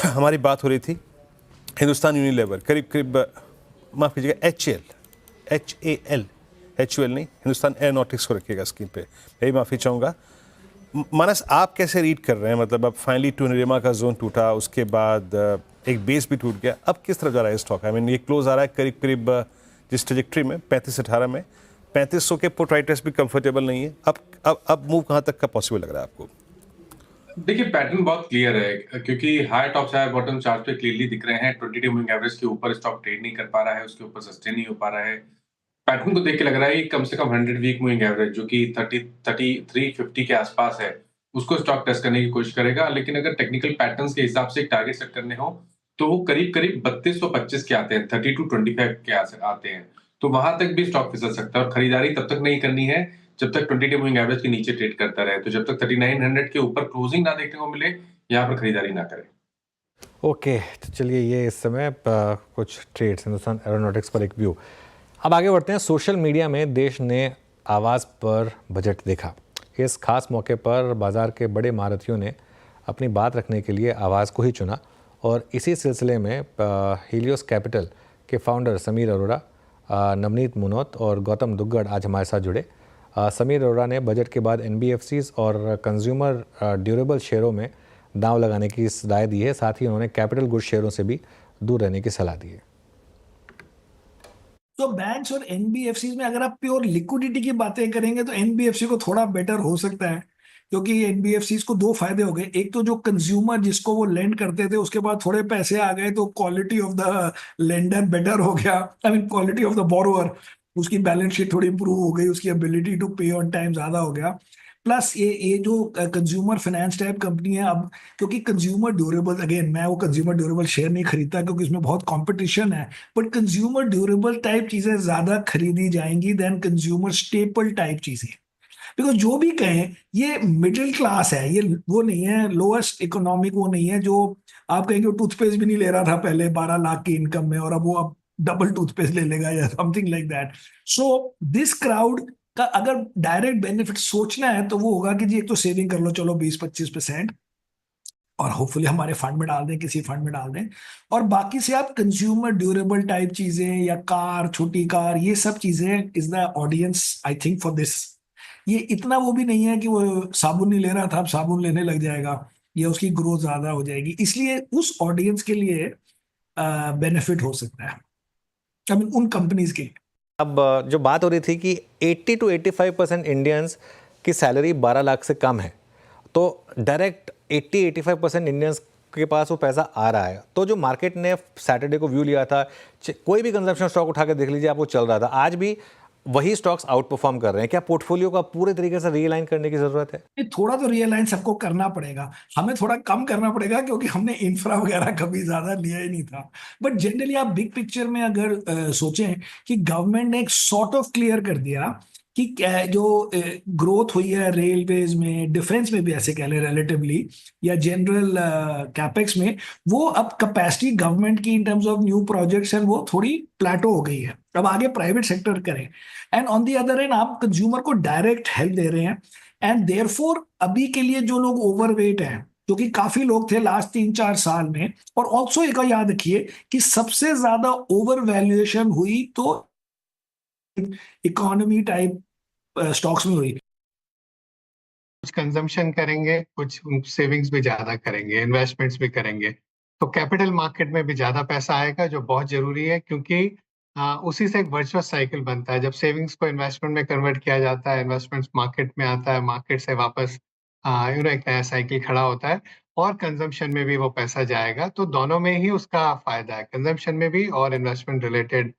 हमारी बात हो रही थी। हिंदुस्तान यूनिलीवर करीब माफ कीजिएगा, HAL, HUL नहीं, हिंदुस्तान एरोनॉटिक्स को रखिएगा स्क्रीन पे, यही माफ़ी चाहूँगा। मानस, आप कैसे रीड कर रहे हैं? मतलब अब फाइनली टूनरिमा का जोन टूटा, उसके बाद एक बेस भी टूट गया, अब किस तरफ जा रहा है स्टॉक? आई मीन ये क्लोज आ रहा है करीब जिस ट्रेजेक्ट्री में 35-18 में, 3500 के पुट राइटर्स भी कंफर्टेबल नहीं है। अब मूव कहाँ तक का पॉसिबल लग रहा है आपको? देखिए, पैटर्न बहुत क्लियर है, क्योंकि high top high bottom chart पे क्लियरली दिख रहे हैं। 22 मूविंग एवरेज के ऊपर स्टॉक ट्रेड नहीं कर पा रहा है, उसके ऊपर सस्टेन नहीं हो पा रहा है। पैटर्न को देख के लग रहा है कि कम से कम 100 वीक मूविंग एवरेज, जो कि 3350 के आसपास है, उसको स्टॉक टेस्ट करने की कोशिश करेगा। लेकिन अगर टेक्निकल पैटर्न्स के हिसाब से एक टारगेट सेट करने हो तो वो करीब 3225 के आते हैं, 3225 के आते हैं। तो वहां तक भी स्टॉक फिसल सकता है, और खरीदारी तब तक नहीं करनी है जब तक 22 मूविंग एवरेज के नीचे ट्रेड करता रहे। तो जब तक 3900 के ऊपर क्लोजिंग ना देखने को मिले, यहाँ पर खरीदारी ना करें। ओके, तो चलिए ये इस समय कुछ ट्रेड्स हिंदुस्तान एरोनॉटिक्स पर एक व्यू। अब आगे बढ़ते हैं। सोशल मीडिया में देश ने आवाज़ पर बजट देखा। इस खास मौके पर बाज़ार के बड़े महारथियों ने अपनी बात रखने के लिए आवाज़ को ही चुना, और इसी सिलसिले में हीलियोस कैपिटल के फाउंडर समीर अरोड़ा, नवनीत मुनोत और गौतम दुग्गड़ आज हमारे साथ जुड़े। समीर अरोड़ा ने बजट के बाद NBFCs और कंज्यूमर ड्यूरेबल शेयरों में दांव लगाने की राय दी है। साथ ही उन्होंने कैपिटल गुड शेयरों से भी दूर रहने की सलाह दी है। तो बैंक्स और NBFCs में अगर आप प्योर लिक्विडिटी की बातें करेंगे तो NBFC को थोड़ा बेटर हो सकता है, क्योंकि NBFCs को 2 फायदे हो गए। एक तो जो कंज्यूमर जिसको वो लेंड करते थे, उसके बाद थोड़े पैसे आ गए तो quality of the lender better हो गया, I mean quality of the borrower, उसकी बैलेंस शीट थोड़ी इंप्रूव हो गई, उसकी एबिलिटी टू पे ऑन टाइम ज्यादा हो गया। प्लस ये जो कंज्यूमर फाइनेंस टाइप कंपनी है अब, क्योंकि कंज्यूमर ड्यूरेबल, अगेन मैं वो कंज्यूमर ड्यूरेबल शेयर नहीं खरीदता क्योंकि इसमें बहुत कंपटीशन है, बट कंज्यूमर ड्यूरेबल टाइप चीजें ज्यादा खरीदी जाएंगी देन कंज्यूमर स्टेपल टाइप चीजें। बिकॉज जो भी कहें ये मिडिल क्लास है, ये वो नहीं है लोएस्ट इकोनॉमिक, वो नहीं है जो आप कहेंगे टूथपेस्ट भी नहीं ले रहा था पहले 12 लाख की इनकम में और अब वो अब डबल टूथपेस्ट ले लेगा या something like that. So this crowd का अगर डायरेक्ट बेनिफिट सोचना है तो वो होगा कि जी एक तो सेविंग कर लो चलो 20-25% और होपफुली हमारे फंड में डाल दें, किसी फंड में डाल दें, और बाकी से आप कंज्यूमर ड्यूरेबल टाइप चीजें या कार, छोटी कार, ये सब चीजें is the audience I think for this. ये इतना वो भी नहीं है कि वो साबुन नहीं ले रहा था अब साबुन लेने लग जाएगा या उसकी ग्रोथ ज्यादा हो जाएगी, इसलिए उस ऑडियंस के लिए बेनिफिट हो सकता है, आई मीन उन कंपनीज के। अब जो बात हो रही थी कि 80 to 85% इंडियंस की सैलरी 12 लाख से कम है, तो डायरेक्ट 80-85% इंडियंस के पास वो पैसा आ रहा है, तो जो मार्केट ने सैटरडे को व्यू लिया था, कोई भी कंजम्पशन स्टॉक उठा के देख लीजिए आप, वो चल रहा था, आज भी वही स्टॉक्स आउट परफॉर्म कर रहे हैं। क्या पोर्टफोलियो का पूरे तरीके से रीअलाइन करने की जरूरत है? थोड़ा तो रीअलाइन सबको करना पड़ेगा, हमें थोड़ा कम करना पड़ेगा क्योंकि हमने इंफ्रा वगैरह कभी ज्यादा लिया ही नहीं था, बट जनरली आप बिग पिक्चर में अगर सोचें कि गवर्नमेंट ने एक सॉर्ट ऑफ क्लियर कर दिया कि जो ग्रोथ हुई है रेलवेज में, डिफेंस में भी ऐसे कह लें रिलेटिवली, या जनरल कैपेक्स में, वो अब कैपेसिटी गवर्नमेंट की in terms of new projects है वो थोड़ी प्लेटो हो गई है, अब आगे प्राइवेट सेक्टर करें। And on the other and आप कंज्यूमर को डायरेक्ट हेल्प दे रहे हैं, एंड देयरफॉर अभी के लिए जो लोग ओवरवेट हैं, जो कि काफी लोग थे लास्ट 3-4 साल में, और ऑल्सो एक याद रखिए कि सबसे ज्यादा ओवर वैल्यूएशन हुई तो इकोनॉमी टाइप स्टॉक्स में हुई। कुछ कंजम्पशन करेंगे, कुछ सेविंग्स भी ज्यादा करेंगे, इन्वेस्टमेंट्स भी करेंगे, तो कैपिटल मार्केट में भी ज्यादा पैसा आएगा, जो बहुत जरूरी है, क्योंकि उसी से एक वर्चुअस साइकिल बनता है। जब सेविंग्स को इन्वेस्टमेंट में कन्वर्ट किया जाता है, इन्वेस्टमेंट्स मार्केट में आता है, मार्केट से वापस एक नया साइकिल खड़ा होता है, और कंजम्पशन में भी वो पैसा जाएगा, तो दोनों में ही उसका फायदा है, कंजम्पशन में भी और इन्वेस्टमेंट रिलेटेड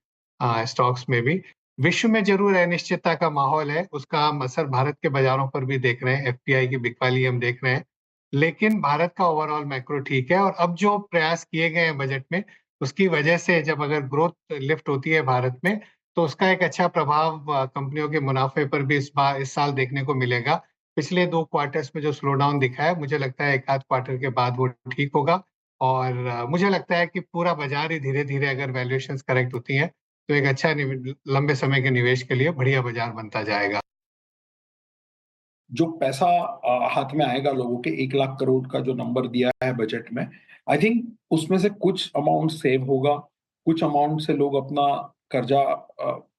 स्टॉक्स में भी। विश्व में जरूर अनिश्चितता का माहौल है, उसका हम असर भारत के बाजारों पर भी देख रहे हैं, एफपीआई की बिकवाली हम देख रहे हैं, लेकिन भारत का ओवरऑल मैक्रो ठीक है। और अब जो प्रयास किए गए हैं बजट में, उसकी वजह से जब अगर ग्रोथ लिफ्ट होती है भारत में, तो उसका एक अच्छा प्रभाव कंपनियों के मुनाफे पर भी इस साल देखने को मिलेगा। पिछले 2 क्वार्टर्स में जो स्लो डाउन दिखा है, मुझे लगता है 1 आध क्वार्टर के बाद वो ठीक होगा, और मुझे लगता है कि पूरा बाजार ही धीरे धीरे अगर वैल्यूएशंस करेक्ट होती हैं तो एक अच्छा लंबे समय के निवेश के लिए बढ़िया बाजार बनता जाएगा। जो पैसा हाथ में आएगा लोगों के 1 लाख करोड़ का जो नंबर दिया है बजट में, आई थिंक उसमें से कुछ अमाउंट सेव होगा, कुछ अमाउंट से लोग अपना कर्जा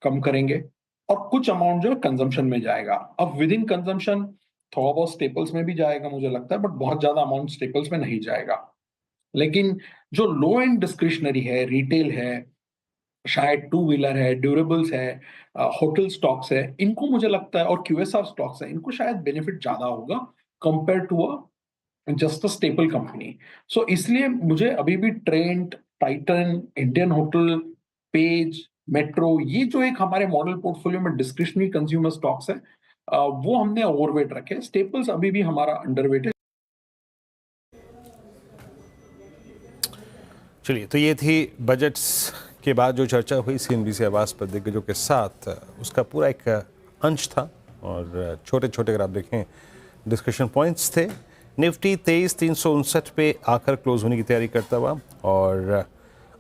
कम करेंगे, और कुछ अमाउंट जो है कंजम्पशन में जाएगा। अब विद इन कंजम्पशन थोड़ा बहुत स्टेपल्स में भी जाएगा मुझे लगता है, बट बहुत ज्यादा अमाउंट स्टेपल्स में नहीं जाएगा। लेकिन जो लो एंड डिस्क्रिशनरी है, रिटेल है, शायद 2 व्हीलर है, ड्यूरेबल्स है, होटल स्टॉक्स है, इनको मुझे लगता है, और क्यूएसआर स्टॉक्स है, इनको शायद बेनिफिट ज्यादा होगा compare to just a staple company. So इसलिए मुझे अभी भी Trent, Titan, Indian hotel, Page, Metro, ये जो एक हमारे मॉडल पोर्टफोलियो में डिस्क्रिशनरी कंज्यूमर स्टॉक्स है, वो हमने ओवरवेट रखे। स्टेपल्स अभी भी हमारा अंडरवेट है। चलिए, तो ये थी बजट्स के बाद जो चर्चा हुई सीएनबीसी आवाज़ पर दिग्गजों के साथ, उसका पूरा एक अंश था, और छोटे छोटे अगर आप देखें डिस्कशन पॉइंट्स थे। निफ्टी 23,359 पे आकर क्लोज होने की तैयारी करता हुआ, और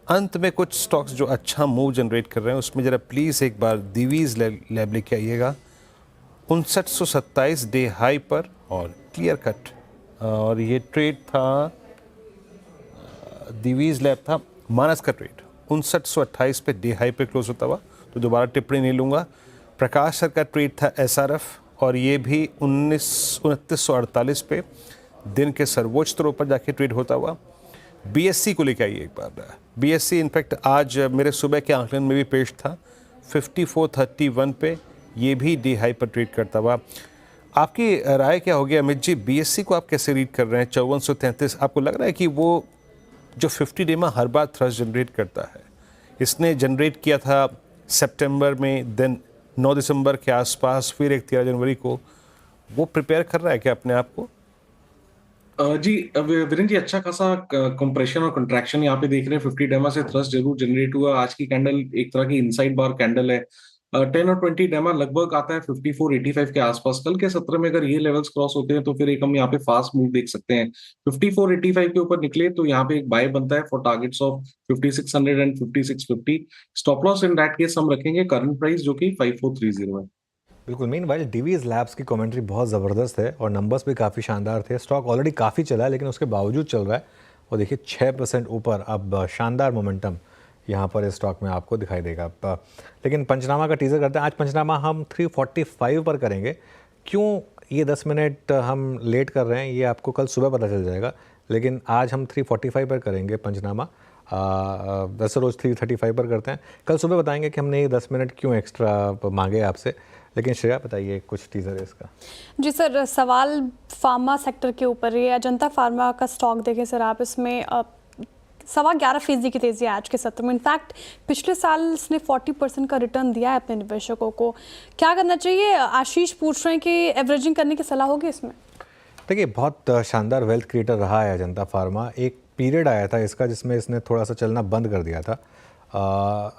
अंत में कुछ स्टॉक्स जो अच्छा मूव जनरेट कर रहे हैं उसमें ज़रा प्लीज़ एक बार दिवीज़ लैब लेके आइएगा। 5927 डे हाई पर और क्लियर कट, और ये ट्रेड था, दिवीज़ लैब था, मानस का ट्रेड 5928 पे डे हाई पे क्लोज होता हुआ, तो दोबारा टिप्पणी नहीं लूँगा। प्रकाश सर का ट्रेड था एसआरएफ, और ये भी 2948 पे दिन के सर्वोच्च स्तरों पर जाके ट्रेड होता हुआ। बीएससी को लेकर आइए एक बार। बीएससी इनफैक्ट आज मेरे सुबह के आंकलन में भी पेश था, 5431 पे, ये भी डे हाई पर ट्रेड करता हुआ। आपकी राय क्या होगी अमित जी, बीएससी को आप कैसे रीड कर रहे हैं? 5433, आपको लग रहा है कि वो जो 50 डे में हर बार थ्रस्ट जनरेट करता है, इसने जनरेट किया था सितंबर में, देन 9 दिसंबर के आसपास, फिर एक 13 जनवरी को, वो प्रिपेयर कर रहा है क्या अपने आप को? जी वीरेंद्र जी, अच्छा खासा कंप्रेशन और कंट्रैक्शन यहाँ पे देख रहे हैं। 50 डेमा से थ्रस्ट जरूर जनरेट हुआ। आज की कैंडल एक तरह की इनसाइड बार कैंडल है। 10 और 20 डेमा लगभग आता है 54-85 के आसपास। कल के सत्र में अगर ये लेवल्स क्रॉस होते हैं तो फिर एक हम यहाँ पे फास्ट मूव देख सकते हैं। 54-85 के ऊपर निकले तो यहाँ पे एक बाय बनता है for targets of 5600 and 5650। Stop loss in that case हम रखेंगे करंट प्राइस जो कि 5430 है। बिल्कुल। मीन वाइल डिवीज लैब्स की कमेंट्री बहुत ज़बरदस्त है और नंबर्स भी काफ़ी शानदार थे। स्टॉक ऑलरेडी काफ़ी चला है लेकिन उसके बावजूद चल रहा है और देखिए 6% ऊपर। अब शानदार मोमेंटम यहाँ पर इस स्टॉक में आपको दिखाई देगा। लेकिन पंचनामा का टीज़र करते हैं। आज पंचनामा हम 345 पर करेंगे। क्यों ये 10 मिनट हम लेट कर रहे हैं ये आपको कल सुबह पता चल जाएगा, लेकिन आज हम 345 पर करेंगे पंचनामा। वैसे रोज़ 335 पर करते हैं। कल सुबह बताएंगे कि हमने ये 10 मिनट क्यों एक्स्ट्रा मांगे आपसे। लेकिन श्रेया बताइए कुछ टीज़र है इसका। जी सर, सवाल फार्मा सेक्टर के ऊपर है। अजंता फार्मा का स्टॉक देखें सर आप, इसमें 11.25% की तेज़ी है आज के सत्र में। इनफैक्ट पिछले साल इसने 40% का रिटर्न दिया है अपने निवेशकों को। क्या करना चाहिए? आशीष पूछ रहे हैं कि एवरेजिंग करने की सलाह होगी इसमें। देखिए बहुत शानदार वेल्थ क्रिएटर रहा है अजंता फार्मा। एक पीरियड आया था इसका जिसमें इसने थोड़ा सा चलना बंद कर दिया था,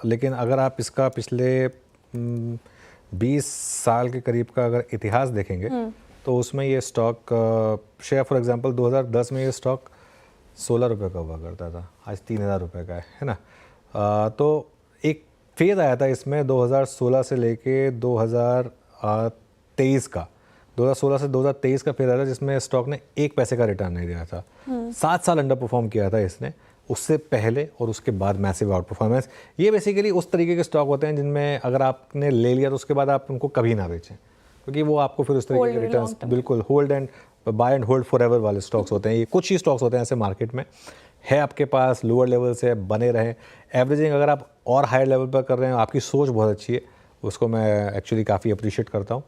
लेकिन अगर आप इसका पिछले 20 साल के करीब का अगर इतिहास देखेंगे तो उसमें ये स्टॉक शेयर फॉर एग्जांपल 2010 में ये स्टॉक 16 रुपये का हुआ करता था, आज 3000 रुपये का है ना। तो एक फेज़ आया था इसमें 2016 से लेके 2023 का, 2016 से 2023 का फेज़ आया था जिसमें स्टॉक ने 1 पैसे का रिटर्न नहीं दिया था। 7 साल अंडर परफॉर्म किया था इसने, उससे पहले और उसके बाद मैसिव आउट परफॉर्मेंस। ये बेसिकली उस तरीके के स्टॉक होते हैं जिनमें अगर आपने ले लिया तो उसके बाद आप उनको कभी ना बेचें, क्योंकि वो आपको फिर उस तरीके के रिटर्न्स बिल्कुल hold and buy and hold forever वाले स्टॉक्स होते हैं। ये कुछ ही स्टॉक्स होते हैं ऐसे मार्केट में है आपके पास लोअर लेवल से बने रहें। एवरेजिंग अगर आप और हायर लेवल पर कर रहे हैं, आपकी सोच बहुत अच्छी है, उसको मैं एक्चुअली काफ़ी अप्रिशिएट करता हूँ,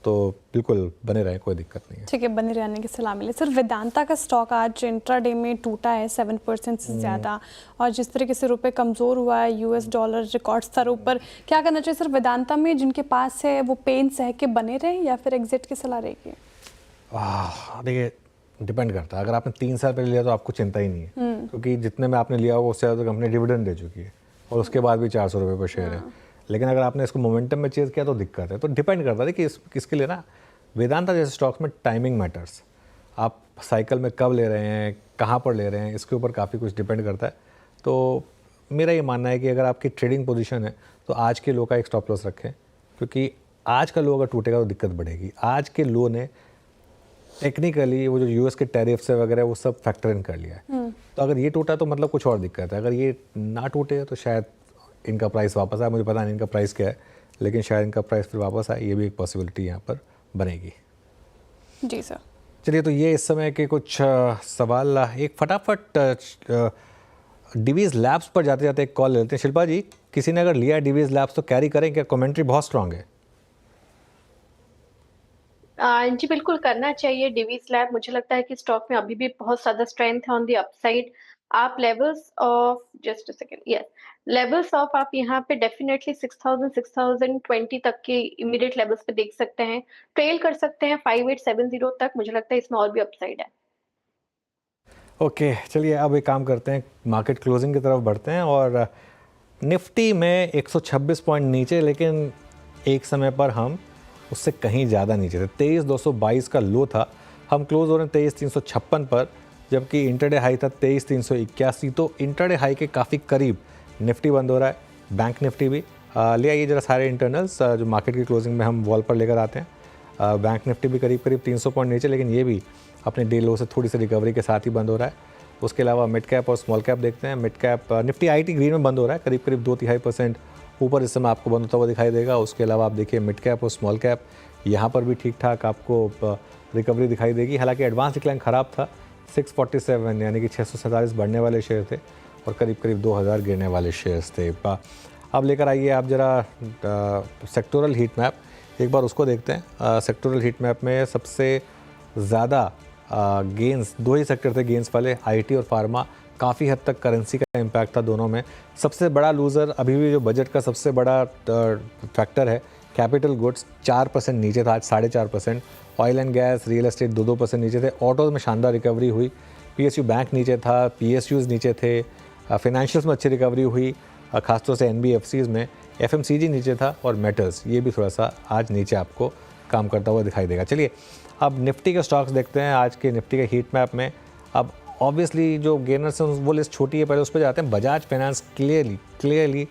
तो बिल्कुल बने रहें, कोई दिक्कत नहीं है। ठीक है, बने रहने की सलाह मिले। सर वेदांता का स्टॉक आज इंट्राडे में टूटा है 7% से ज़्यादा, और जिस तरीके से रुपए कमज़ोर हुआ है, US डॉलर रिकॉर्ड स्तर ऊपर, क्या करना चाहिए सर वेदांता में? जिनके पास है वो पेन सह के बने रहें या फिर एग्जिट की सलाह रहेगी? देखिए डिपेंड करता है। अगर आपने 3 साल पहले लिया तो आपको चिंता ही नहीं है, क्योंकि जितने में आपने लिया होगा उससे ज़्यादा कंपनी डिविडेंड दे चुकी है और उसके बाद भी 400 रुपये पर शेयर है। लेकिन अगर आपने इसको मोमेंटम में चेज़ किया तो दिक्कत है। तो डिपेंड करता है कि किसके लिए ना, वेदांता जैसे स्टॉक्स में टाइमिंग मैटर्स। आप साइकिल में कब ले रहे हैं, कहाँ पर ले रहे हैं, इसके ऊपर काफ़ी कुछ डिपेंड करता है। तो मेरा ये मानना है कि अगर आपकी ट्रेडिंग पोजीशन है तो आज के लो का एक स्टॉप लॉस रखें, क्योंकि आज का लो अगर टूटेगा तो दिक्कत बढ़ेगी। आज के लो ने टेक्निकली वो जो US के टैरिफ्स है वगैरह वो सब फैक्टर इन कर लिया है। तो अगर ये टूटा तो मतलब कुछ और दिक्कत है। अगर ये ना टूटे तो शायद इनका प्राइस वापस आए। मुझे पता नहीं इनका प्राइस क्या है, लेकिन शायद इनका प्राइस फिर वापस आए, ये भी एक पॉसिबिलिटी यहाँ पर बनेगी। जी सर। चलिए, तो ये इस समय के कुछ सवाल। एक फटाफट डिवीज लैब्स पर जाते जाते एक कॉल लेते हैं। शिल्पा जी, किसी ने अगर लिया डिवीज लैब्स तो कैरी करें क्या? कमेंट्री बहुत स्ट्रांग है। जी बिल्कुल करना चाहिए डिवीज लैब। मुझे लगता है कि स्टॉक में अभी भी बहुत ज्यादा स्ट्रेंथ है ऑन द अपसाइड। आप levels of just a second, yes, levels of आप यहाँ पे डेफिनेटली 6000 6020 तक के इमीडिएट लेवल्स पे देख सकते हैं, ट्रेल कर सकते हैं 5870 तक। मुझे लगता है इसमें और भी अपसाइड है। ओके, चलिए अब एक काम करते हैं, मार्केट क्लोजिंग की तरफ बढ़ते हैं। और निफ्टी में 126 पॉइंट नीचे, लेकिन एक समय पर हम उससे कहीं ज़्यादा नीचे थे। 23,222 का लो था, हम क्लोज हो रहे हैं 23,356 पर, जबकि इंटरडे हाई था 23,381। तो इंटरडे हाई के काफ़ी करीब निफ्टी बंद हो रहा है। बैंक निफ्टी भी ले आइए जरा सारे इंटरनल्स जो मार्केट की क्लोजिंग में हम वॉल पर लेकर आते हैं। बैंक निफ्टी भी करीब करीब 300 पॉइंट नीचे, लेकिन ये भी अपने डे लो से थोड़ी सी रिकवरी के साथ ही बंद हो रहा है। उसके अलावा मिड कैप और स्मॉल कैप देखते हैं। Mid cap Nifty IT green में बंद हो रहा है, करीब करीब 2-3% ऊपर इस समय आपको बंद होता हुआ दिखाई देगा। उसके अलावा आप देखिए मिड कैप और स्मॉल कैप, यहाँ पर भी ठीक ठाक आपको रिकवरी दिखाई देगी। हालांकि एडवांस डिक्लाइन ख़राब था, 647 यानी कि 647 बढ़ने वाले शेयर थे और करीब करीब 2000 गिरने वाले शेयर्स थे। अब लेकर आइए आप जरा सेक्टोरल हीट मैप, एक बार उसको देखते हैं। सेक्टोरल हीट मैप में सबसे ज़्यादा गेंस 2 ही सेक्टर थे गेंस वाले, IT और फार्मा। काफ़ी हद तक करेंसी का इम्पैक्ट था दोनों में। सबसे बड़ा लूज़र अभी भी जो बजट का सबसे बड़ा फैक्टर है कैपिटल गुड्स 4% नीचे था, आज 4.5%। Oil and gas, real estate 2% नीचे थे। ऑटोज़ में शानदार रिकवरी हुई। PSU बैंक नीचे था, PSUs नीचे थे। फाइनेंशियल्स में अच्छी रिकवरी हुई, खासतौर से NBFCs में। FMCG नीचे था और मेटल्स ये भी थोड़ा सा आज नीचे आपको काम करता हुआ दिखाई देगा। चलिए अब निफ्टी के स्टॉक्स देखते हैं आज के निफ्टी के हीट मैप में। अब ऑब्वियसली जो गेनर्स हैं वो लिस्ट छोटी है, पहले उस पर जाते हैं। बजाज फाइनेंस क्लियरली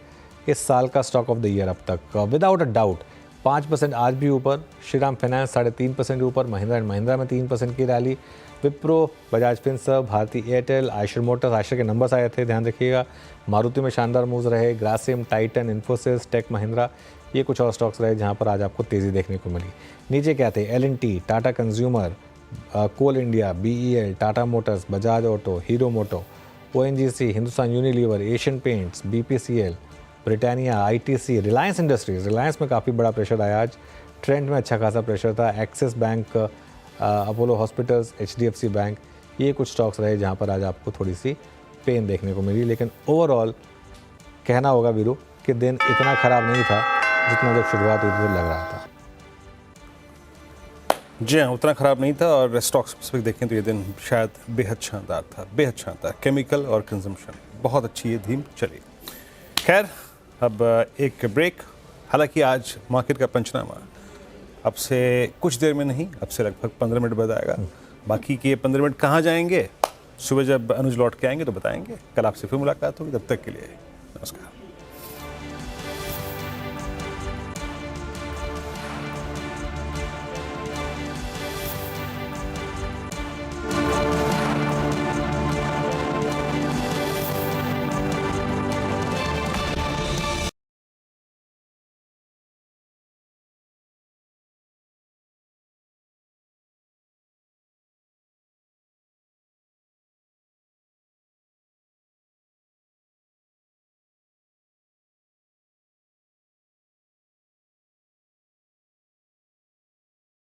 इस साल का स्टॉक ऑफ द ईयर अब तक विदाउट अ डाउट 5% आज भी ऊपर। श्रीराम फाइनेंस 3.5% ऊपर। महिंद्रा एंड महिंद्रा में 3% की रैली। विप्रो, बजाज फिनसर्व, भारती एयरटेल, आयशर मोटर्स, आयशर के नंबर्स आए थे, ध्यान रखिएगा। मारुति में शानदार मूव्स रहे। ग्रासिम, टाइटन, इन्फोसिस, टेक महिंद्रा, ये कुछ और स्टॉक्स रहे जहां पर आज आपको तेज़ी देखने को मिली। नीचे क्या थे? L&T, Tata consumer, coal India, BEL, Tata motors, Bajaj auto, Hero moto, ONGC, Hindustan Unilever, Asian paints, BPCL, Britannia, ITC, Reliance industries. Reliance में काफ़ी बड़ा प्रेशर आया आज। ट्रेंड में अच्छा खासा प्रेशर था। Axis bank, Apollo hospitals, HDFC bank, ये कुछ स्टॉक्स रहे जहाँ पर आज आपको थोड़ी सी पेन देखने को मिली। लेकिन ओवरऑल कहना होगा वीरू कि दिन इतना ख़राब नहीं था जितना जब शुरुआत हुई तो लग रहा था। जी हाँ, उतना ख़राब नहीं था। और स्टॉक स्पेसिफिक देखें तो ये दिन शायद बेहद शानदार था, बेहद शानदार। केमिकल और कंजम्पशन बहुत अच्छी है धीम चली। खैर अब एक ब्रेक। हालांकि आज मार्केट का पंचनामा अब से कुछ देर में नहीं, अब से लगभग 15 मिनट बाद आएगा। बाकी के 15 मिनट कहाँ जाएंगे, सुबह जब अनुज लौट के आएंगे तो बताएंगे। कल आपसे फिर मुलाकात होगी, तब तक के लिए नमस्कार।